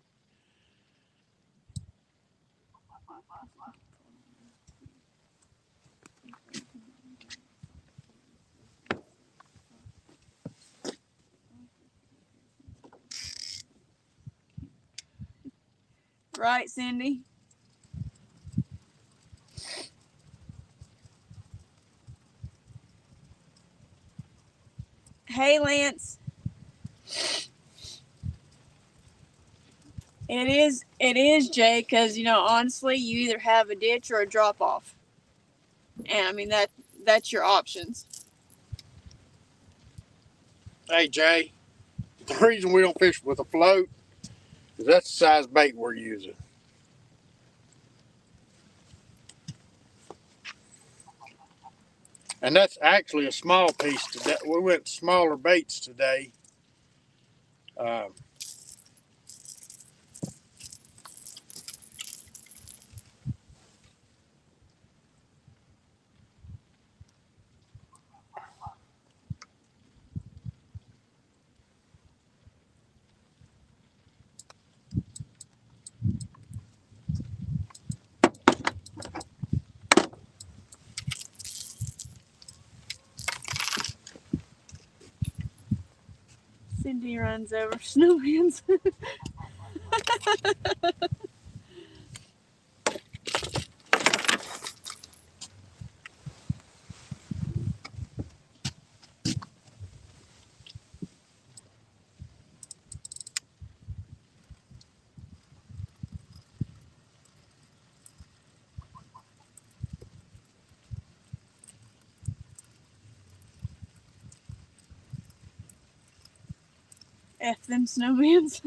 Right, Cindy? Hey, Lance. It is, Jay, because, you know, honestly, you either have a ditch or a drop-off. And, I mean, that's your options. Hey, Jay, the reason we don't fish with a float is that's the size bait we're using. And that's actually a small piece today. We went smaller baits today. Cindy runs over snowman's. F them snowmans.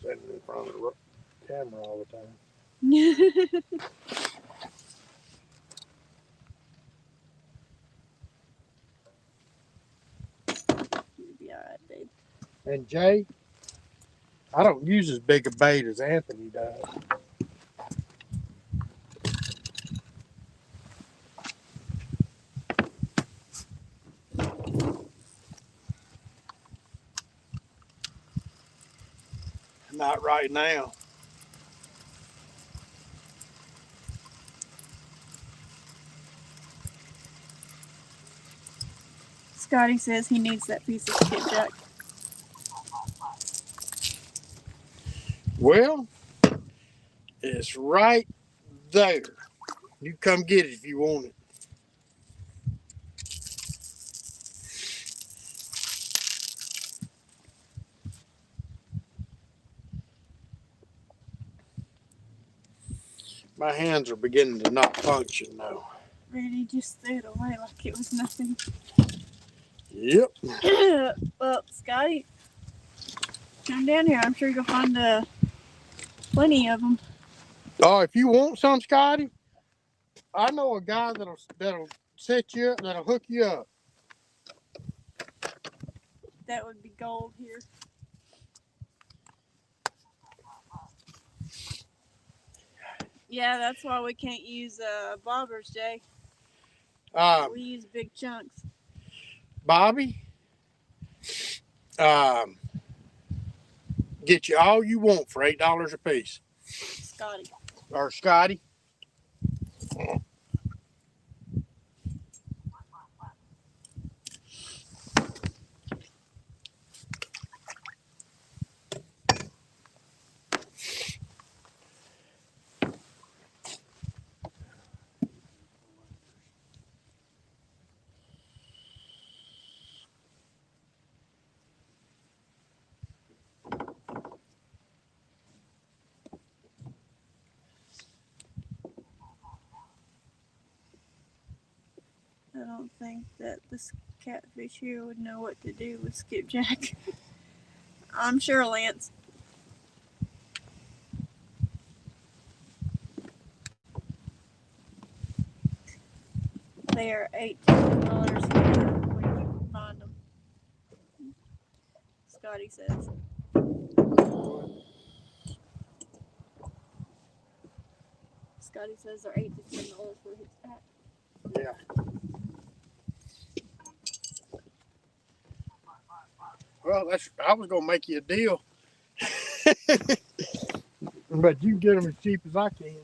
standing in front of the camera all the time. You'll be all right, babe. And Jay, I don't use as big a bait as Anthony does. Not right now. Scotty says he needs that piece of skipjack. Well, it's right there. You come get it if you want it. My hands are beginning to not function now. Randy just threw it away like it was nothing. Yep. Well, Scotty, come down here. I'm sure you'll find plenty of them. Oh, if you want some, Scotty, I know a guy that'll set you up, that'll hook you up. That would be gold here. Yeah, that's why we can't use bobbers, Jay. We use big chunks. Bobby, get you all you want for $8 a piece. Scotty. Or Scotty. I don't think that this catfish here would know what to do with skipjack. I'm sure, Lance. They are $18 here when you find them. Scotty says. Scotty says they're $8 to $10 for his pack. Yeah. Well, I was gonna make you a deal. But you can get them as cheap as I can.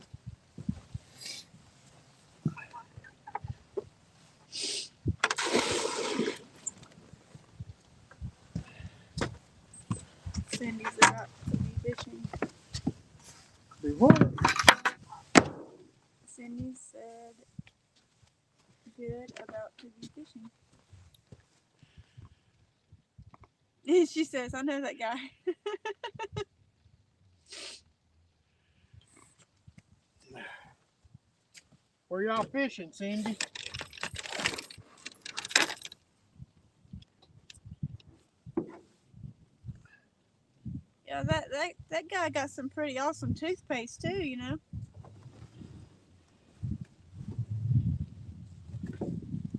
Cindy's about to be fishing. Do what? Cindy said good about to be fishing. She says, I know that guy. Where y'all fishing, Cindy? Yeah, that guy got some pretty awesome toothpaste too, you know.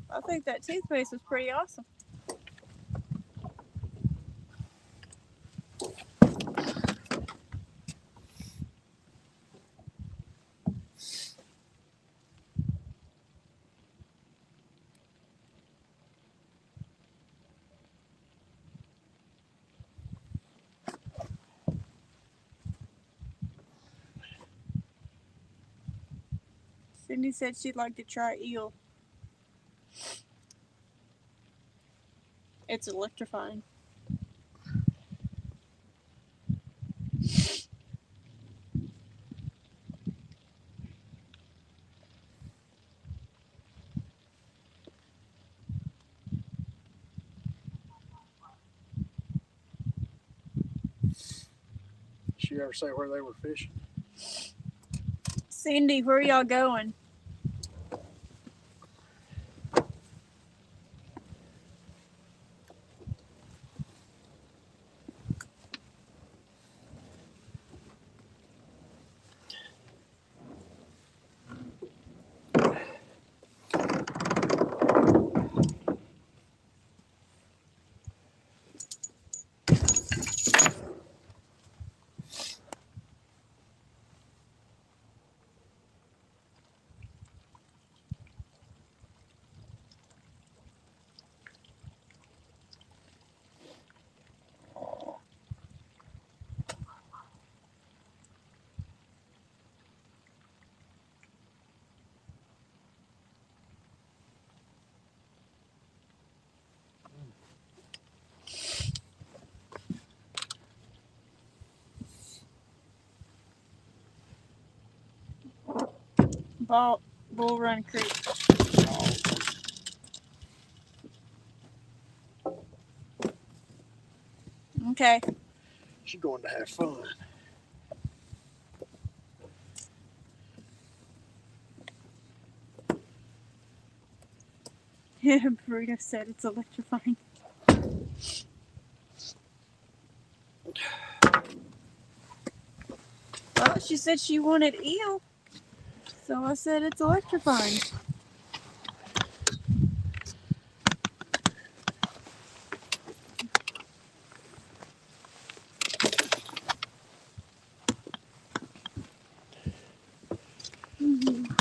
I think that toothpaste was pretty awesome. Cindy said she'd like to try eel. It's electrifying. She ever say where they were fishing? Cindy, where are y'all going? Bull Run Creek. Okay. She's going to have fun. Yeah, Burrito said it's electrifying. Well, she said she wanted eel, so I said it's electrifying.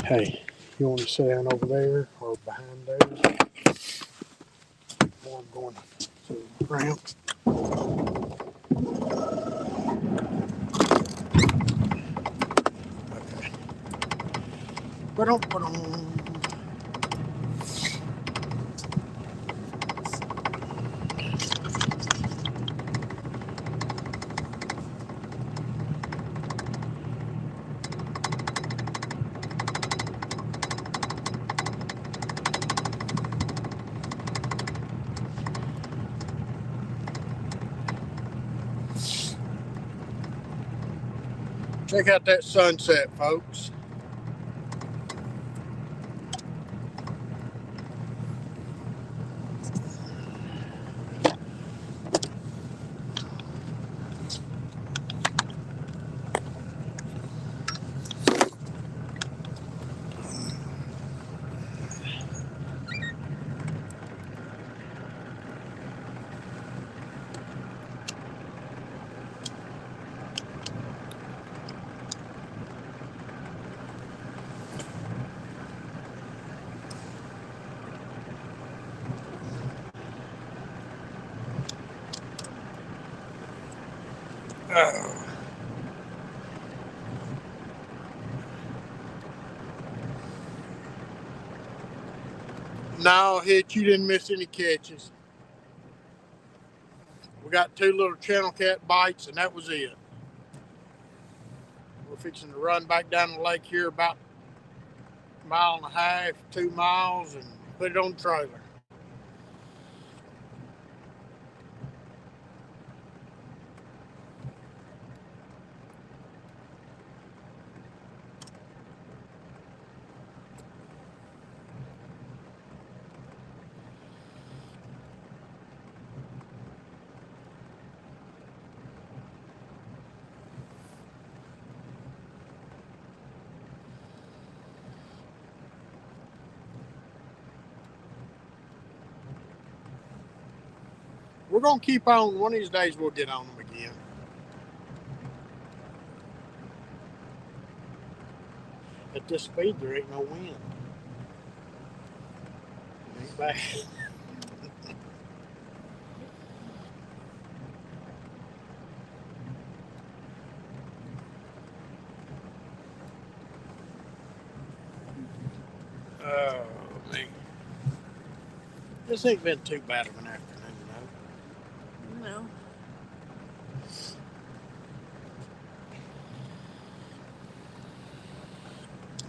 Hey, you want to sit down over there or behind there? Or I'm going to the ramp. Okay. Ba-dum. Check out that sunset, folks. Oh. No, Hitch, you didn't miss any catches. We got 2 little channel cat bites, and that was it. We're fixing to run back down the lake here about 1.5 miles, 2 miles, and put it on the trailer. We're going to keep on. One of these days, we'll get on them again. At this speed, there ain't no wind. It ain't bad. Oh, man. This ain't been too bad of an afternoon, though. No.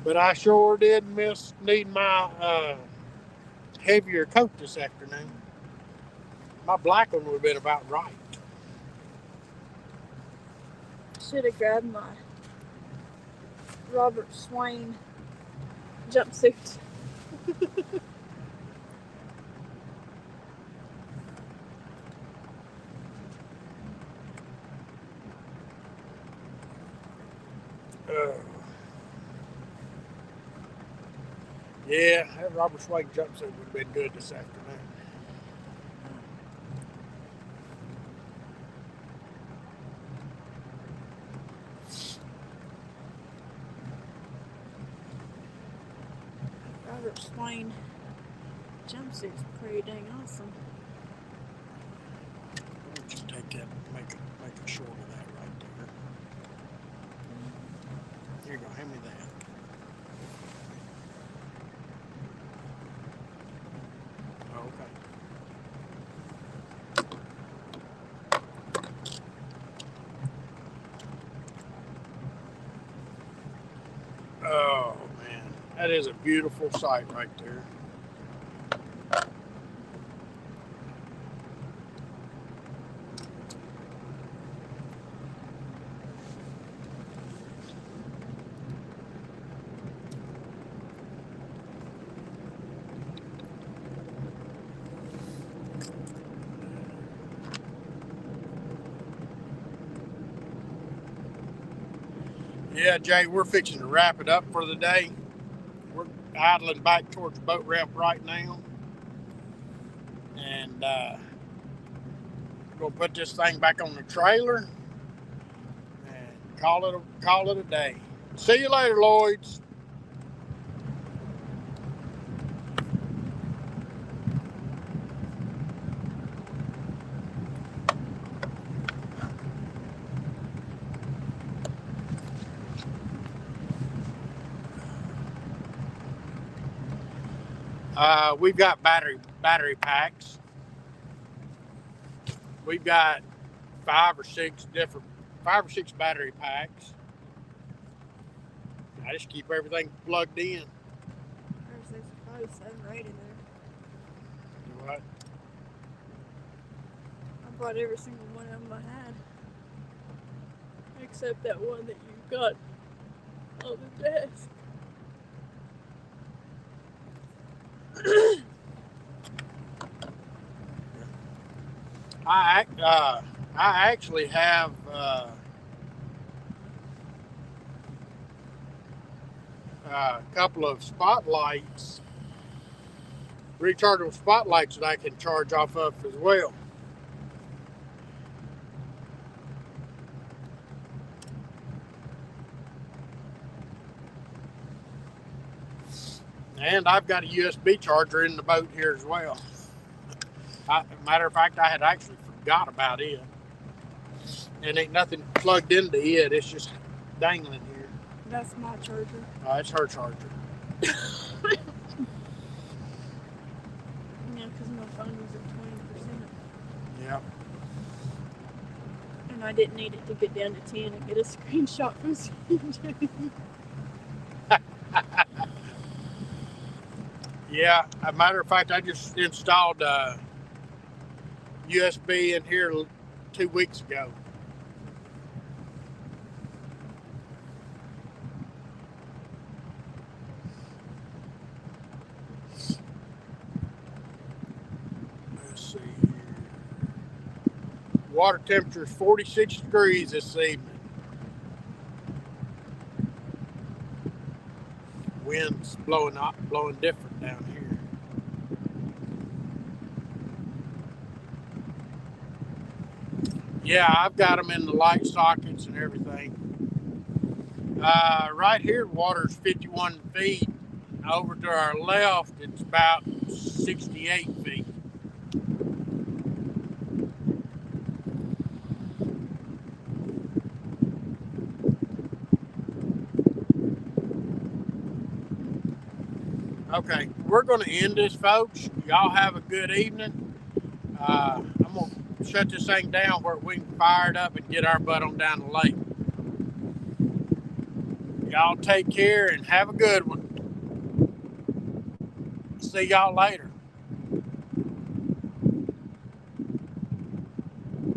But I sure did need my heavier coat this afternoon. My black one would have been about right. Should have grabbed my Robert Swain jumpsuit. Yeah, that Robert Swain jumpsuit would have been good this afternoon. Robert Swain jumpsuit's pretty dang awesome. Why don't you take that and make a short of that right there? Here you go, hand me that. Oh, man. That is a beautiful sight right there. Yeah, Jay, we're fixing to wrap it up for the day. We're idling back towards the boat ramp right now. And we'll put this thing back on the trailer and call it a day. See you later, Lloyds. We've got battery packs. We've got 5 or 6 battery packs. I just keep everything plugged in. There's probably 7 or 8 in there. What? I bought every single one of them I had, except that one that you got on the desk. I actually have a couple of spotlights, rechargeable spotlights that I can charge off of as well. And I've got a USB charger in the boat here as well. Matter of fact, I had actually forgot about it. And ain't nothing plugged into it. It's just dangling here. That's my charger. It's her charger. Yeah, because my phone was at 20%. Yep. And I didn't need it to get down to 10 and get a screenshot from CJ. Yeah, as a matter of fact, I just installed USB in here 2 weeks ago. Let's see here. Water temperature is 46 degrees this evening. Wind's blowing different down here. Yeah, I've got them in the light sockets and everything. Right here, water's 51 feet. Over to our left, it's about 68 feet. Okay, we're going to end this, folks. Y'all have a good evening. I'm going to shut this thing down where we can fire it up and get our butt on down the lake. Y'all take care and have a good one. See y'all later.